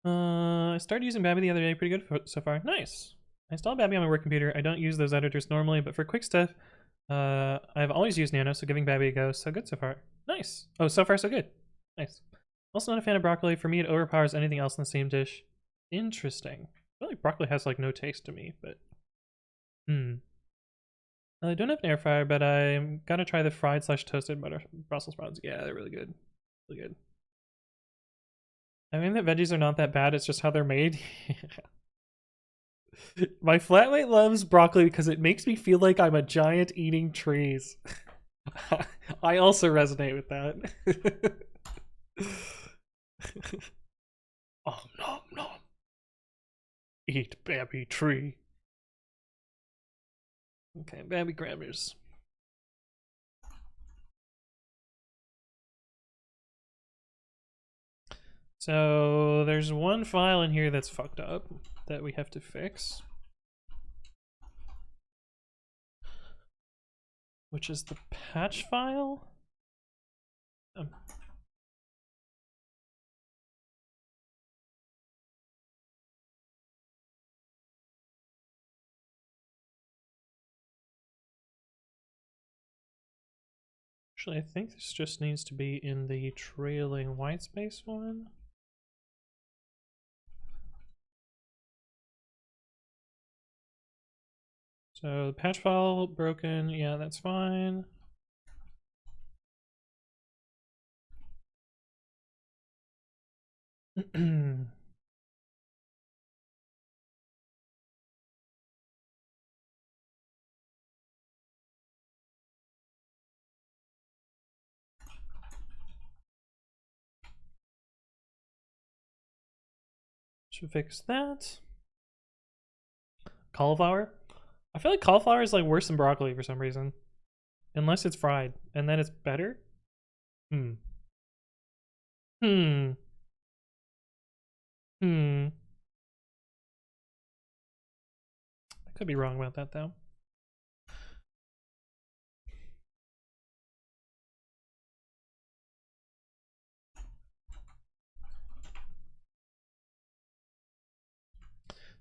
I started using Babby the other day, pretty good so far. Nice. I installed Babby on my work computer. I don't use those editors normally, but for quick stuff, I've always used Nano, so giving Babby a go. So good so far. Nice. Oh, so far so good. Nice. Also not a fan of broccoli. For me, it overpowers anything else in the same dish. Interesting. I feel like broccoli has like no taste to me, but I don't have an air fryer, but I'm gonna try the fried / toasted butter Brussels sprouts. Yeah, they're really good. Really good. I mean that veggies are not that bad, it's just how they're made. My flatmate loves broccoli because it makes me feel like I'm a giant eating trees. I also resonate with that. Oh, nom nom. Eat Babby tree. Okay, Babby grammars. So there's one file in here that's fucked up that we have to fix, which is the patch file. Actually, I think this just needs to be in the trailing white space one. So the patch file broken, yeah, that's fine. Should fix that. Cauliflower. I feel like cauliflower is like worse than broccoli for some reason. Unless it's fried, and then it's better? Hmm. Hmm. Hmm. I could be wrong about that though.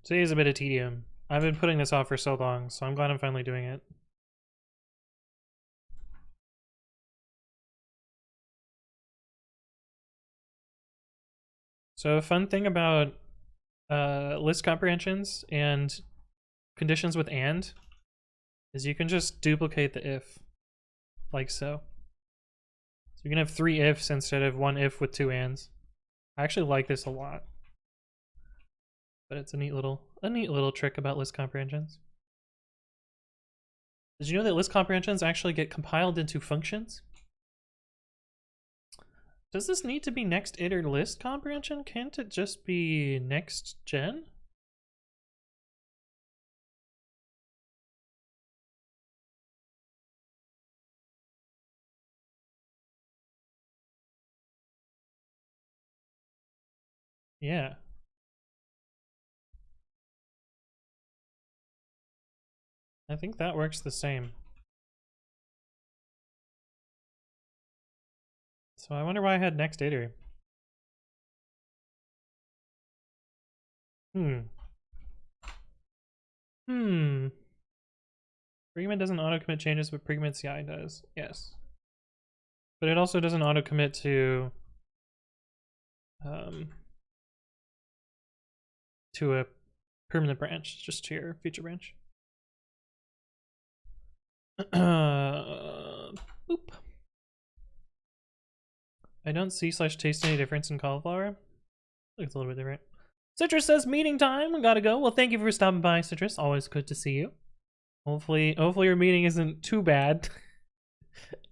Today is a bit of tedium. I've been putting this off for so long, so I'm glad I'm finally doing it. So a fun thing about list comprehensions and conditions with and is you can just duplicate the if, like so. So you can have 3 ifs instead of 1 if with 2 ands. I actually like this a lot. But it's a neat little trick about list comprehensions. Did you know that list comprehensions actually get compiled into functions? Does this need to be next iter list comprehension? Can't it just be next gen? Yeah. I think that works the same. So I wonder why I had next iter. Precommit doesn't auto-commit changes, but precommit CI does. Yes. But it also doesn't auto-commit to a permanent branch, just to your feature branch. Boop. I don't see / taste any difference in cauliflower. Looks a little bit different. Citrus says meeting time. Gotta go. Well, thank you for stopping by, Citrus. Always good to see you. Hopefully your meeting isn't too bad.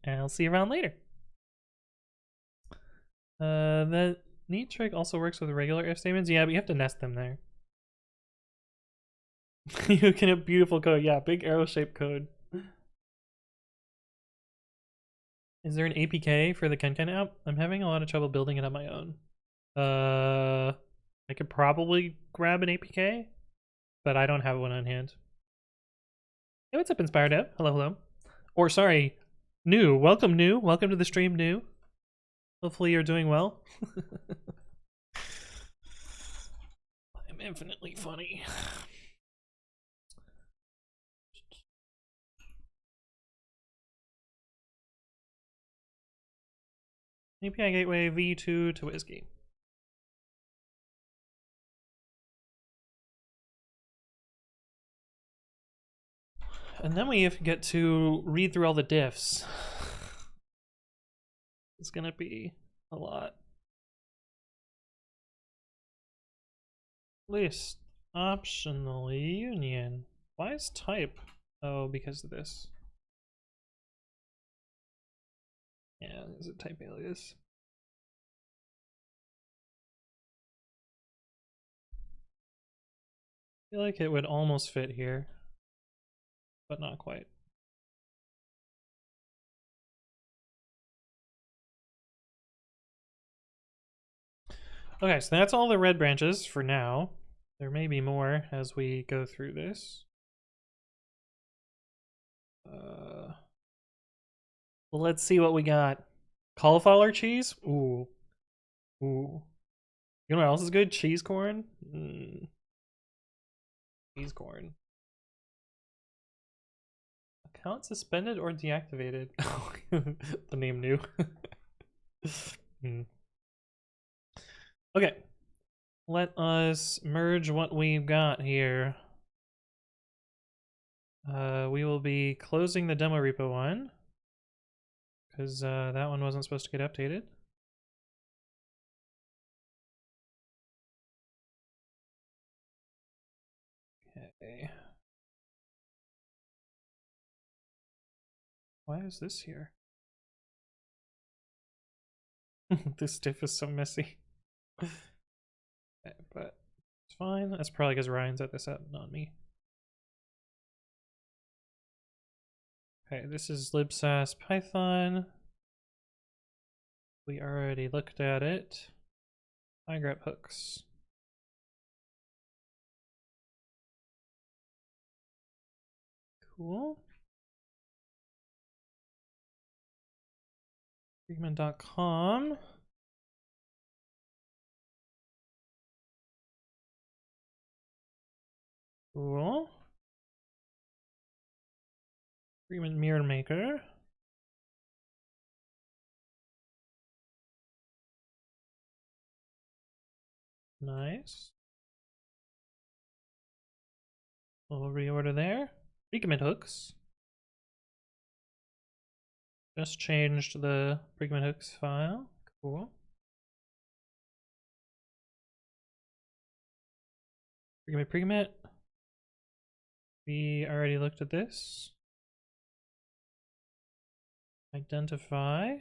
And I'll see you around later. The neat trick also works with regular if statements. Yeah, but you have to nest them there. You can have beautiful code. Yeah, big arrow-shaped code. Is there an APK for the KenKen app? I'm having a lot of trouble building it on my own. I could probably grab an APK, but I don't have one on hand. Hey, what's up, Inspired Dev? Hello, hello. Or sorry, New. Welcome, New. Welcome to the stream, New. Hopefully you're doing well. I'm infinitely funny. API Gateway v2 to Whiskey. And then we get to read through all the diffs. It's gonna be a lot. List optional union. Why is type? Oh, because of this. Yeah, there's a type alias. I feel like it would almost fit here, but not quite. Okay, so that's all the red branches for now. There may be more as we go through this. Well, let's see what we got. Cauliflower cheese? Ooh. Ooh. You know what else is good? Cheese corn? Cheese corn. Account suspended or deactivated? The name new. Okay. Let us merge what we've got here. We will be closing the demo repo one because that one wasn't supposed to get updated. Okay. Why is this here? This diff is so messy. Okay, but It's fine. That's probably because Ryan set this up, not me. Okay, this is libsass Python. We already looked at it. I grab hooks. Cool. Freeman.com. Cool. Freeman mirror maker. Nice. We'll reorder there. Precommit hooks. Just changed the precommit hooks file. Cool. Precommit. We already looked at this. Identify.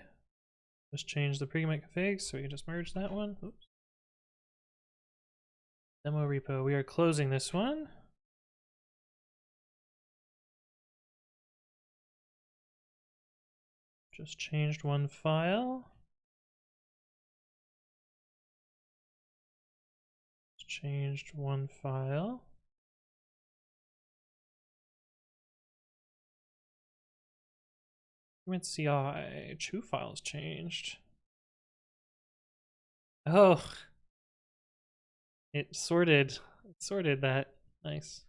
Just change the precommit config so we can just merge that one. Oops. Demo repo. We are closing this one. Just changed one file. Just changed one file. Document CI. 2 files changed. Oh. It sorted that. Nice.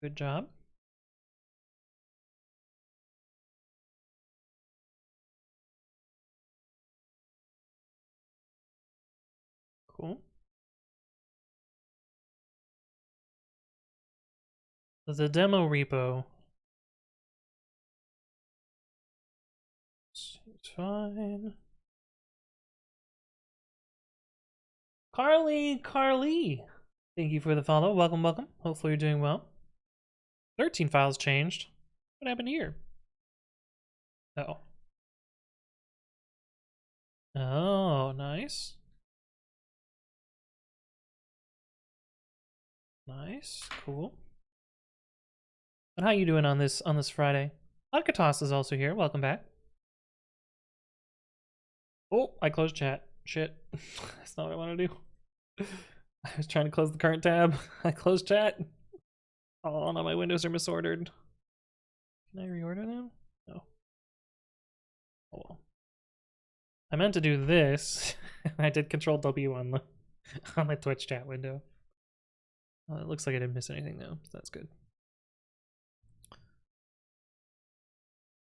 Good job. Cool. The demo repo. It's fine. Carly! Thank you for the follow. Welcome. Hopefully you're doing well. 13 files changed. What happened here? Oh. Oh, nice. Nice, cool. And how you doing on this Friday? Alcatos is also here. Welcome back. Oh, I closed chat. Shit. That's not what I want to do. I was trying to close the current tab. I closed chat. Oh no, my windows are misordered. Can I reorder them? No. Oh well. I meant to do this. I did Control W on the Twitch chat window. It looks like I didn't miss anything though, so that's good.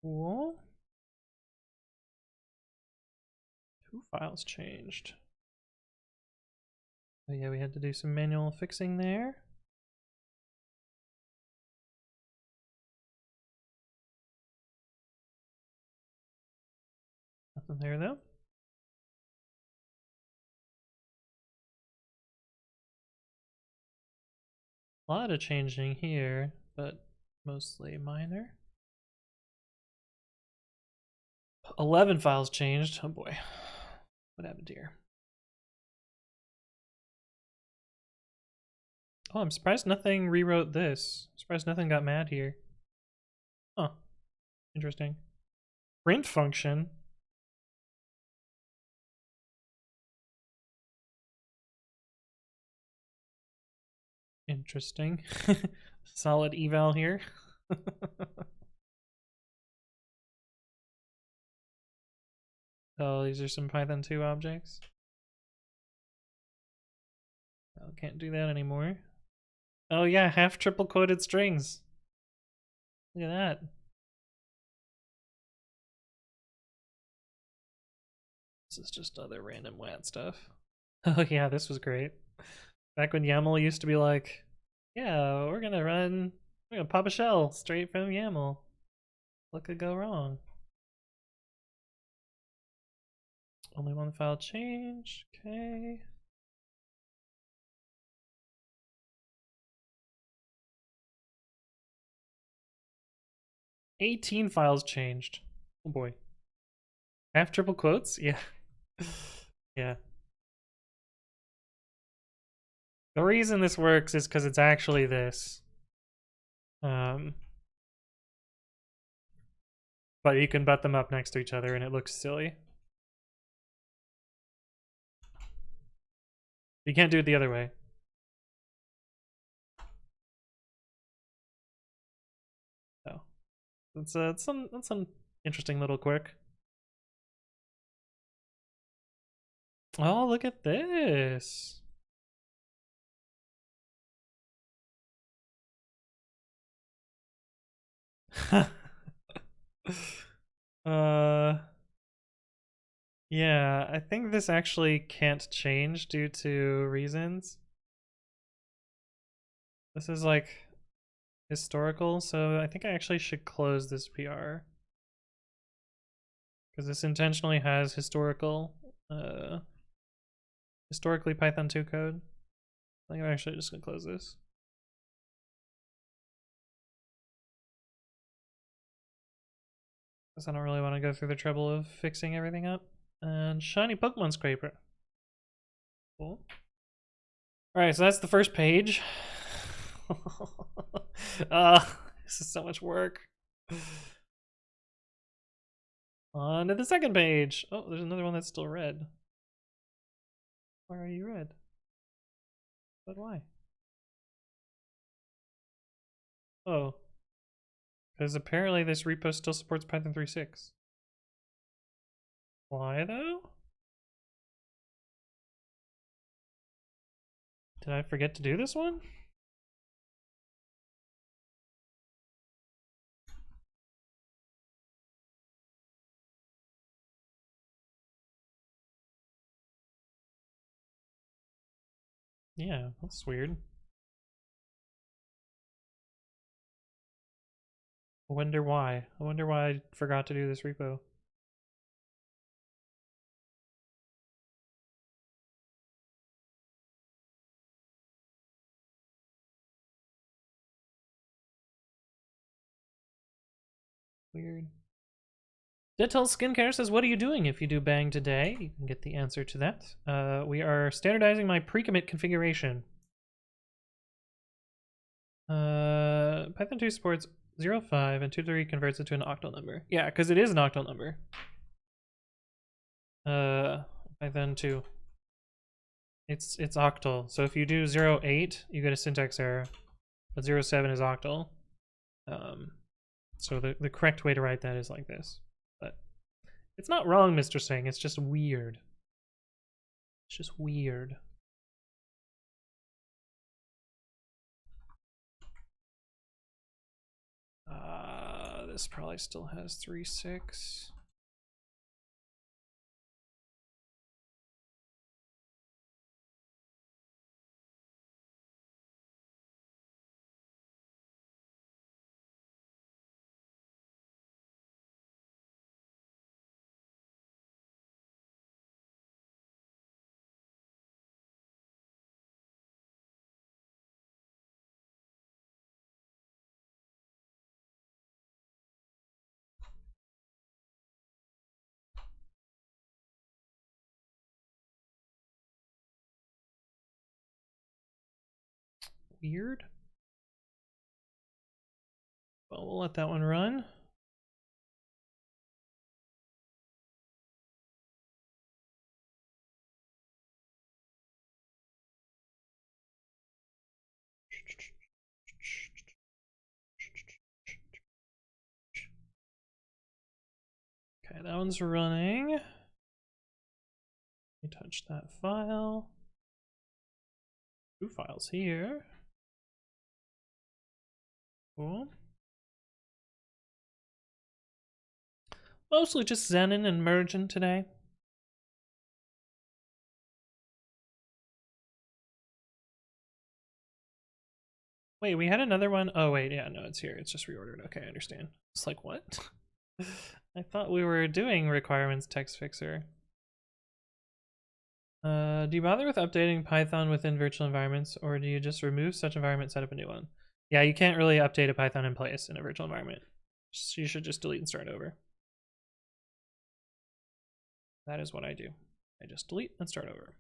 Cool. 2 files changed. Oh yeah, we had to do some manual fixing there. Nothing there though. A lot of changing here, but mostly minor. 11 files changed. Oh boy. What happened here? Oh, I'm surprised nothing rewrote this. I'm surprised nothing got mad here. Huh. Interesting. Print function. Interesting. Solid eval here. Oh, these are some Python 2 objects. Oh, can't do that anymore. Oh yeah, half triple quoted strings. Look at that. This is just other random WAT stuff. Oh yeah, this was great. Back when YAML used to be like, yeah, we're gonna pop a shell straight from YAML. What could go wrong? Only one file change, okay. "18 files changed. Oh boy. Half triple quotes? Yeah. Yeah. The reason this works is because it's actually this. But you can butt them up next to each other and it looks silly. You can't do it the other way. Oh, that's some interesting little quirk. Oh, look at this. Yeah, I think this actually can't change due to reasons. This is like historical, so I think I actually should close this PR. Because this intentionally has historically Python 2 code. I think I'm actually just gonna close this. Because I don't really want to go through the trouble of fixing everything up. And shiny Pokemon scraper. Cool. Alright, so that's the first page. This is so much work. On to the second page. Oh, there's another one that's still red. Why are you red? But why? Oh. Because apparently this repo still supports Python 3.6. Why though? Did I forget to do this one? Yeah, that's weird. I wonder why. I wonder why I forgot to do this repo. Weird. Deadtel Skincare says, what are you doing if you do bang today? You can get the answer to that. We are standardizing my pre-commit configuration. Python 2 supports 0.5 and 2.3 converts it to an octal number. Yeah, because it is an octal number. Python 2. It's octal. So if you do 0.8, you get a syntax error. But 0.7 is octal. So the correct way to write that is like this. But it's not wrong, Mr. Singh. It's just weird. It's just weird. This probably still has 3.6. Weird. Well, we'll let that one run. Okay, that one's running. Let me touch that file. 2 files here. Cool. Mostly just Zenin and merging today. Wait, we had another one. Oh wait, yeah, no, it's here. It's just reordered. Okay, I understand. It's like, what? I thought we were doing requirements text fixer. Do you bother with updating Python within virtual environments, or do you just remove such environment, set up a new one? Yeah, you can't really update a Python in place in a virtual environment. So you should just delete and start over. That is what I do. I just delete and start over.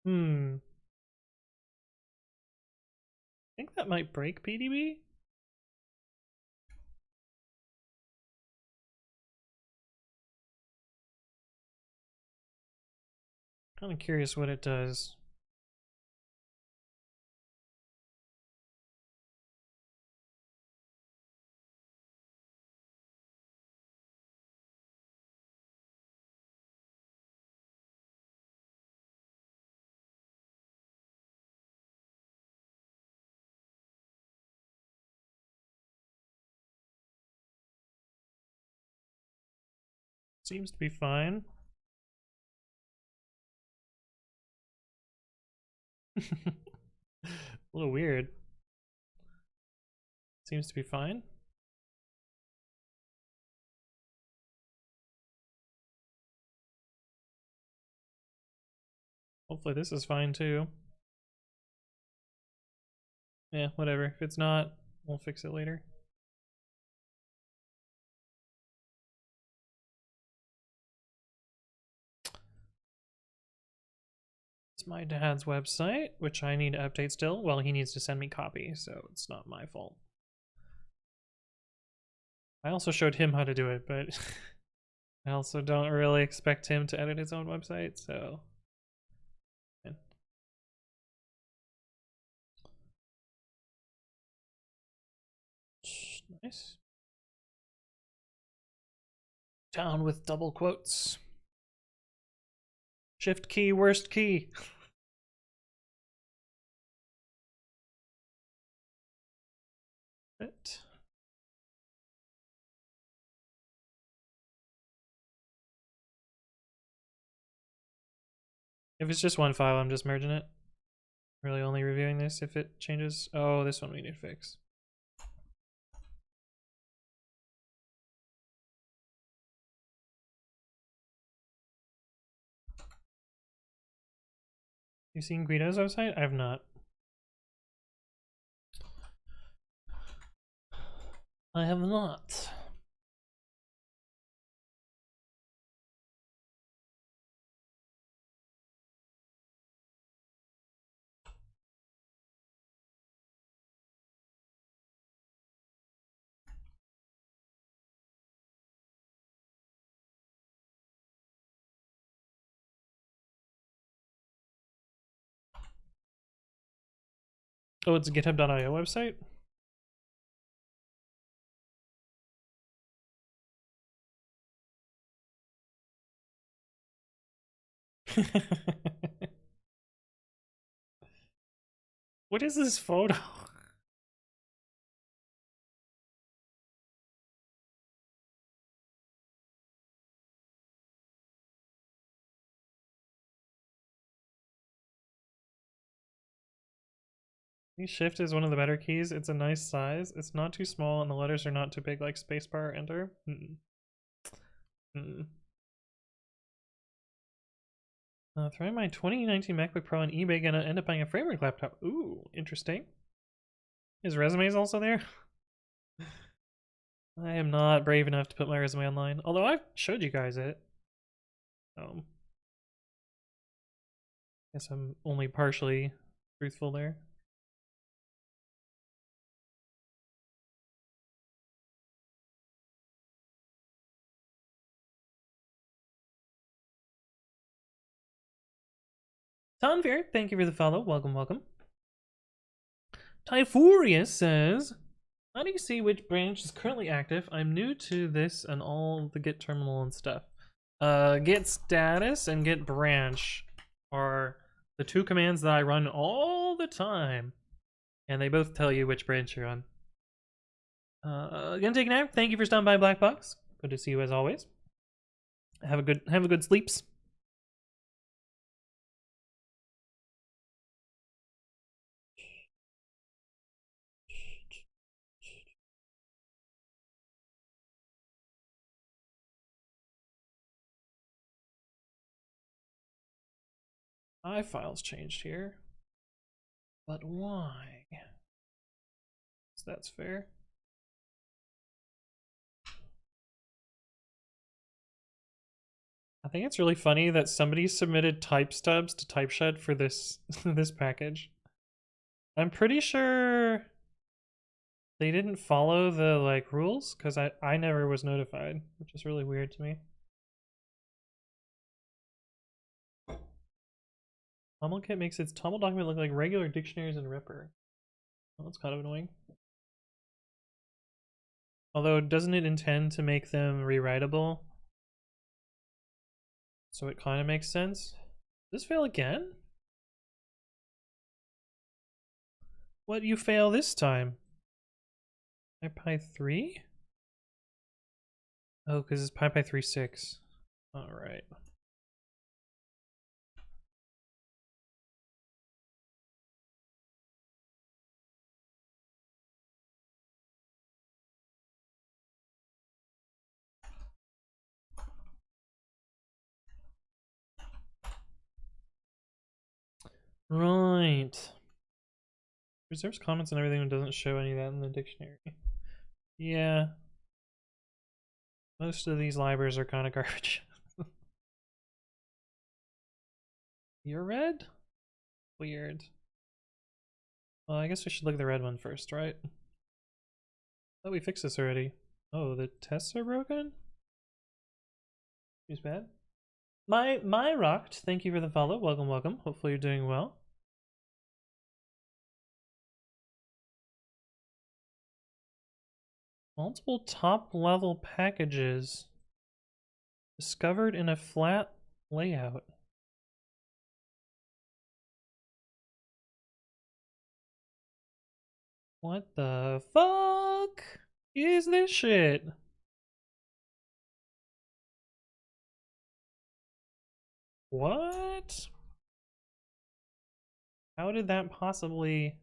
I think that might break PDB. Kind of curious what it does. Seems to be fine. A little weird. Seems to be fine. Hopefully this is fine too. Yeah, whatever. If it's not, we'll fix it later. It's my dad's website, which I need to update still. Well, he needs to send me copy, so it's not my fault. I also showed him how to do it, but I also don't really expect him to edit his own website, so. Nice. Down with double quotes. Shift key, worst key. It. If it's just one file, I'm just merging it. Really only reviewing this if it changes. Oh, this one we need to fix. You seen Guido's website? I have not. I have not. Oh, it's a github.io website? What is this photo? Shift is one of the better keys. It's a nice size. It's not too small, and the letters are not too big like spacebar or enter. Throwing my 2019 MacBook Pro on eBay, gonna end up buying a framework laptop. Ooh, interesting. His resume is also there. I am not brave enough to put my resume online, although I've showed you guys it. Guess I'm only partially truthful there. Tonfair, thank you for the follow. Welcome, welcome. Typhorius says, how do you see which branch is currently active? I'm new to this and all the git terminal and stuff. Git status and git branch are the two commands that I run all the time. And they both tell you which branch you're on. Gonna take a nap. Thank you for stopping by, Black Box. Good to see you as always. Have a good sleeps. My file's changed here. But why? So that's fair. I think it's really funny that somebody submitted type stubs to TypeShed for this this package. I'm pretty sure they didn't follow the like rules because I never was notified, which is really weird to me. TOMLkit makes its TOML document look like regular dictionaries in Ripper. Well, that's kind of annoying. Although, doesn't it intend to make them rewritable? So it kind of makes sense. Does this fail again? What, you fail this time? PyPy 3? Oh, because it's PyPy 3.6. Alright. Right. Reserves comments and everything, and doesn't show any of that in the dictionary. Yeah. Most of these libraries are kind of garbage. You're red? Weird. Well, I guess we should look at the red one first, right? Oh, we fixed this already. Oh, the tests are broken? Seems bad. My rocked, thank you for the follow. Welcome, welcome. Hopefully you're doing well. Multiple top-level packages discovered in a flat layout. What the fuck is this shit? What? How did that possibly...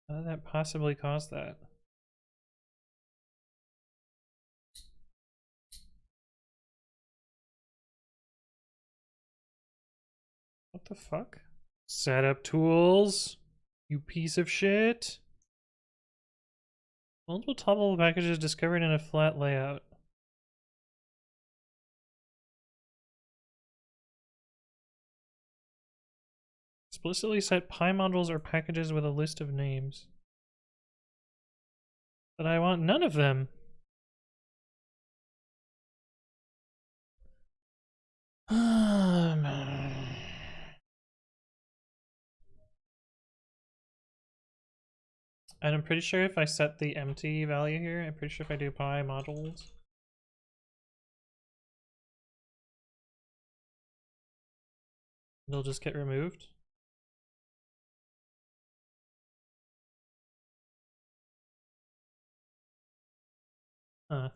How did that possibly cause that? What the fuck? Setup tools, you piece of shit. Multiple top-level packages discovered in a flat layout. Explicitly set PyModules or packages with a list of names. But I want none of them. And I'm pretty sure if I set the empty value here, I'm pretty sure if I do PyModules, they'll just get removed. Huh.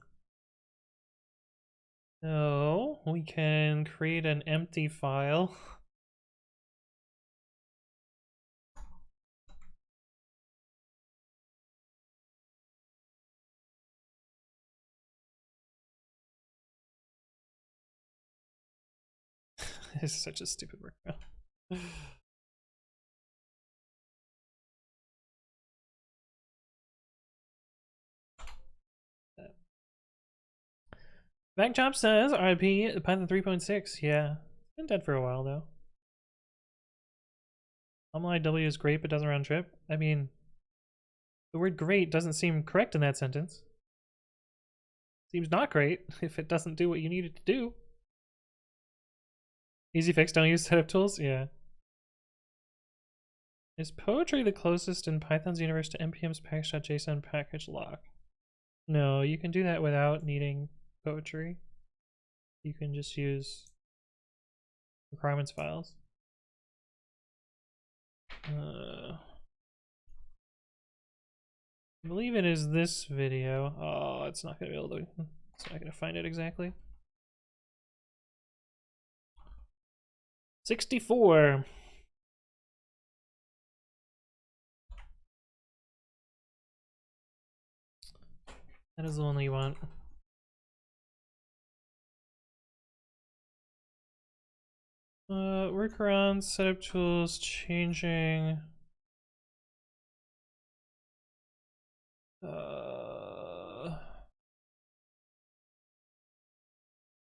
So we can create an empty file. This is such a stupid workaround. Backchop says RIP Python 3.6. Yeah, it's been dead for a while though. W is great but doesn't round trip. I mean, the word great doesn't seem correct in that sentence. Seems not great if it doesn't do what you need it to do. Easy fix, don't use setup tools? Yeah. Is poetry the closest in Python's universe to npm's package.json package lock? No, you can do that without needing poetry. You can just use requirements files. I believe it is this video. Oh, it's not gonna be able to. It's not gonna find it exactly. 64. That is the one that you want. Workarounds, setup tools, changing.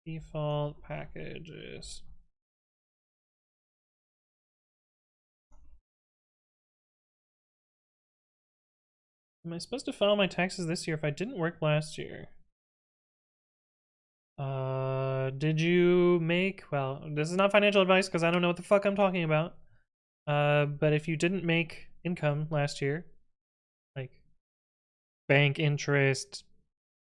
Default packages. Am I supposed to file my taxes this year if I didn't work last year? Did you make, well, this is not financial advice because I don't know what the fuck I'm talking about. But if you didn't make income last year, like bank interest,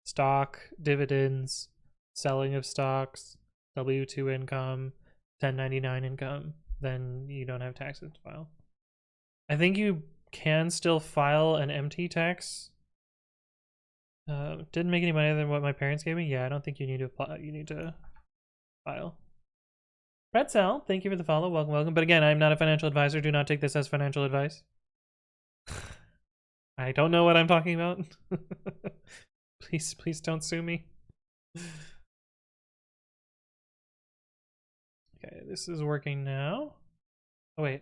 stock, dividends, selling of stocks, W-2 income, 1099 income, then you don't have taxes to file. I think you can still file an empty tax. Didn't make any money than what my parents gave me. Yeah, I don't think you need to apply. You need to file. Pretzel, thank you for the follow. Welcome, welcome. But again, I'm not a financial advisor. Do not take this as financial advice. I don't know what I'm talking about. Please don't sue me. Okay, this is working now. Oh wait,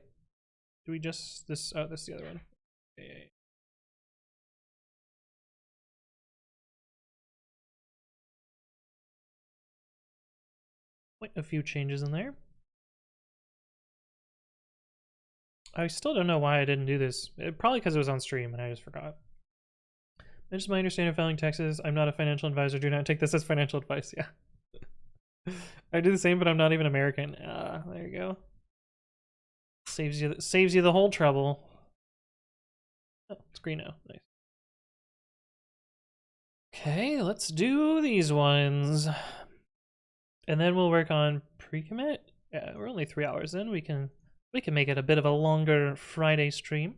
do we just this? Oh, this is the other one. Okay. Wait, a few changes in there. I still don't know why I didn't do this. Probably because it was on stream and I just forgot. That's just my understanding of filing taxes. I'm not a financial advisor. Do not take this as financial advice. Yeah. I do the same, but I'm not even American. There you go. Saves you the whole trouble. Oh, it's green now. Nice. Okay, let's do these ones. And then we'll work on pre-commit. Yeah, we're only 3 hours in. We can make it a bit of a longer Friday stream.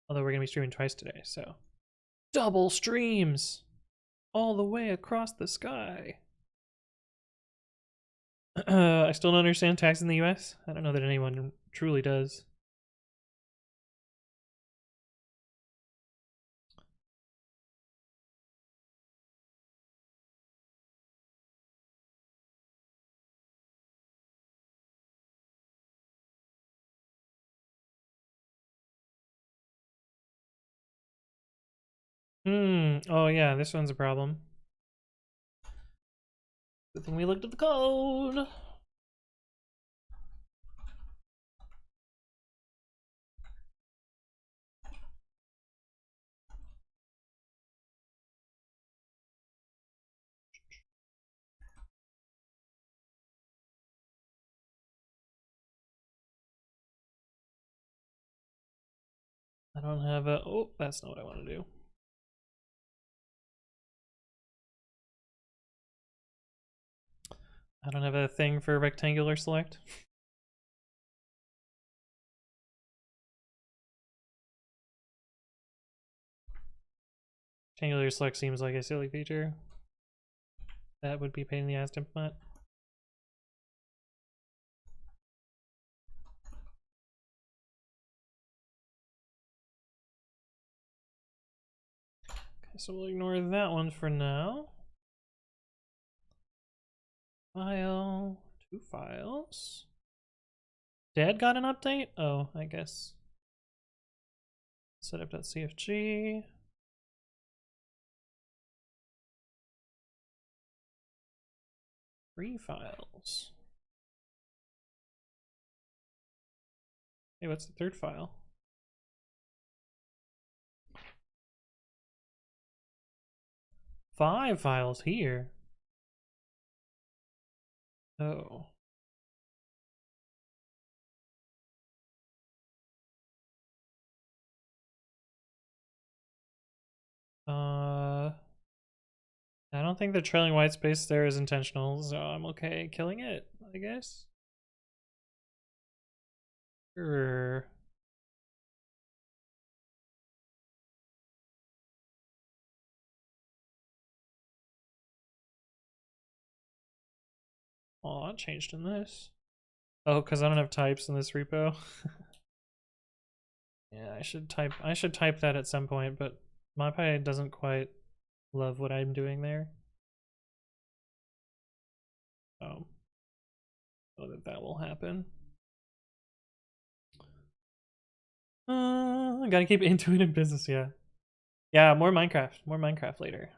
Although we're gonna be streaming twice today, so double streams all the way across the sky. I still don't understand tax in the US. I don't know that anyone truly does. Oh yeah, this one's a problem. Good thing we looked at the code. I don't have a, oh, that's not what I want to do. I don't have a thing for rectangular select. Rectangular select seems like a silly feature. That would be a pain in the ass to implement. Okay, so we'll ignore that one for now. File, 2 files. Dad got an update? Oh, I guess. Setup.cfg. 3 files. Hey, what's the 3rd file? Five files here. Oh. I don't think the trailing white space there is intentional, so I'm okay killing it, I guess. Sure. Oh, that changed in this. Oh, because I don't have types in this repo. Yeah, I should type that at some point, but MyPy doesn't quite love what I'm doing there. So know that will happen. I gotta keep Intuit in business, yeah. Yeah, more Minecraft later,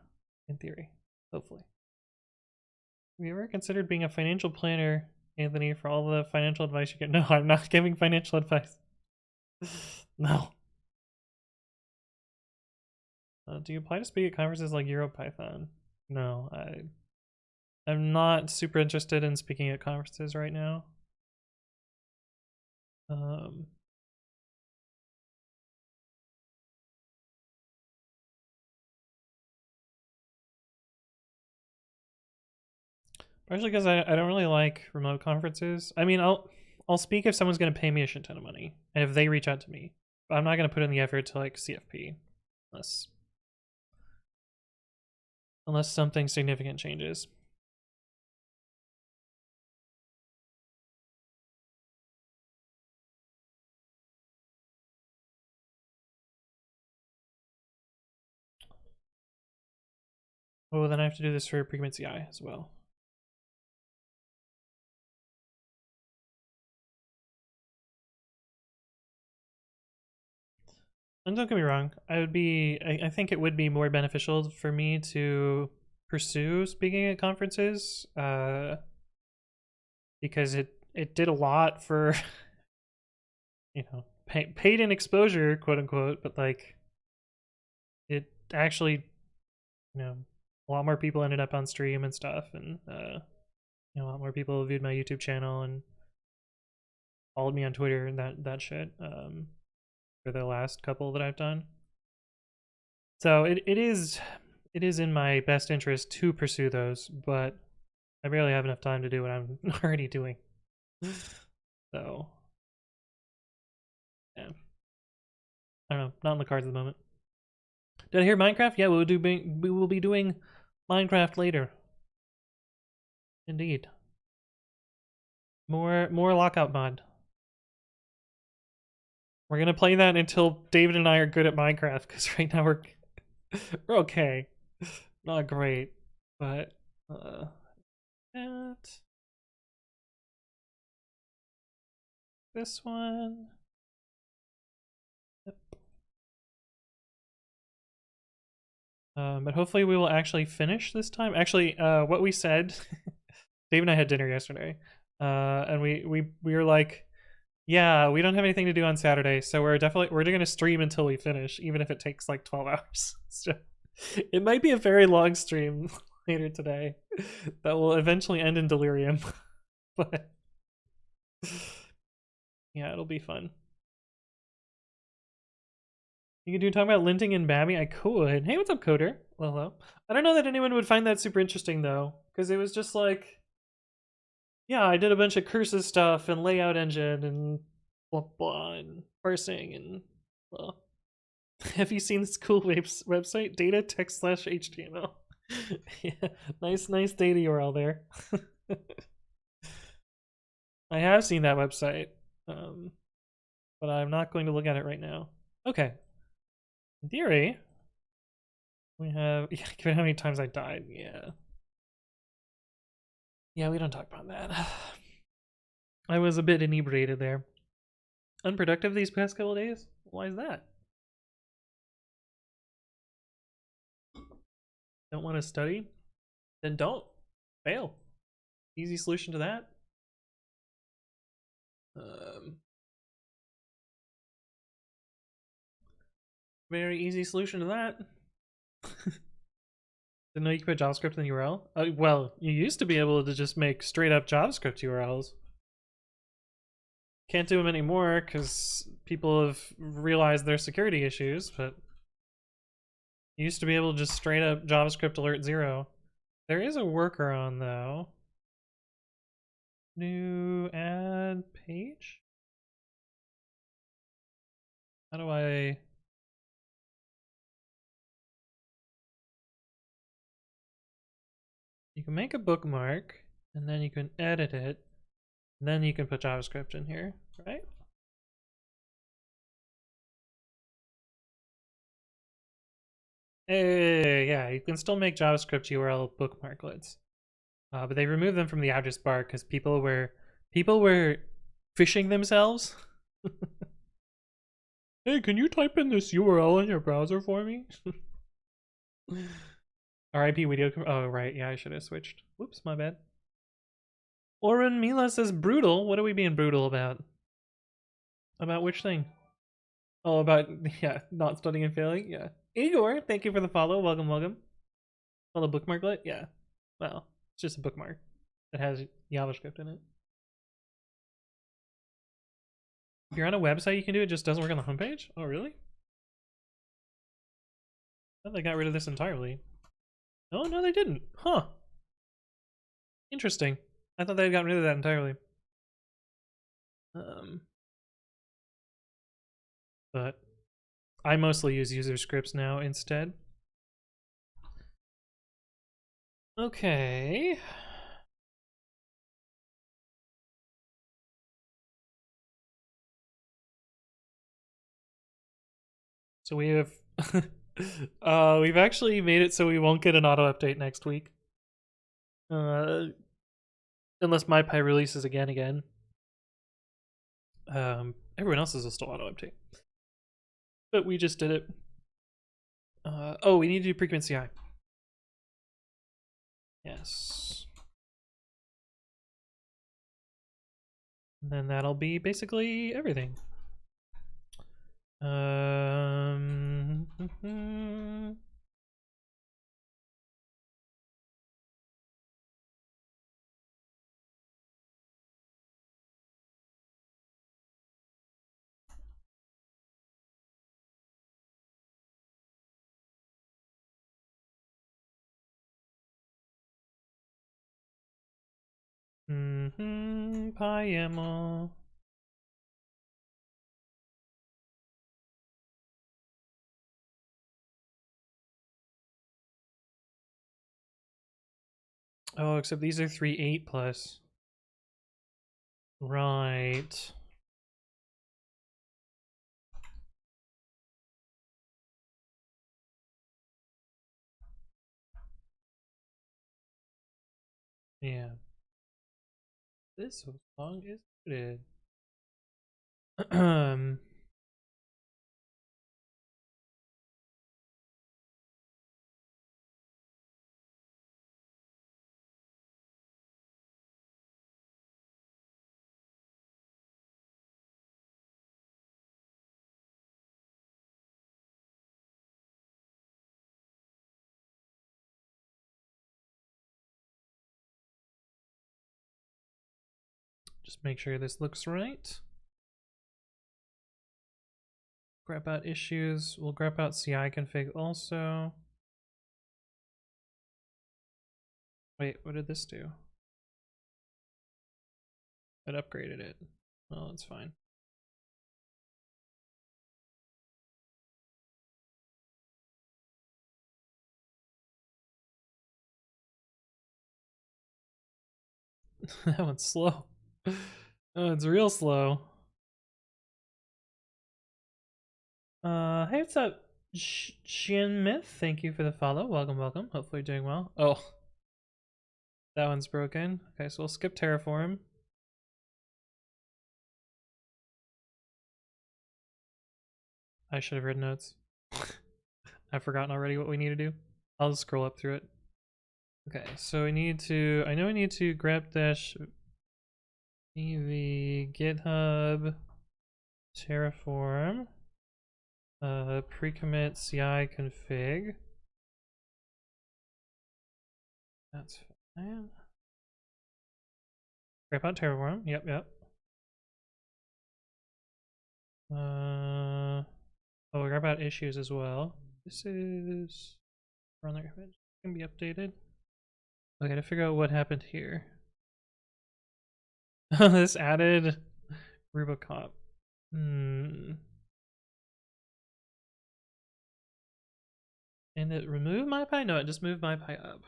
in theory, hopefully. you ever considered being a financial planner, Anthony, for all the financial advice you get? No, I'm not giving financial advice. No. Do you apply to speak at conferences like EuroPython? No, I'm not super interested in speaking at conferences right now. Partially because I don't really like remote conferences. I mean, I'll speak if someone's gonna pay me a shit ton of money, and if they reach out to me. But I'm not gonna put in the effort to like CFP, unless something significant changes. Oh, then I have to do this for Pregament CI as well. And don't get me wrong, I think it would be more beneficial for me to pursue speaking at conferences, because it did a lot for, you know, paid in exposure, quote unquote, but like it actually, you know, a lot more people ended up on stream and stuff, and you know, a lot more people viewed my YouTube channel and followed me on Twitter and that shit. For the last couple that I've done. So it is in my best interest to pursue those, but I barely have enough time to do what I'm already doing. So yeah, I don't know, not in the cards at the moment. Did I hear Minecraft? Yeah, we will be doing Minecraft later. Indeed. More lockout mod. We're gonna play that until David and I are good at Minecraft, because right now we're okay. Not great, but this one. Yep. But hopefully we will actually finish this time. Actually, what we said, Dave and I had dinner yesterday, and we were like, yeah, we don't have anything to do on Saturday, so we're gonna stream until we finish, even if it takes like 12 hours. So, it might be a very long stream later today that will eventually end in delirium, but yeah, it'll be fun. You could talk about linting and Babby. I could. Hey, what's up, Coder? Hello. I don't know that anyone would find that super interesting though, because it was just like, yeah, I did a bunch of curses stuff and layout engine and blah blah and parsing and blah. Have you seen this cool website? Data text / HTML. Yeah, nice data URL there. I have seen that website, but I'm not going to look at it right now. Okay. In theory, we have, yeah, given how many times I died, yeah. Yeah, we don't talk about that. I was a bit inebriated there. Unproductive these past couple days? Why is that? Don't want to study? Then don't. Fail. Easy solution to that. Very easy solution to that. Didn't know you could put JavaScript in the URL? Well, you used to be able to just make straight up JavaScript URLs. Can't do them anymore because people have realized their security issues, but you used to be able to just straight up JavaScript alert 0. There is a workaround though. New add page? How do I... You can make a bookmark, and then you can edit it, and then you can put JavaScript in here, right? Hey, yeah, you can still make JavaScript URL bookmarklets, but they removed them from the address bar because people were phishing themselves. Hey, can you type in this URL in your browser for me? RIP video. Oh right, yeah, I should have switched. Whoops, my bad. Oren Mila says brutal. What are we being brutal about? About which thing? Oh, about, yeah, not studying and failing? Yeah. Igor, thank you for the follow. Welcome, welcome. Well, the bookmarklet? Yeah. Well, it's just a bookmark that has JavaScript in it. If you're on a website, you can do it. Just doesn't work on the homepage? Oh, really? I thought they got rid of this entirely. Oh, no, they didn't. Huh. Interesting. I thought they had gotten rid of that entirely. But I mostly use user scripts now instead. Okay. So we have we've actually made it so we won't get an auto update next week. Unless MyPy releases again. Everyone else's will still auto update. But we just did it. Oh, we need to do pre-commit CI. Yes. And then that'll be basically everything. PyML. Oh, except these are 3.8 plus. Right. Yeah. This song is good. Just make sure this looks right. Grep out issues. We'll grep out CI config also. Wait, what did this do? It upgraded it. Well, that's fine. That one's slow. Oh, it's real slow. Hey, what's up, Shin Myth? Thank you for the follow. Welcome, welcome. Hopefully you're doing well. Oh, that one's broken. Okay, so we'll skip Terraform. I should have read notes. I've forgotten already what we need to do. I'll just scroll up through it. Okay, so we need to, I know we need to grep dash ev github terraform pre-commit CI config. That's fine. Grep out terraform. Yep. Oh, we grep out issues as well. This is run there. Can be updated. Okay, to figure out what happened here. This added Rubocop. And it removed MyPy? No, it just moved MyPy up.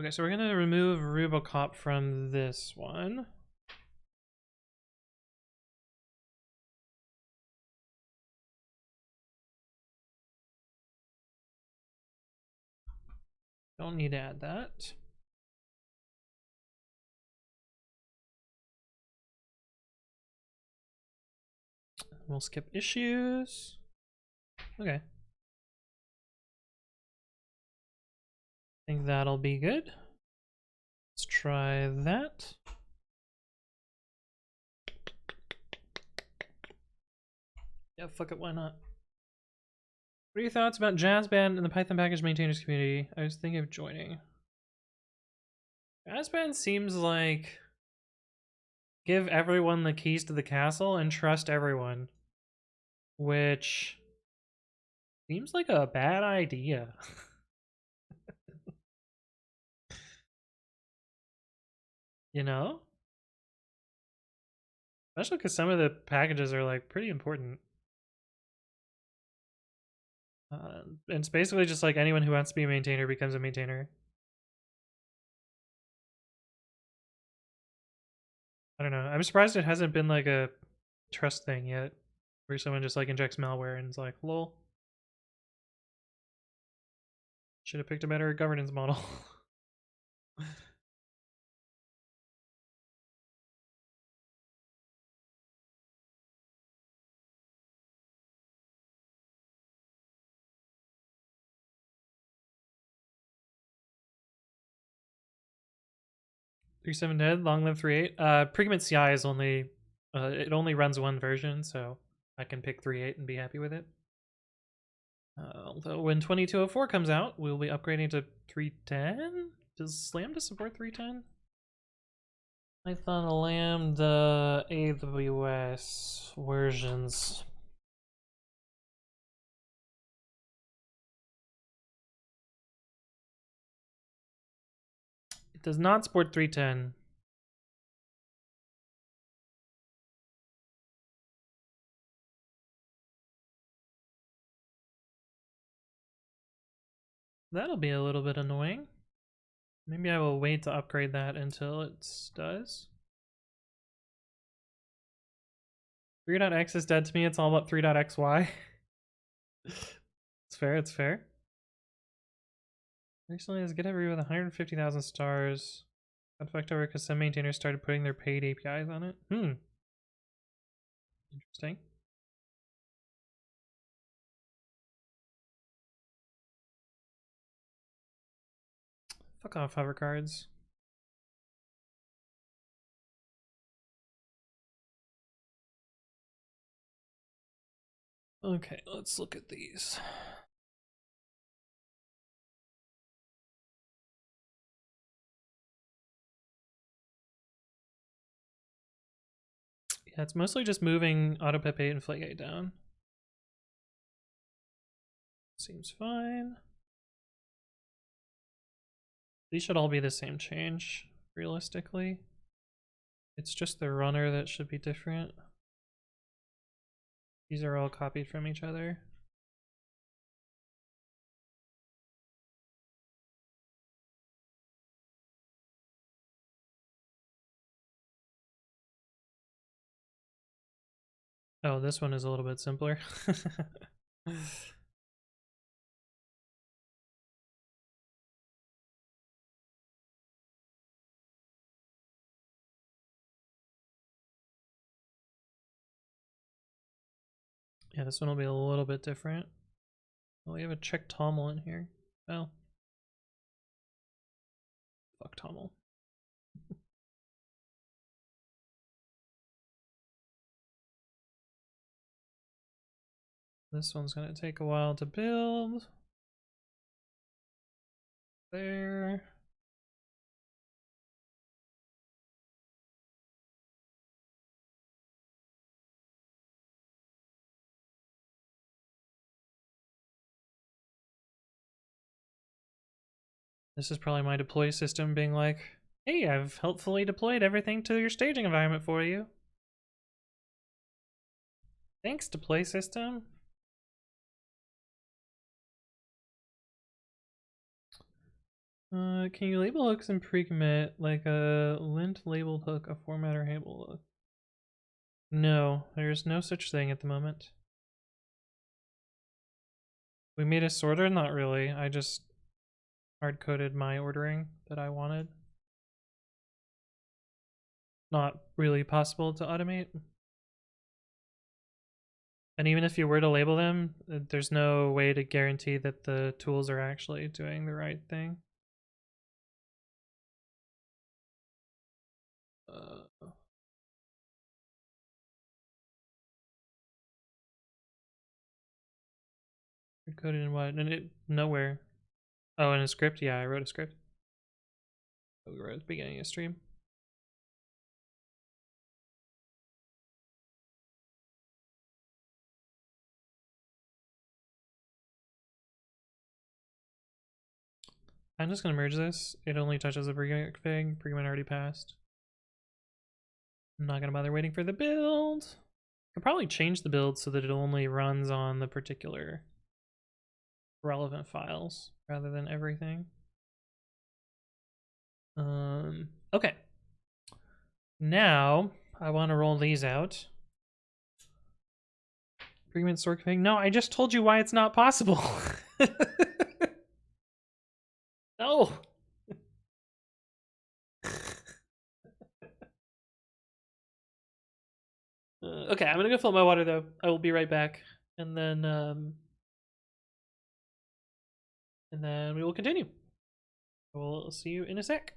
Okay, so we're gonna remove Rubocop from this one. Don't need to add that. We'll skip issues. Okay. I think that'll be good. Let's try that. Yeah, fuck it, why not? What are your thoughts about Jazz Band and the Python package maintainers community? I was thinking of joining. Jazz Band seems like give everyone the keys to the castle and trust everyone, which seems like a bad idea. You know? Especially because some of the packages are like pretty important. And it's basically just like anyone who wants to be a maintainer becomes a maintainer. I don't know. I'm surprised it hasn't been like a trust thing yet, where someone just like injects malware and is like, lol. Should have picked a better governance model. 3.7 dead, long live 3.8. Predicament CI is only it only runs one version, so I can pick 3.8 and be happy with it. Although when 2204 comes out, we'll be upgrading to 3.10. Does Lambda support 3.10? Python Lambda AWS versions. It does not support 3.10. That'll be a little bit annoying. Maybe I will wait to upgrade that until it does. 3.x is dead to me. It's all about 3.xy. It's fair, it's fair. Recently, has GitHub with 150,000 stars. Got fucked over because some maintainers started putting their paid APIs on it. Interesting. Fuck off, hover cards. Okay, let's look at these. Yeah, it's mostly just moving AutoPep8 and Flake8 down. Seems fine. These should all be the same change, realistically. It's just the runner that should be different. These are all copied from each other. Oh, this one is a little bit simpler. Yeah, this one will be a little bit different. Well, we have a check Tommel in here. Oh. Fuck Tommel. This one's gonna take a while to build. There. This is probably my deploy system being like, hey, I've helpfully deployed everything to your staging environment for you. Thanks, deploy system. Can you label hooks in pre-commit like a lint labeled hook, a formatter label hook? No, there's no such thing at the moment. We made a sorter? Not really. I just hard-coded my ordering that I wanted. Not really possible to automate. And even if you were to label them, there's no way to guarantee that the tools are actually doing the right thing. Coded in what? And it nowhere. Oh, in a script? Yeah, I wrote a script. We were at the beginning of stream. I'm just gonna merge this. It only touches the pre-commit config. Pre-commit already passed. I'm not gonna bother waiting for the build. Could probably change the build so that it only runs on the particular relevant files rather than everything. Okay. Now I want to roll these out. Pre-commit store config. No, I just told you why it's not possible. No. Okay, I'm gonna go fill my water though. I will be right back, and then we will continue. We'll see you in a sec.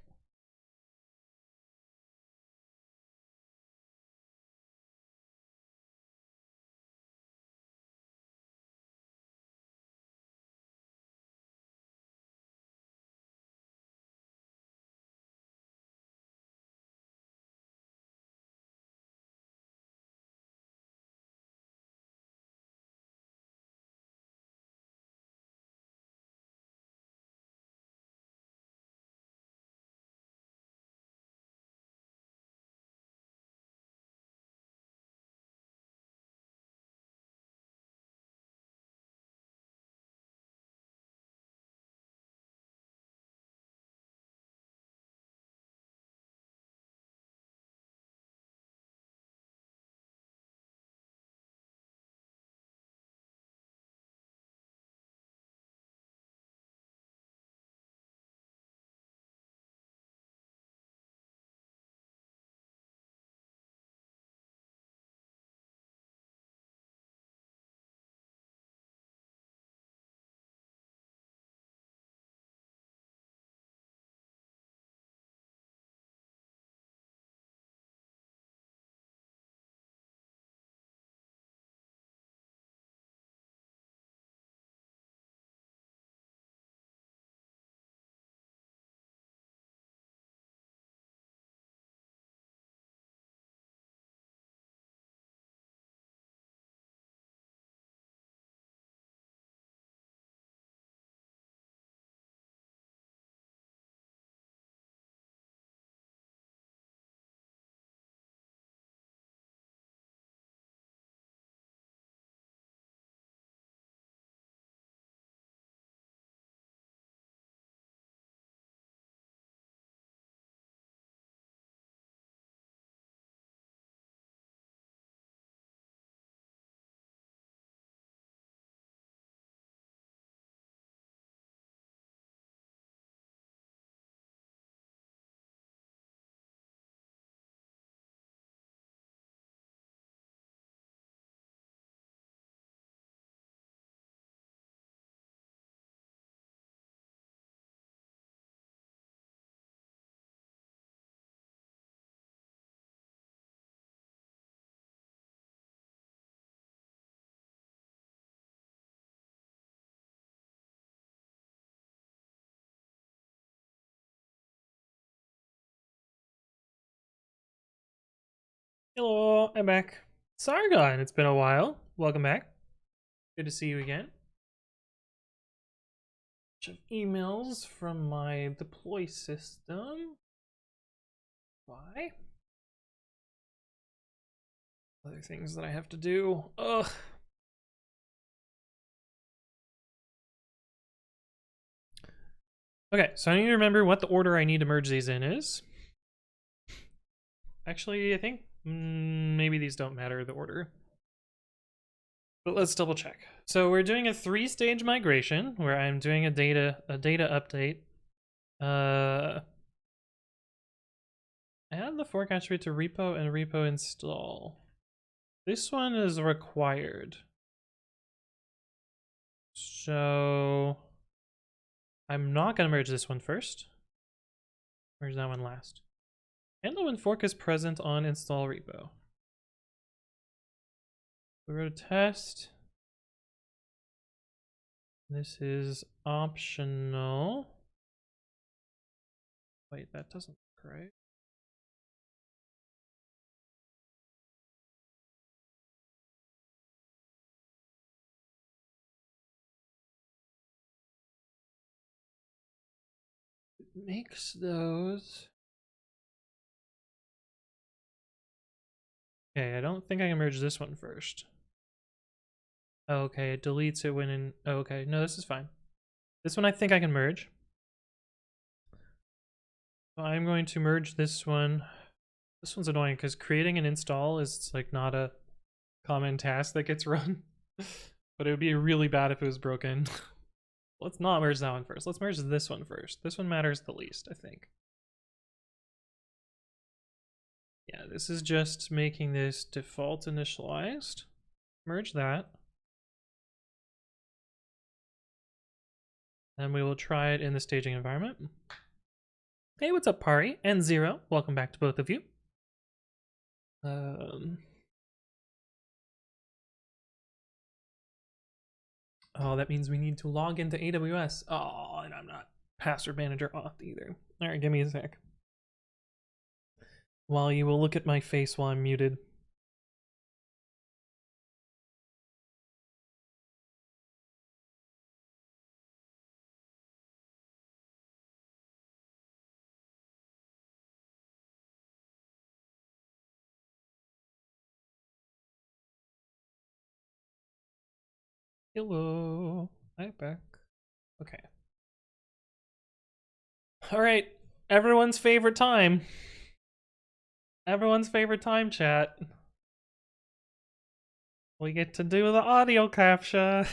Hello, I'm back. Sargon, it's been a while. Welcome back. Good to see you again. Bunch of emails from my deploy system. Why? Other things that I have to do. Ugh. Okay, so I need to remember what the order I need to merge these in is. Actually, I think maybe these don't matter, the order. But let's double check. So we're doing a 3-stage migration where I'm doing a data update. Add the fork attribute to repo and repo install. This one is required. So I'm not gonna merge this one first. Merge that one last. Handle when fork is present on install repo. We wrote a test. This is optional. Wait, that doesn't look right. It makes those. Okay, I don't think I can merge this one first. Okay, it deletes it when in. Okay, no, this is fine. This one I think I can merge. So I'm going to merge this one. This one's annoying because creating an install is like not a common task that gets run. But it would be really bad if it was broken. Let's not merge that one first. Let's merge this one first. This one matters the least, I think. Yeah, this is just making this default initialized. Merge that. And we will try it in the staging environment. Hey, what's up, Pari and Zero? Welcome back to both of you. Oh, that means we need to log into AWS. Oh, and I'm not password manager auth either. All right, give me a sec. While you will look at my face while I'm muted. Hello. Hi, back. Okay. All right. Everyone's favorite time. Everyone's favorite time, chat. We get to do the audio capture.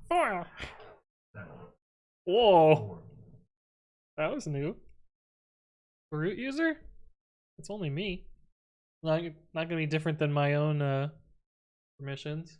Four. Whoa. That was new. Root user? It's only me. Not gonna be different than my own permissions.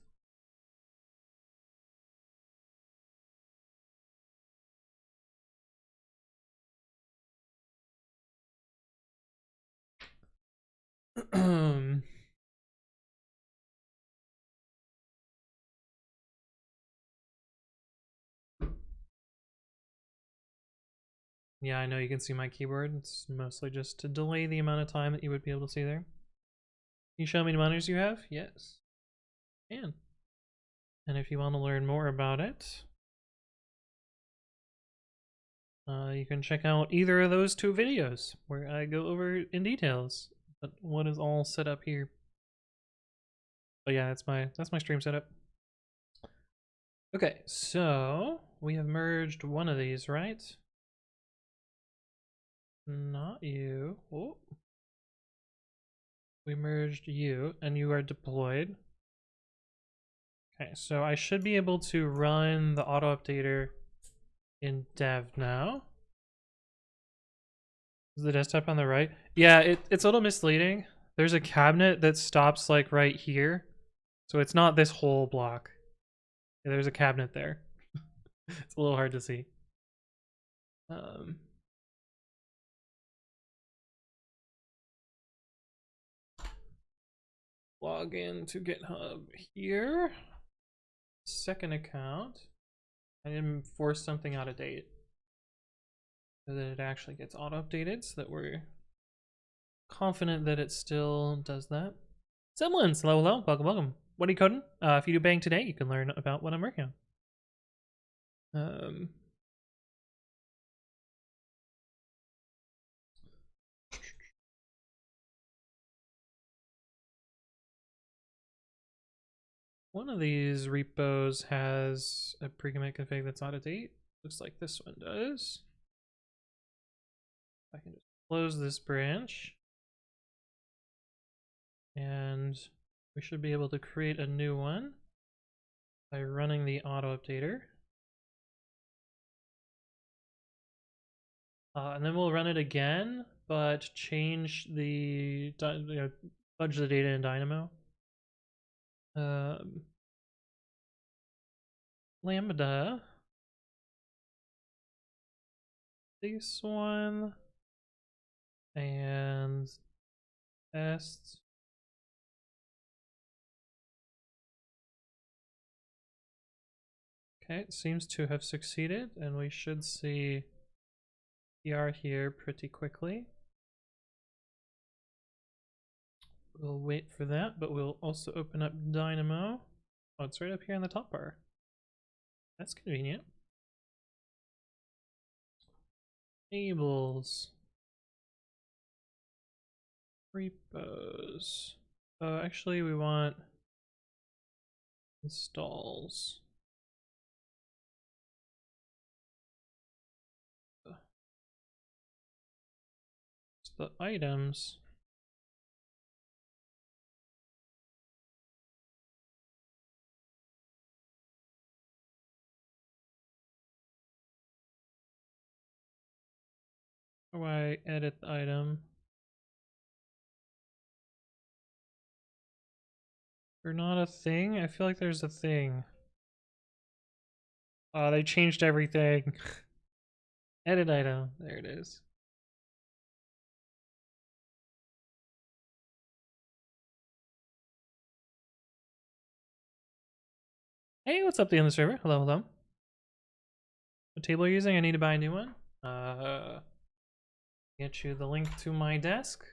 Yeah, I know you can see my keyboard. It's mostly just to delay the amount of time that you would be able to see there. Can you show me the monitors you have? Yes. Can. And if you want to learn more about it, you can check out either of those two videos where I go over in details but what is all set up here. But yeah, that's my stream setup. Okay, so we have merged one of these, right? Not you. Oh. We merged you, and you are deployed. Okay, so I should be able to run the auto updater in dev now. Is the desktop on the right? Yeah, it's a little misleading. There's a cabinet that stops like right here. So it's not this whole block. Yeah, there's a cabinet there. It's a little hard to see. Log in to GitHub here. Second account. I didn't force something out of date so that it actually gets auto updated so that we're confident that it still does that. Semblance, hello, hello, welcome, welcome. What are you coding? If you do bang today, you can learn about what I'm working on. One of these repos has a pre-commit config that's out of date. Looks like this one does. I can just close this branch. And we should be able to create a new one by running the auto updater. And then we'll run it again, but change the, fudge the data in Dynamo. lambda. This one. And test. Okay, it seems to have succeeded, and we should see PR here pretty quickly. We'll wait for that, but we'll also open up Dynamo. Oh, it's right up here in the top bar. That's convenient. Tables. Repos. Oh, actually, we want installs. It's the items. How do I edit the item? They're not a thing? I feel like there's a thing. Oh, they changed everything. Edit item. There it is. Hey, what's up, the other server? Hello, hello. What table are you using? I need to buy a new one. Get you the link to my desk.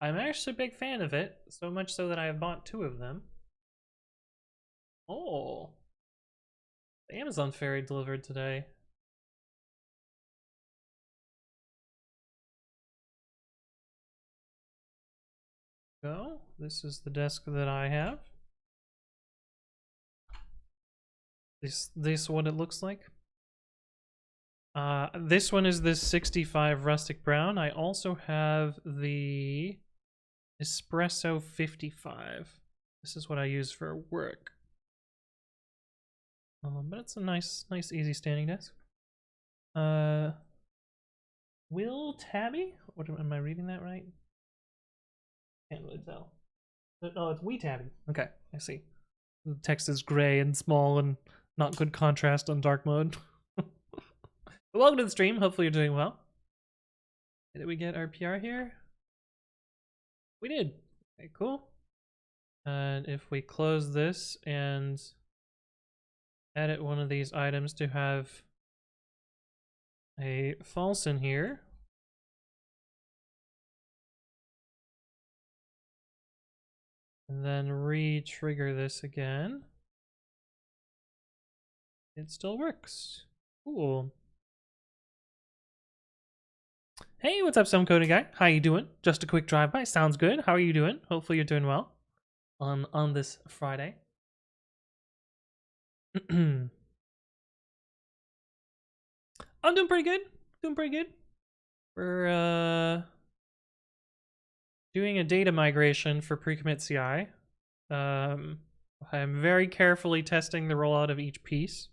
I'm actually a big fan of it, so much so that I have bought 2 of them. Oh, the Amazon Fairy delivered today. So, this is the desk that I have. This what it looks like. This one is this 65 rustic brown. I also have the espresso 55. This is what I use for work. But it's a nice easy standing desk. Will Tabby? What am I reading that right? Can't really tell. Oh, it's Wee Tabby. Okay, I see. The text is gray and small and not good contrast on dark mode. Welcome to the stream. Hopefully you're doing well. Did we get our PR here? We did. Okay, cool. And if we close this and edit one of these items to have a false in here. And then re-trigger this again. It still works. Cool. Hey, what's up, some coding guy? How you doing? Just a quick drive-by. Sounds good. How are you doing? Hopefully you're doing well on this Friday. I'm doing pretty good. We're doing a data migration for pre-commit CI. I'm very carefully testing the rollout of each piece.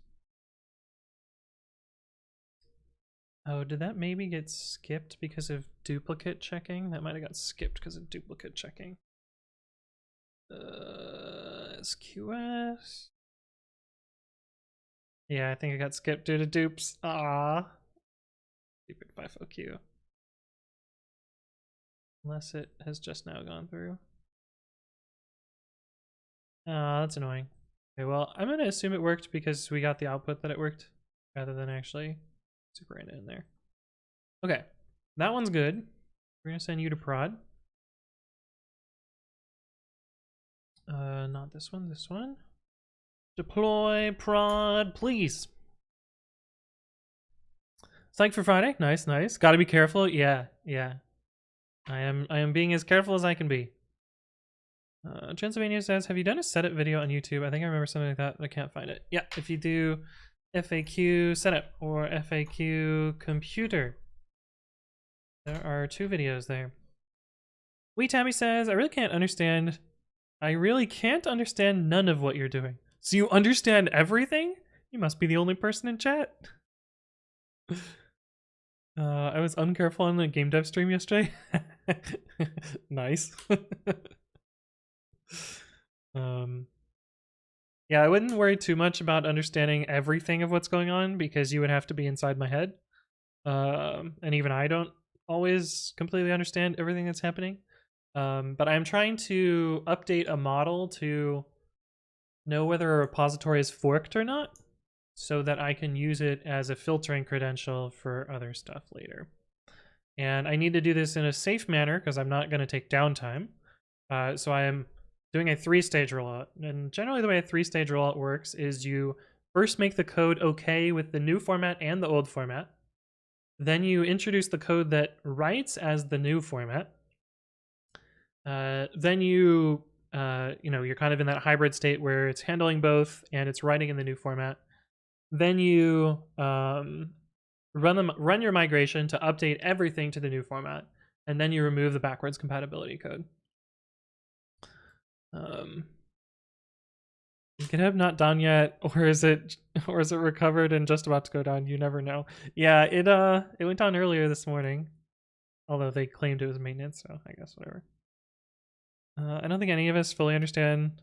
Oh, did that maybe get skipped because of duplicate checking? That might have got skipped because of duplicate checking. SQS. Yeah, I think it got skipped due to dupes. Ah. Stupid FIFO-Q. Unless it has just now gone through. Ah, that's annoying. Okay, well, I'm gonna assume it worked because we got the output that it worked, rather than actually super it in there. Okay, that one's good. We're gonna send you to prod. Not this one, this one. Deploy prod, please. Psych for Friday. Nice. Gotta be careful. Yeah. I am being as careful as I can be. Transylvania says, have you done a setup video on YouTube? I think I remember something like that, but I can't find it. Yeah, if you do FAQ setup or FAQ computer, there are 2 videos there. Wee Tabby says, I really can't understand none of what you're doing. So you understand everything? You must be the only person in chat. I was uncareful on the game dev stream yesterday. Nice. Yeah, I wouldn't worry too much about understanding everything of what's going on because you would have to be inside my head. And even I don't always completely understand everything that's happening. But I'm trying to update a model to know whether a repository is forked or not, so that I can use it as a filtering credential for other stuff later. And I need to do this in a safe manner because I'm not going to take downtime. So I am doing a 3-stage rollout. And generally the way a 3-stage rollout works is you first make the code okay with the new format and the old format. Then you introduce the code that writes as the new format. Then you're kind of in that hybrid state where it's handling both and it's writing in the new format. Then you run your migration to update everything to the new format, and then you remove the backwards compatibility code. GitHub not done yet, or is it recovered and just about to go down? You never know. Yeah, it went down earlier this morning, although they claimed it was maintenance, so I guess whatever. I don't think any of us fully understand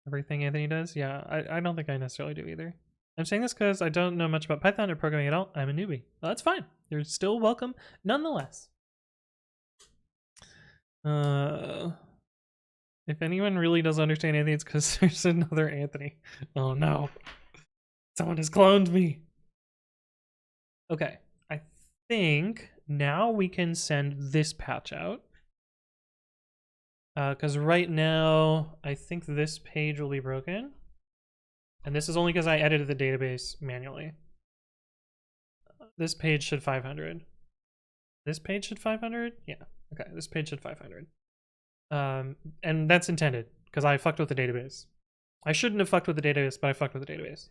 everything Anthony does. Yeah, I don't think I necessarily do either. I'm saying this because I don't know much about Python or programming at all. I'm a newbie. Well, that's fine. You're still welcome nonetheless. If anyone really does understand Anthony, it's because there's another Anthony. Oh no. Someone has cloned me. Okay. I think now we can send this patch out. Because right now, I think this page will be broken. And this is only because I edited the database manually. This page should 500. This page should 500? Yeah. Okay, this page should 500. And that's intended, because I fucked with the database. I shouldn't have fucked with the database, but I fucked with the database.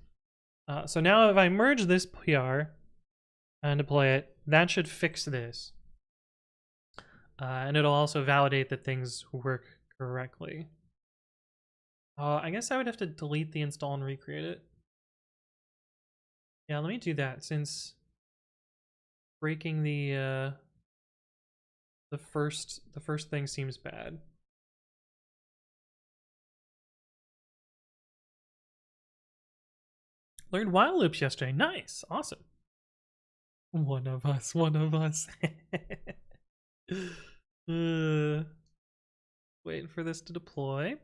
So now if I merge this PR and deploy it, that should fix this. And it'll also validate that things work correctly. I guess I would have to delete the install and recreate it. Yeah, let me do that, since breaking the first thing seems bad. Learned while loops yesterday. Nice, awesome. One of us. Waiting for this to deploy.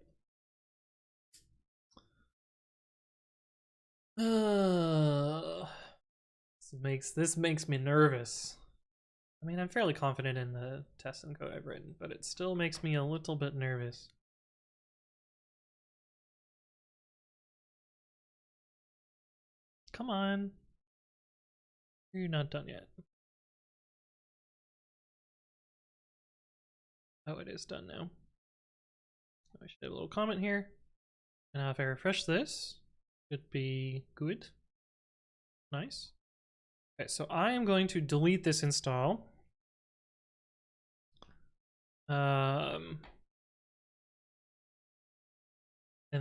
This makes me nervous. I mean, I'm fairly confident in the tests and code I've written, but it still makes me a little bit nervous. Come on. You're not done yet. Oh, it is done now. I should have a little comment here. And now if I refresh this, it should be good. Nice. Okay, so I am going to delete this install. And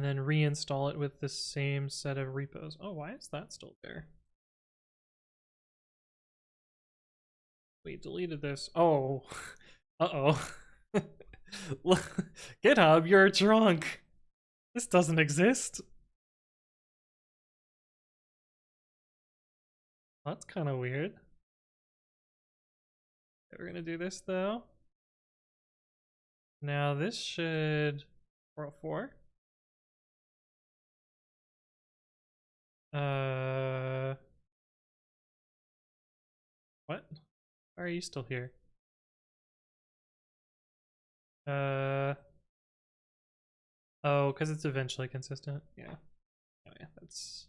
then reinstall it with the same set of repos. Oh, why is that still there? We deleted this. Oh, uh-oh. GitHub, you're drunk. This doesn't exist. That's kind of weird. We're gonna do this though. Now this should 404. What? Why are you still here? Oh, because it's eventually consistent. Yeah. Oh yeah, that's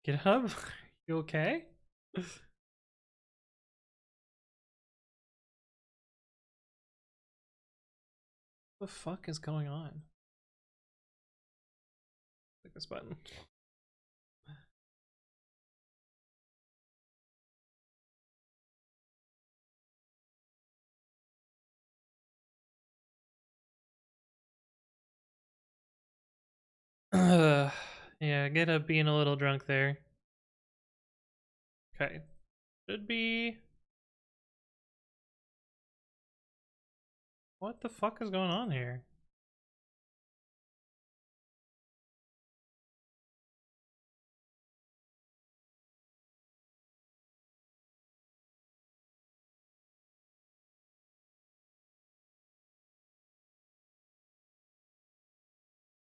GitHub. You okay? What the fuck is going on? Click this button. Yeah, GitHub being a little drunk there. Okay. Should be. What the fuck is going on here?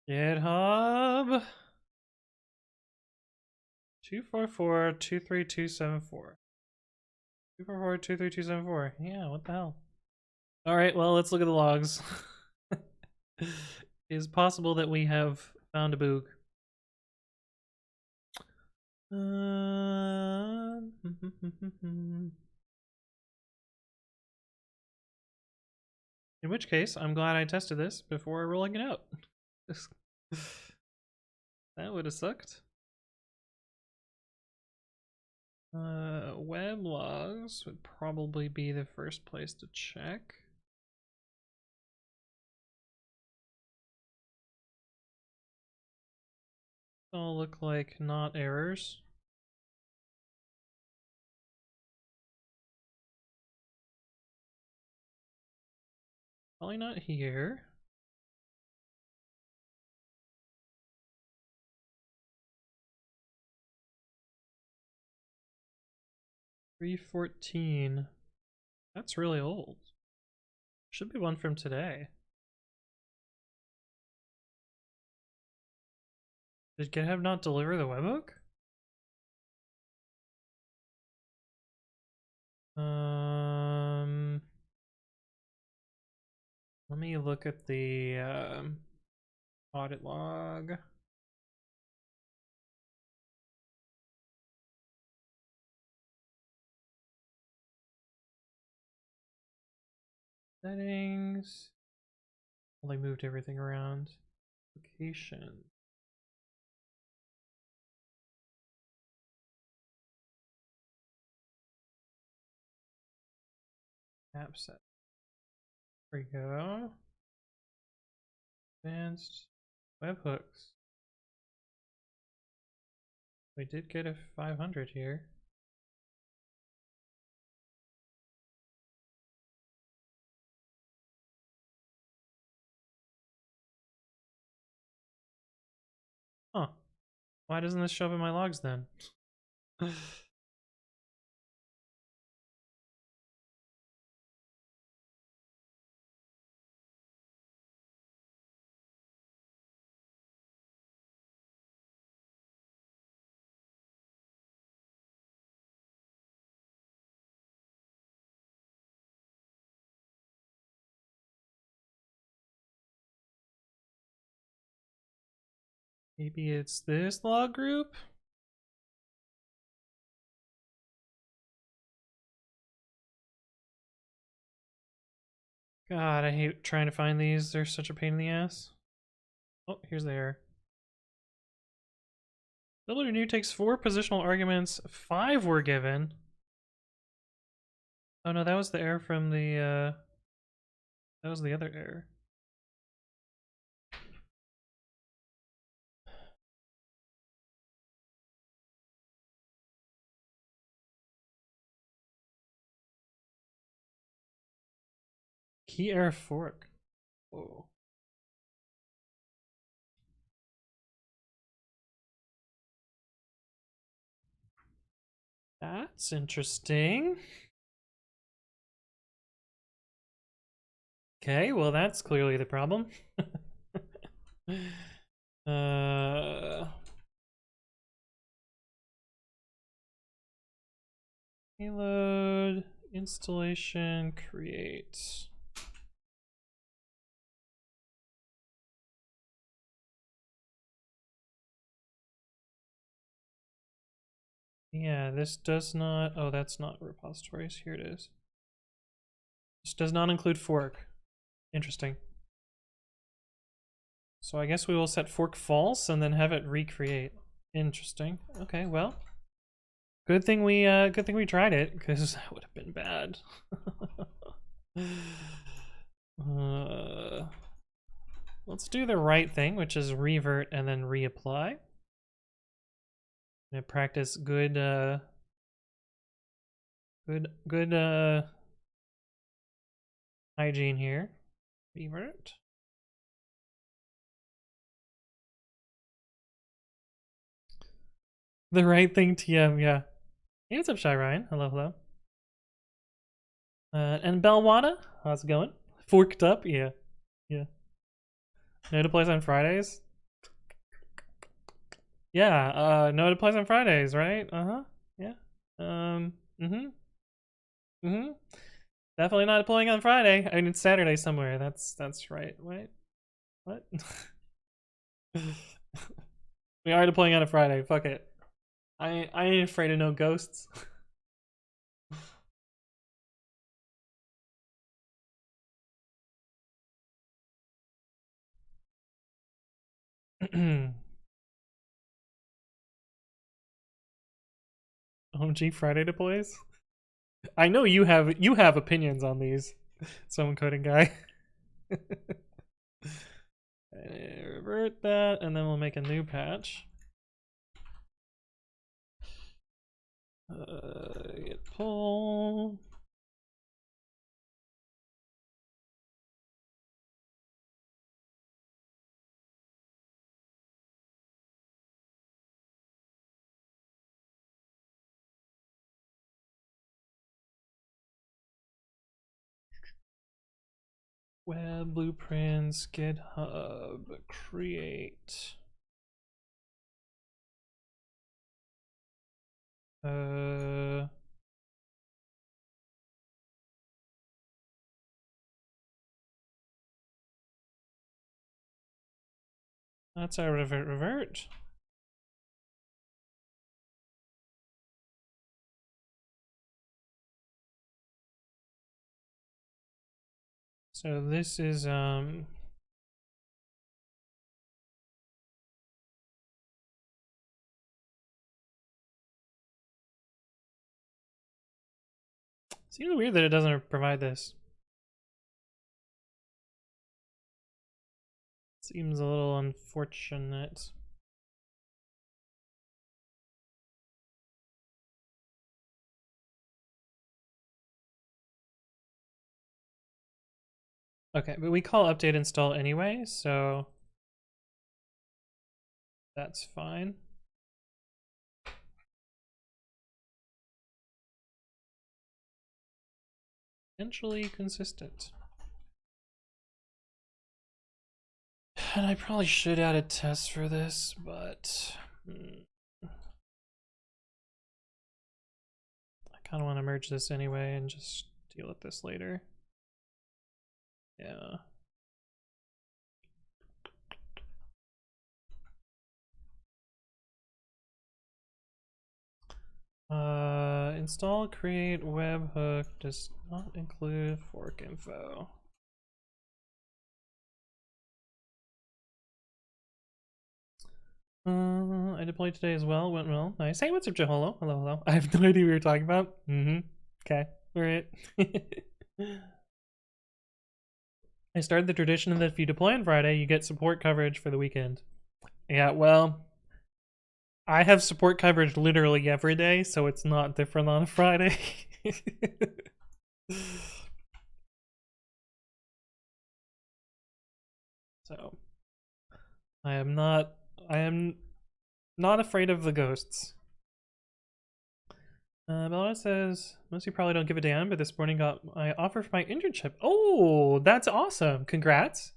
GitHub 244-23274. 244-23274. Yeah, what the hell? Alright, well, let's look at the logs. It is possible that we have found a boog. In which case, I'm glad I tested this before rolling it out. That would have sucked. Web logs would probably be the first place to check. All look like not errors. Probably not here. $314. That's really old. Should be one from today. Did GitHub not deliver the webhook? Let me look at the audit log. Settings. Well, they moved everything around. Location. App set. There we go. Advanced webhooks. We did get a 500 here. Huh. Why doesn't this show up in my logs then? Maybe it's this log group? God, I hate trying to find these. They're such a pain in the ass. Oh, here's the error. Builder new takes 4 positional arguments. 5 were given. Oh no, that was the error from the that was the other error. Key error fork. Whoa. That's interesting. Okay, well that's clearly the problem. Payload, installation, create. Yeah, this does not, oh, that's not repositories. Here it is. This does not include fork. Interesting. So I guess we will set fork false and then have it recreate. Interesting. Okay, well, good thing we tried it, because that would have been bad. Let's do the right thing, which is revert and then reapply. I'm gonna practice good hygiene here. Revert. The right thing, TM, yeah. Hey, what's up, Shy Ryan? Hello, hello. And Belwada, how's it going? Forked up, yeah. Yeah. No to plays on Fridays? Yeah, no, it applies on Fridays, right? Uh-huh. Yeah. Mm-hmm. Mm-hmm. Definitely not applying on Friday. I mean, it's Saturday somewhere. That's right. Wait. What? We are deploying on a Friday. Fuck it. I ain't afraid of no ghosts. OMG Friday deploys? I know you have opinions on these. Someone coding guy. Revert that, and then we'll make a new patch. Git pull. Web blueprints, GitHub, create. That's our revert. So this is seems weird that it doesn't provide this. Seems a little unfortunate. Okay, but we call update install anyway, so that's fine. Potentially consistent. And I probably should add a test for this, but I kind of want to merge this anyway and just deal with this later. Yeah. Install create webhook does not include fork info. I deployed today as well. Went well. Nice. Hey, what's up, Joe? Hello, hello, hello. I have no idea what you're talking about. Okay. All right. I started the tradition that if you deploy on Friday, you get support coverage for the weekend. Yeah, well, I have support coverage literally every day, so it's not different on a Friday. So, I am not afraid of the ghosts. Bella says, most of you probably don't give a damn, but this morning got my offer for my internship. Oh, that's awesome. Congrats.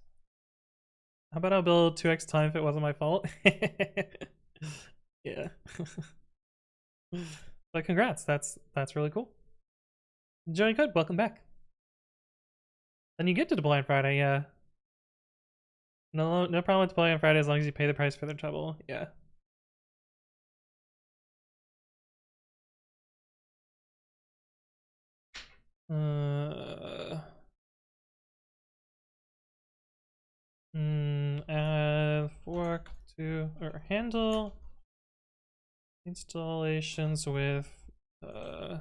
How about I'll build 2x time if it wasn't my fault? Yeah. But congrats, that's really cool. Joey Good, welcome back. Then you get to deploy on Friday, yeah. No problem with deploying on Friday as long as you pay the price for the trouble, yeah. Add fork to or handle installations with and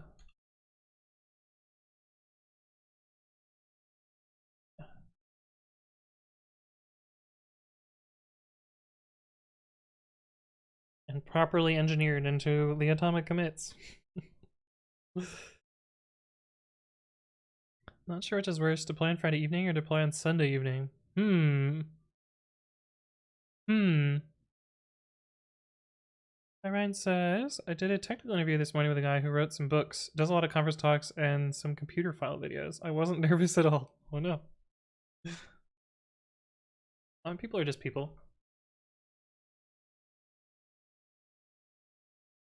properly engineered into the atomic commits. Not sure which is worse, deploy on Friday evening or deploy on Sunday evening. Ryan says, I did a technical interview this morning with a guy who wrote some books, does a lot of conference talks, and some computer file videos. I wasn't nervous at all. Oh no. People are just people.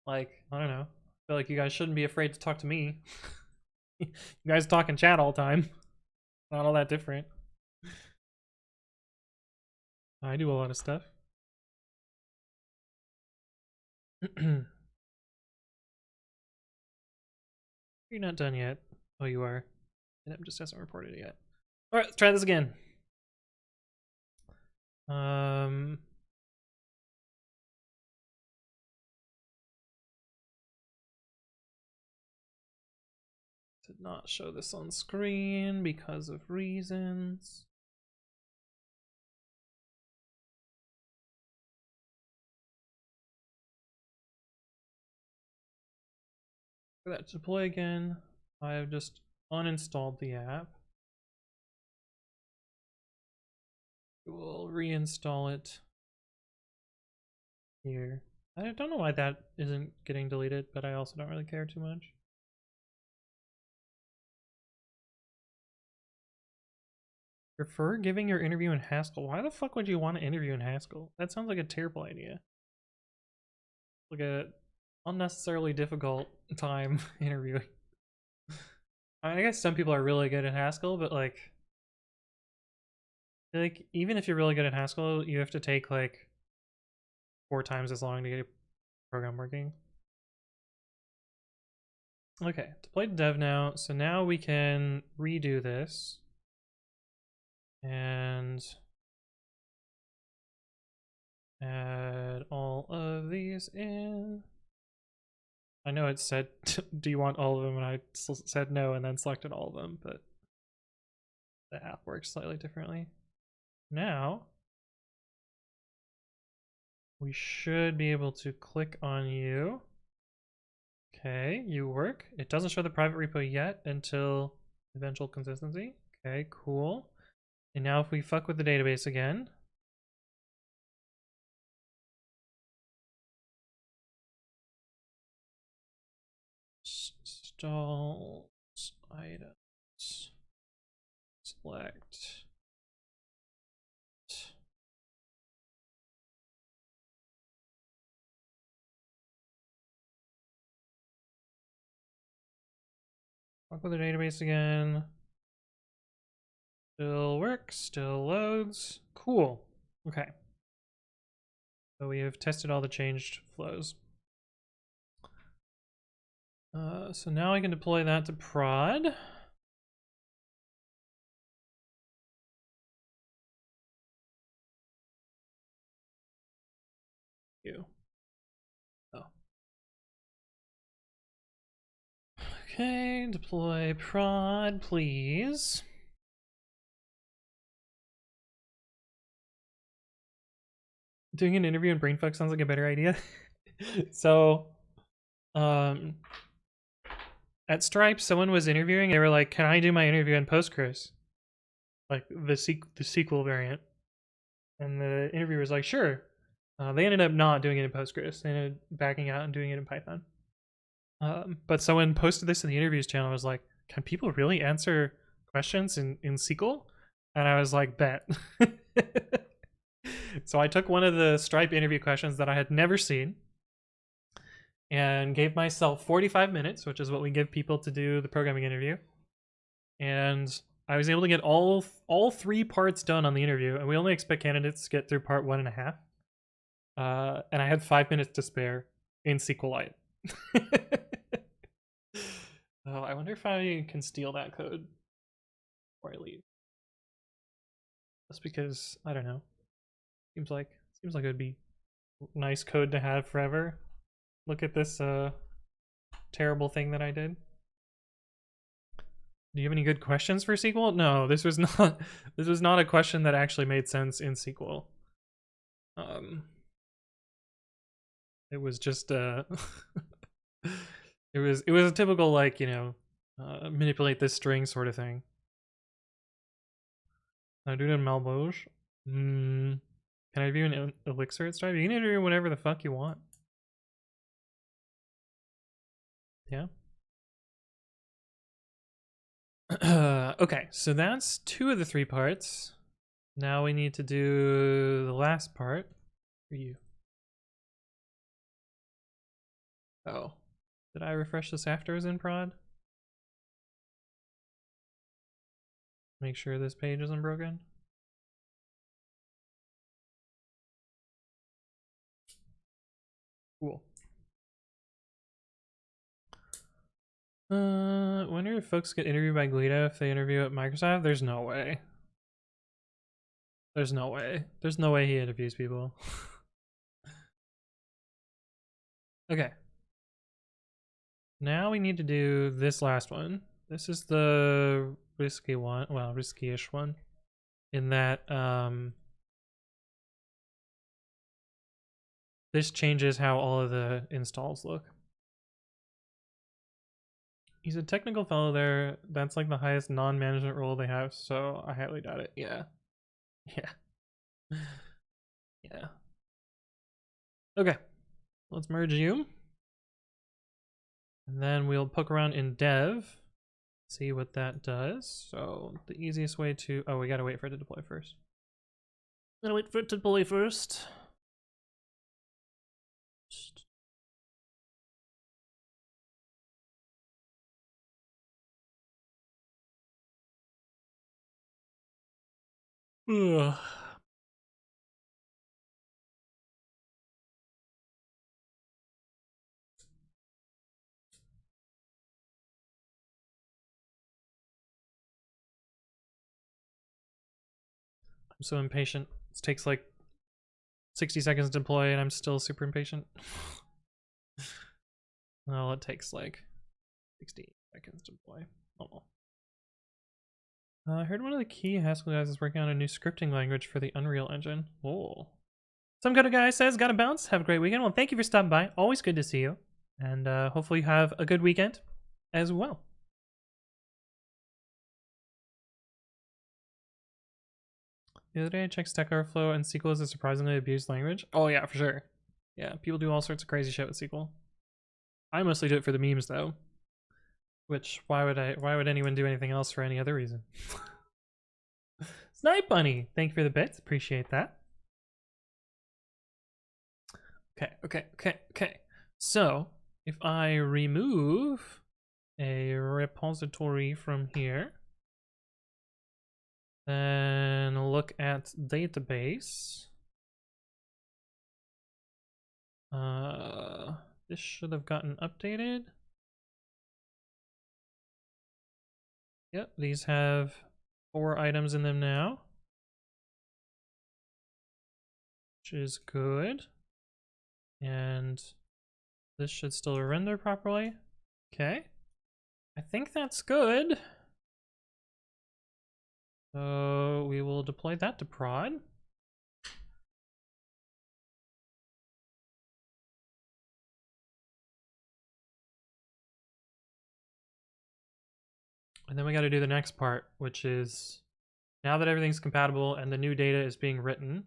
Like, I don't know. I feel like you guys shouldn't be afraid to talk to me. You guys talk in chat all the time. Not all that different. I do a lot of stuff. You're not done yet. Oh, you are. It just hasn't reported it yet. All right, let's try this again. Did not show this on screen because of reasons. For that to deploy again, I have just uninstalled the app. We'll reinstall it here. I don't know why that isn't getting deleted, but I also don't really care too much. Prefer giving your interview in Haskell. Why the fuck would you want to interview in Haskell? That sounds like a terrible idea. Like a unnecessarily difficult time interviewing. I guess some people are really good at Haskell, but like even if you're really good at Haskell, you have to take like 4 times as long to get your program working. Okay, deploy to dev now. So now we can redo this and add all of these in. I know it said, do you want all of them? And I said no and then selected all of them, but the app works slightly differently. Now, we should be able to click on you. Okay, you work. It doesn't show the private repo yet until eventual consistency. Okay, cool. And now if we fuck with the database again, install items, select. Fuck with the database again. Still works, still loads. Cool. Okay. So we have tested all the changed flows. So now I can deploy that to prod. Oh. Okay, deploy prod, please. Doing an interview in BrainFuck sounds like a better idea. So, at Stripe, someone was interviewing. They were like, "Can I do my interview in Postgres, like the SQL variant?" And the interviewer was like, "Sure." They ended up not doing it in Postgres. They ended up backing out and doing it in Python. But someone posted this in the interviews channel. I was like, "Can people really answer questions in SQL?" And I was like, "Bet." So I took one of the Stripe interview questions that I had never seen and gave myself 45 minutes, which is what we give people to do the programming interview. And I was able to get all 3 parts done on the interview, and we only expect candidates to get through part 1.5. And I had 5 minutes to spare in SQLite. Oh, I wonder if I can steal that code before I leave. Just because, I don't know. Seems like it would be nice code to have forever. Look at this terrible thing that I did. Do you have any good questions for SQL? No, this was not a question that actually made sense in SQL. It was just it was a typical, like, you know, manipulate this string sort of thing. I do it in Malboge. Can I view an Elixir at Stripe? You can interview whatever the fuck you want. Yeah. Okay, so that's 2 of the 3 parts. Now we need to do the last part for you. Oh, did I refresh this after it was in prod? Make sure this page isn't broken. Cool. Wonder if folks get interviewed by Guido if they interview at Microsoft? There's no way. There's no way. There's no way he interviews people. Okay. Now we need to do this last one. This is the risky one. Well, risky-ish one. In that, this changes how all of the installs look. He's a technical fellow there. That's like the highest non-management role they have, so I highly doubt it. Yeah. Yeah. Yeah. Okay. Let's merge you. And then we'll poke around in dev, see what that does. So the easiest way to, oh, we gotta wait for it to deploy first. Gotta wait for it to deploy first. Ugh. I'm so impatient. It takes like 60 seconds to deploy and I'm still super impatient. Well, it takes like 60 seconds to deploy. Oh. I heard one of the key Haskell guys is working on a new scripting language for the Unreal Engine. Oh. Some good guy says, gotta bounce. Have a great weekend. Well, thank you for stopping by. Always good to see you. And hopefully you have a good weekend as well. The other day I checked Stack Overflow and SQL is a surprisingly abused language. Oh yeah, for sure. Yeah, people do all sorts of crazy shit with SQL. I mostly do it for the memes though. Which, why would anyone do anything else for any other reason? Snipe Bunny, thank you for the bits. Appreciate that. Okay. So, if I remove a repository from here, then look at database. This should have gotten updated. Yep, these have 4 items in them now, which is good. And this should still render properly. Okay, I think that's good. So we will deploy that to prod. And then we got to do the next part, which is now that everything's compatible and the new data is being written.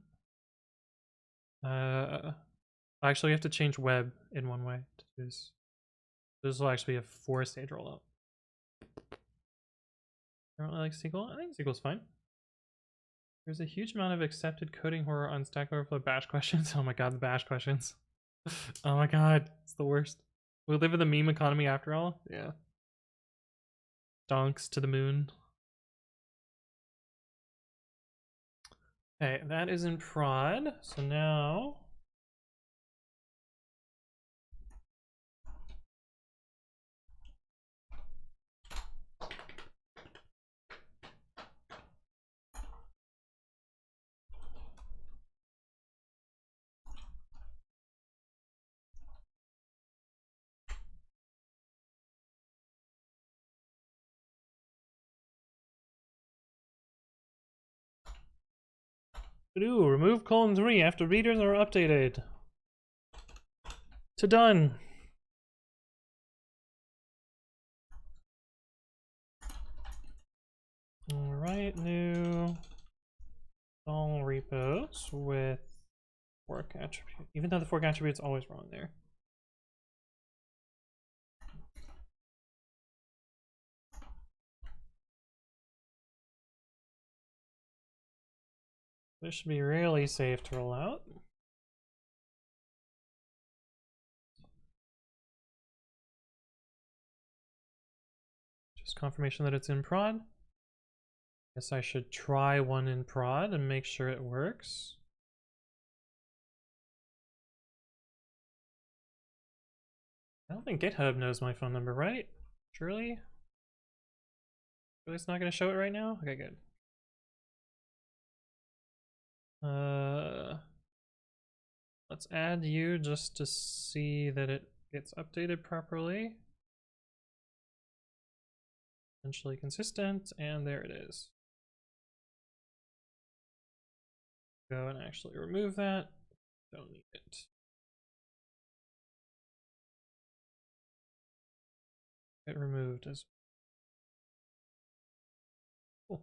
Actually, we have to change web in one way to do this. This will actually be a 4-stage rollout. I don't really like SQL. I think SQL's fine. There's a huge amount of accepted coding horror on Stack Overflow bash questions. Oh my god, the bash questions. Oh my god, it's the worst. We live in the meme economy after all. Yeah. Donks to the moon. Okay, that is in prod. So now do remove :3 after readers are updated. To done. Alright, new all-repos with fork attribute. Even though the fork attribute's always wrong there. This should be really safe to roll out. Just confirmation that it's in prod. Guess I should try one in prod and make sure it works. I don't think GitHub knows my phone number, right? Surely? Really, it's not going to show it right now? Okay, good. Let's add you just to see that it gets updated properly. Essentially consistent, and there it is. Go and actually remove that. Don't need it. Get removed as cool.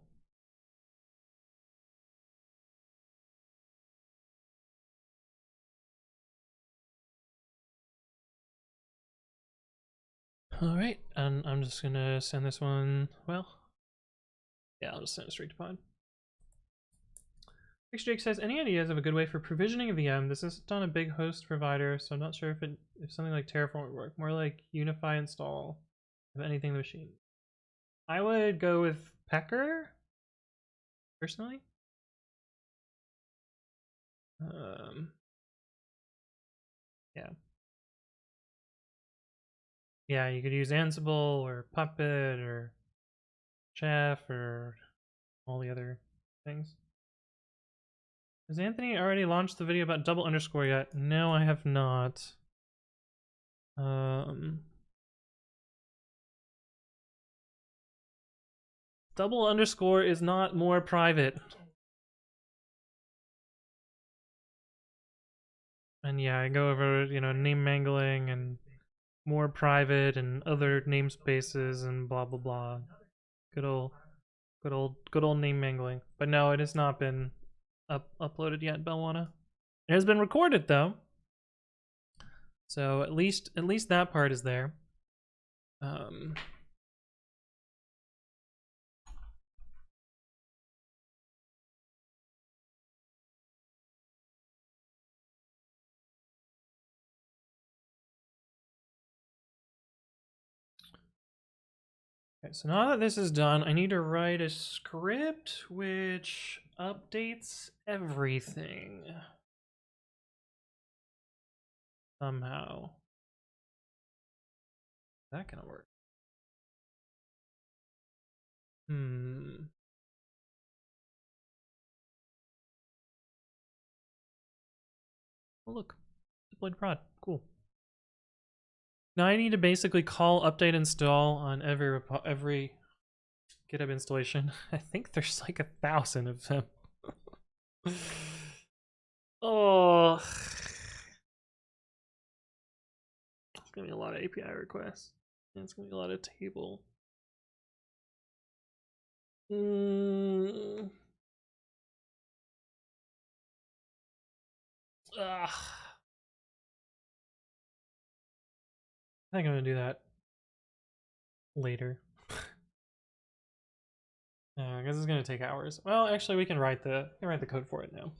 All right, and I'm just gonna send this one. Well, yeah, I'll just send it straight to pod. Jake says, any ideas of a good way for provisioning a VM? This isn't on a big host provider, so I'm not sure if something like Terraform would work. More like unify install of anything in the machine. I would go with Pecker, personally. Yeah. Yeah, you could use Ansible or Puppet or Chef or all the other things. Has Anthony already launched the video about double underscore yet? No, I have not. Double underscore is not more private. And yeah, I go over, you know, name mangling and more private and other namespaces and blah blah blah. Good old name mangling. But no, it has not been uploaded yet, Belwana. It has been recorded though. So at least that part is there. Okay, so now that this is done, I need to write a script which updates everything. Somehow. Is that gonna work? Oh look, deployed prod, cool. Now I need to basically call update install on every GitHub installation. I think there's like 1,000 of them. Oh, it's gonna be a lot of API requests. And it's gonna be a lot of table. I think I'm gonna do that later. I guess it's gonna take hours. Well, actually, we can write the code for it now.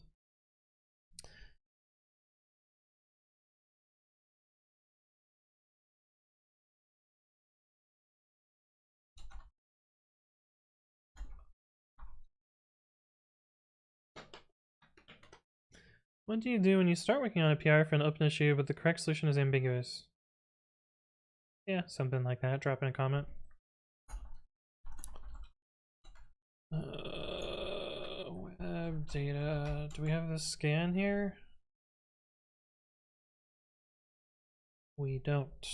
What do you do when you start working on a PR for an open issue, but the correct solution is ambiguous? Yeah, something like that. Drop in a comment. Web data. Do we have the scan here? We don't.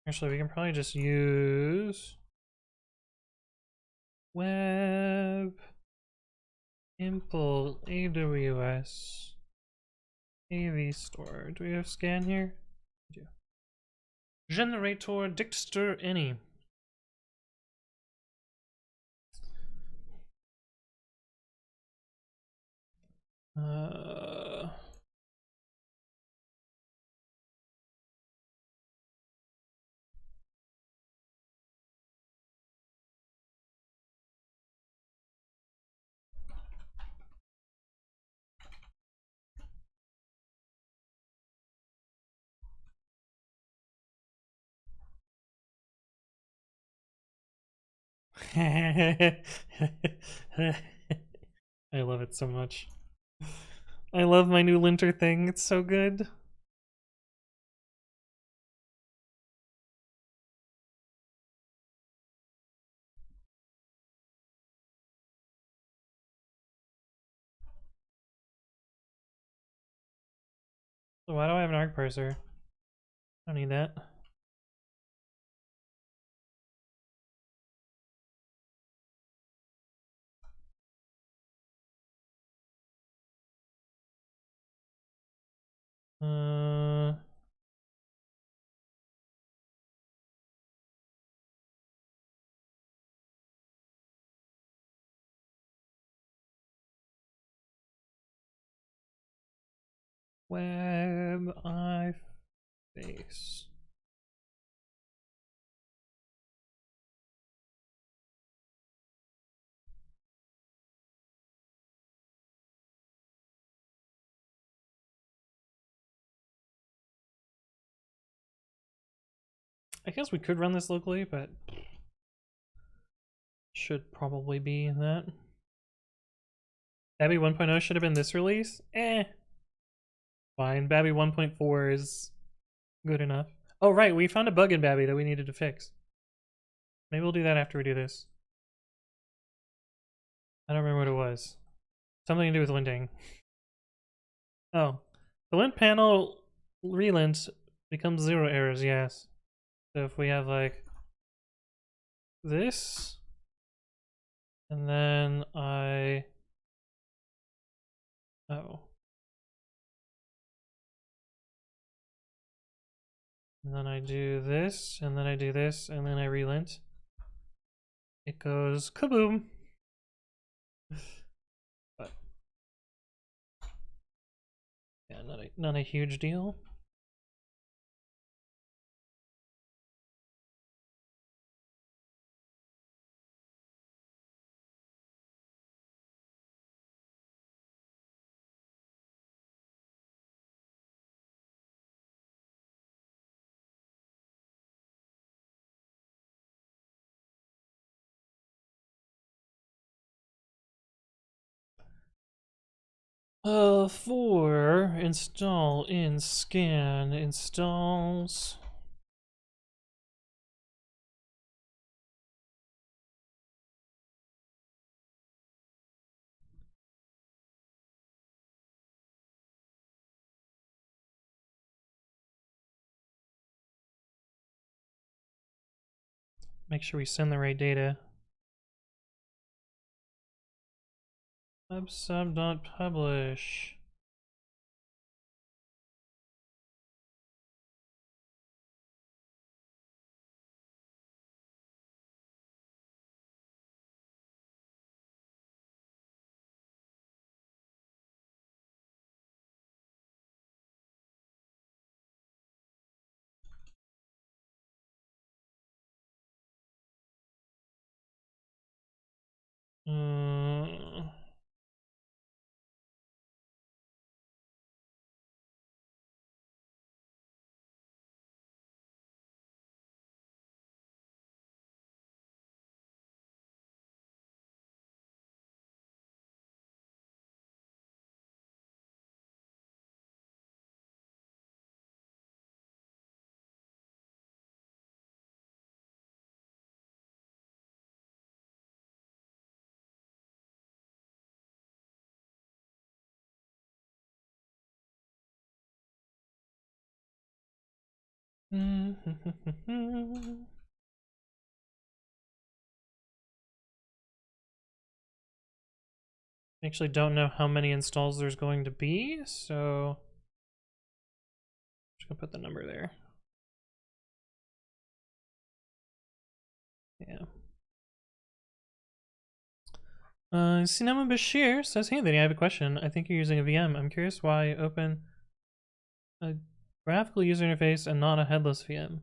Actually, we can probably just use web impl AWS AV store. Do we have scan here? We do. Generator dictster any. I love it so much. I love my new linter thing. It's so good. So why do I have an arc parser? I don't need that. Web face. I guess we could run this locally, but should probably be that. Babby 1.0 should have been this release? Fine. Babby 1.4 is good enough. Oh, right. We found a bug in Babby that we needed to fix. Maybe we'll do that after we do this. I don't remember what it was. Something to do with linting. Oh. The lint panel relint becomes 0 errors, yes. So if we have like this, and then oh. And then I do this, and then I do this, and then I relint. It goes kaboom. But yeah, not a huge deal. For install in scan installs. Make sure we send the right data. Pubsub.publish. Actually don't know how many installs there's going to be, so I'm just gonna put the number there. Yeah. Sinema Bashir says, hey Vinny, I have a question. I think you're using a VM. I'm curious why open a graphical user interface and not a headless VM.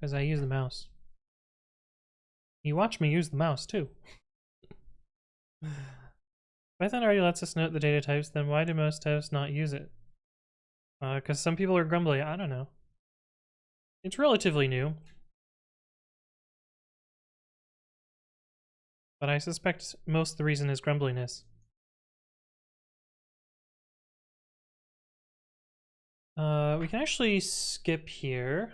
Because I use the mouse. You watch me use the mouse too. Python already lets us note the data types, then why do most devs not use it? Because some people are grumbly. I don't know. It's relatively new. but I suspect most of the reason is grumbliness. We can actually skip here.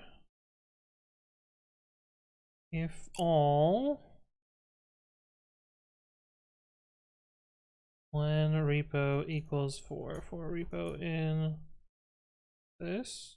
If all when repo equals for repo in this.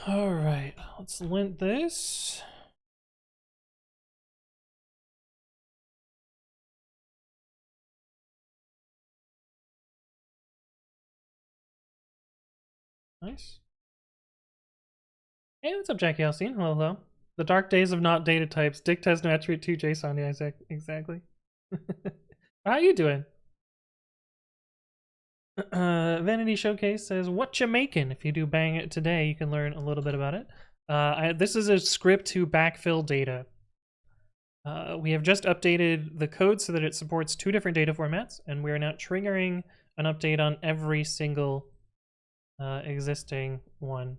All right, let's lint this. Nice. Hey, what's up, Jackie Alcine? Hello, hello. The dark days of not data types. Dict has no attribute to JSON. Yeah, exactly. How you doing? Vanity Showcase says, "What you making?" If you do bang it today, you can learn a little bit about it. This is a script to backfill data. We have just updated the code so that it supports 2 different data formats, and we are now triggering an update on every single existing one.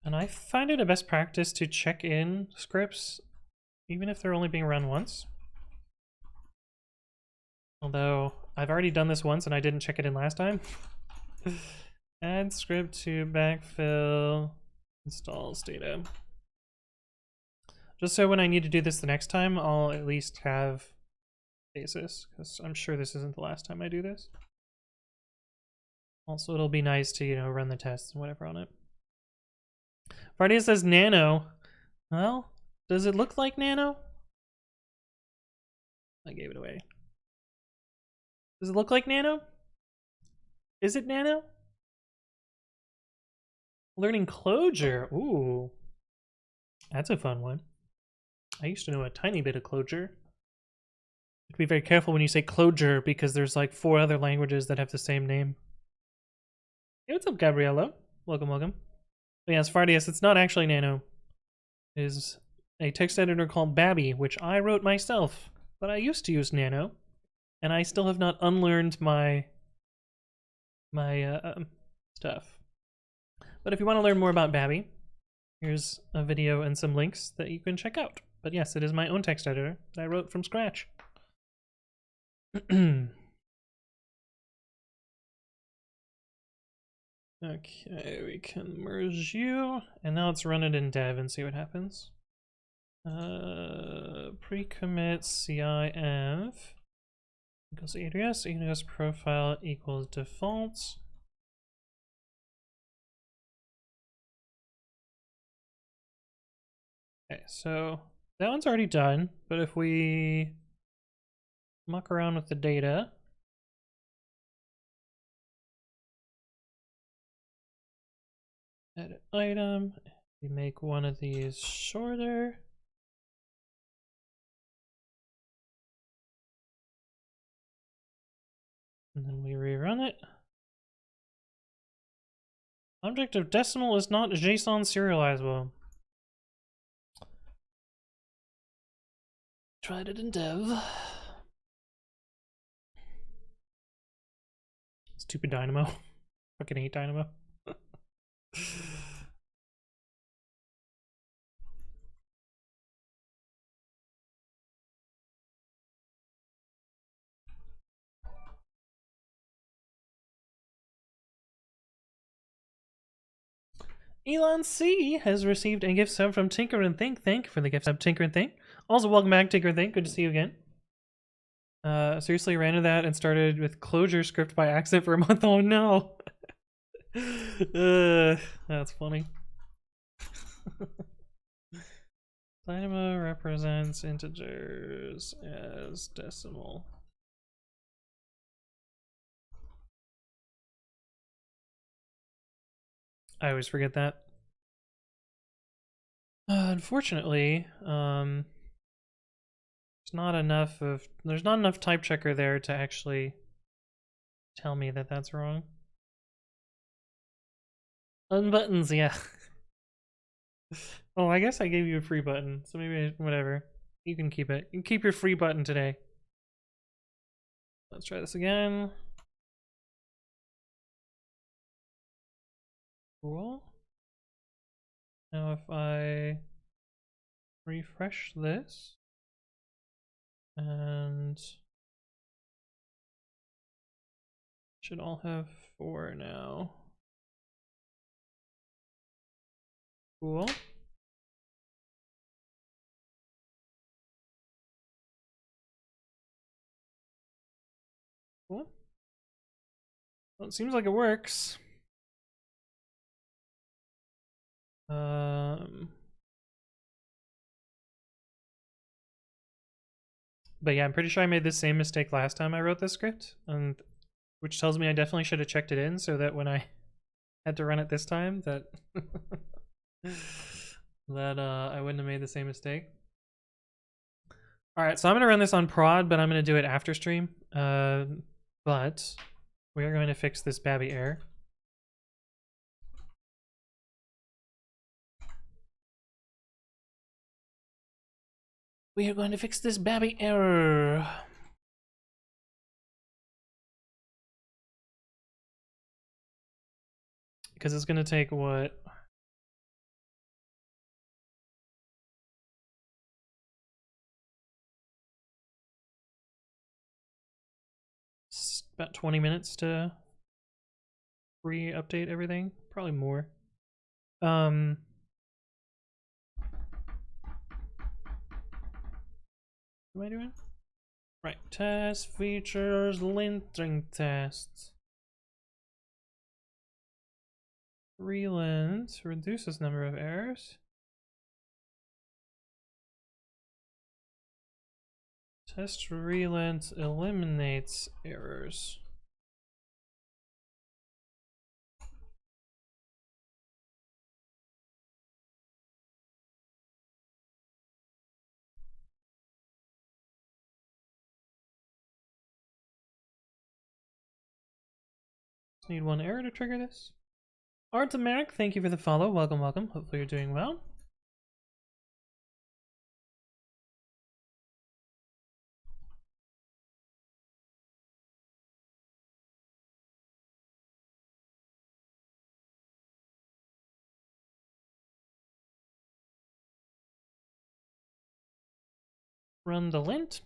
And I find it a best practice to check in scripts, even if they're only being run once. Although, I've already done this once and I didn't check it in last time. Add script to backfill installs data. Just so when I need to do this the next time, I'll at least have basis, because I'm sure this isn't the last time I do this. Also, it'll be nice to, run the tests and whatever on it. Friday says nano. Well, does it look like nano? I gave it away. Does it look like nano? Is it nano? Learning Clojure. Ooh. That's a fun one. I used to know a tiny bit of Clojure. You have to be very careful when you say Clojure because there's like 4 other languages that have the same name. Hey, what's up, Gabriella? Welcome, welcome. But yes, Fardius, it's not actually nano. It is a text editor called Babby, which I wrote myself. But I used to use nano, and I still have not unlearned my stuff. But if you want to learn more about Babby, here's a video and some links that you can check out. But yes, it is my own text editor that I wrote from scratch. Okay, we can merge you, and now let's run it in dev and see what happens. Pre-commit CIF equals AWS profile equals default. Okay, so that one's already done, but if we muck around with the data, edit item, we make one of these shorter. And then we rerun it. Object of decimal is not JSON serializable. Tried it in dev. Stupid Dynamo. Fucking hate Dynamo. Elon C has received a gift sub from Tinker and Think. Thank you for the gift sub, Tinker and Think. Also, welcome back, Tinker and Think. Good to see you again. Seriously ran into that and started with closure script by accident for a month. Oh no. That's funny. Dynamo represents integers as decimal. I always forget that. Unfortunately, there's not enough type checker there to actually tell me that that's wrong. Unbuttons, yeah. Oh, I guess I gave you a free button, so maybe whatever. You can keep it. You can keep your free button today. Let's try this again. Cool. Now if I refresh this and should all have 4 now. Cool. Cool. Well, it seems like it works. But yeah, I'm pretty sure I made the same mistake last time I wrote this script, and which tells me I definitely should have checked it in so that when I had to run it this time, that I wouldn't have made the same mistake. All right, so I'm gonna run this on prod, but I'm gonna do it after stream. But we are going to fix this Babby error. We are going to fix this Babby error. Because it's going to take what? It's about 20 minutes to re-update everything. Probably more. What am I doing? Right, test features, linting tests. Relint reduces number of errors. Test relint eliminates errors. Just need 1 error to trigger this. Art Americ, thank you for the follow. Welcome, welcome. Hopefully you're doing well. Run the lint.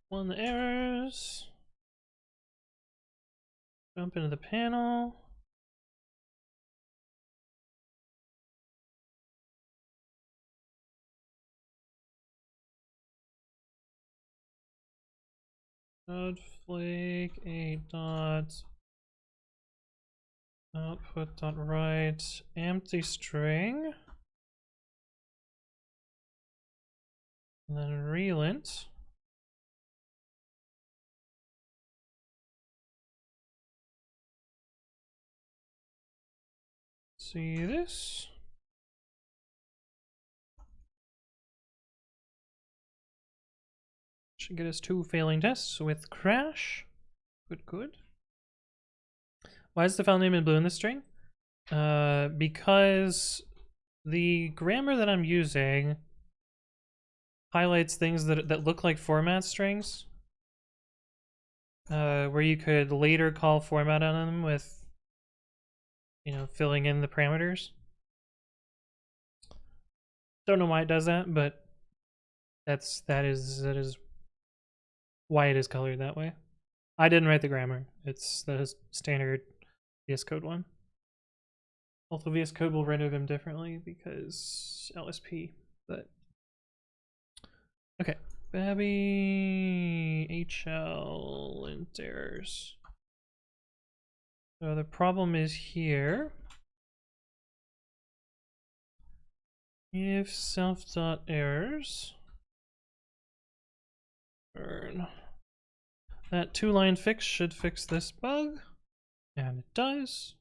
One errors. Jump into the panel. Node flake 8 dot output dot write empty string. And then relint. See this? Should get us 2 failing tests with crash. Good, good. Why is the file name in blue in this string? Because the grammar that I'm using highlights things that look like format strings, where you could later call format on them with, you know, filling in the parameters. Don't know why it does that, but that is why it is colored that way. I didn't write the grammar. It's the standard VS Code one. Although VS Code will render them differently because LSP, but okay. Babby HL int errors. So the problem is here. If self.errors burn. That 2-line fix should fix this bug, and it does.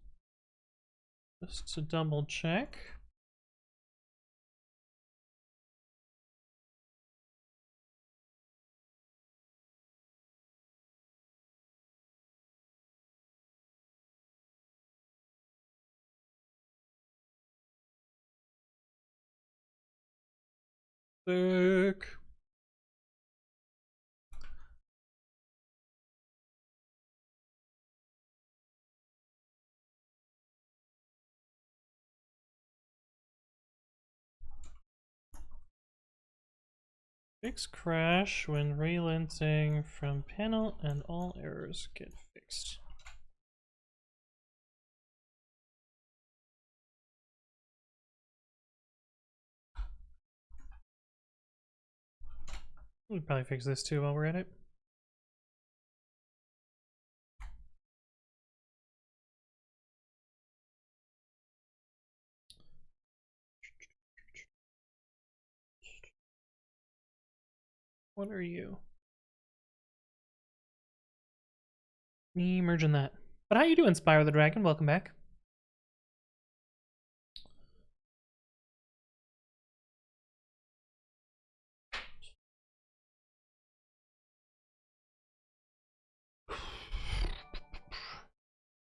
Just to double check. Sick. Fix crash when relenting from panel and all errors get fixed. We'll probably fix this too while we're at it. What are you? Me merging that. But how you doing, Spyro the Dragon? Welcome back.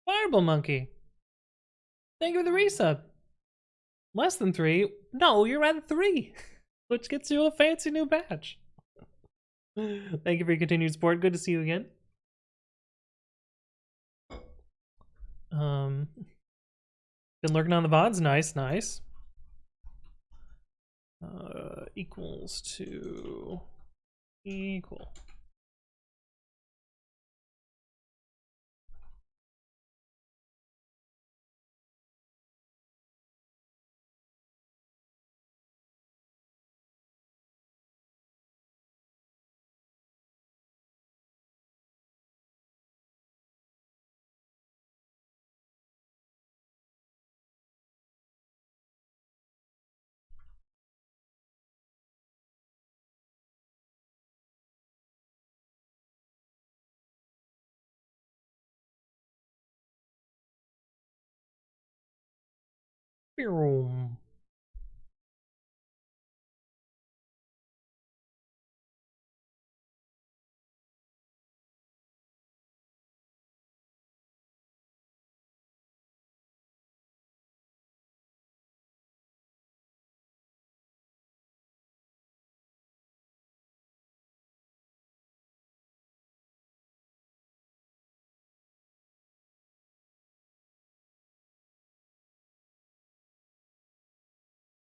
Fireball Monkey. Thank you for the resub. Less than 3? No, you're at 3. Which gets you a fancy new badge. Thank you for your continued support. Good to see you again. Been lurking on the VODs. Nice, nice. Equals to equal. Boom.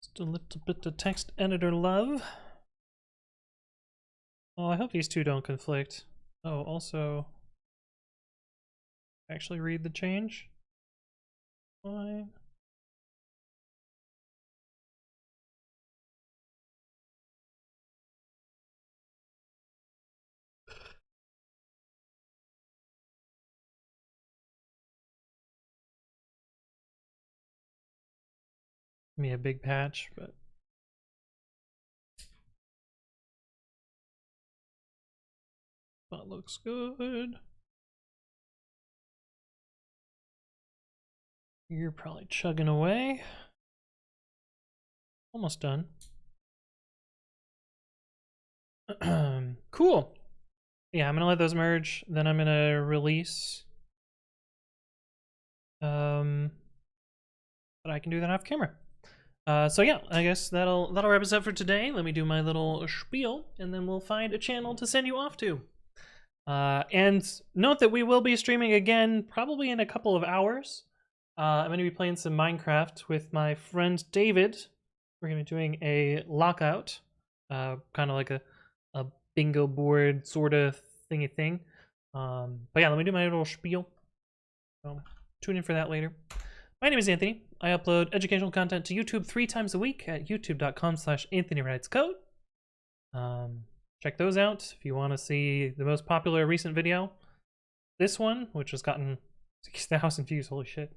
Just a little bit of text editor love. Oh, I hope these two don't conflict. Oh, also, actually read the change. Fine. Me a big patch, but that looks good. You're probably chugging away. Almost done. Cool. Yeah, I'm gonna let those merge. Then I'm gonna release. But I can do that off camera. So yeah, I guess that'll wrap us up for today. Let me do my little spiel, and then we'll find a channel to send you off to. And note that we will be streaming again, probably in a couple of hours. I'm going to be playing some Minecraft with my friend David. We're going to be doing a lockout, kind of like a bingo board sort of thingy thing. But yeah, let me do my little spiel. So tune in for that later. My name is Anthony. I upload educational content to YouTube 3 times a week at youtube.com/anthonywritescode. Check those out if you want to see the most popular recent video. This one, which has gotten 6,000 views, holy shit.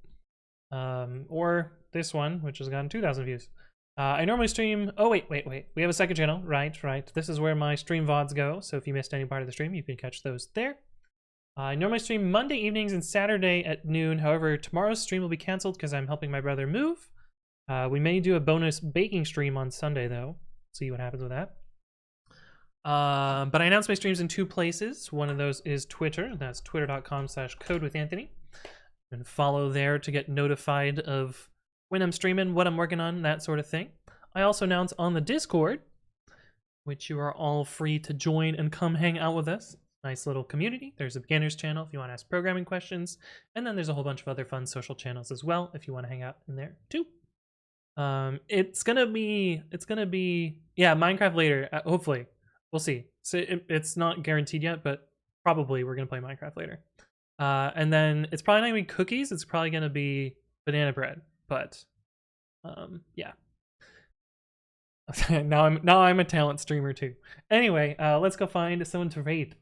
Or this one, which has gotten 2,000 views. I normally stream... Oh, wait. We have a second channel. Right. This is where my stream VODs go, so if you missed any part of the stream, you can catch those there. I normally stream Monday evenings and Saturday at noon. However, tomorrow's stream will be canceled because I'm helping my brother move. We may do a bonus baking stream on Sunday, though. See what happens with that. But I announce my streams in 2 places. One of those is Twitter. That's twitter.com/codewithanthony. And follow there to get notified of when I'm streaming, what I'm working on, that sort of thing. I also announce on the Discord, which you are all free to join and come hang out with us. Nice little community. There's a beginners channel if you want to ask programming questions, and then there's a whole bunch of other fun social channels as well if you want to hang out in there too. It's gonna be yeah, Minecraft later. Hopefully, we'll see. So it's not guaranteed yet, but probably we're gonna play Minecraft later. And then it's probably not gonna be cookies. It's probably gonna be banana bread. But yeah. now I'm a talent streamer too. Anyway, let's go find someone to raid.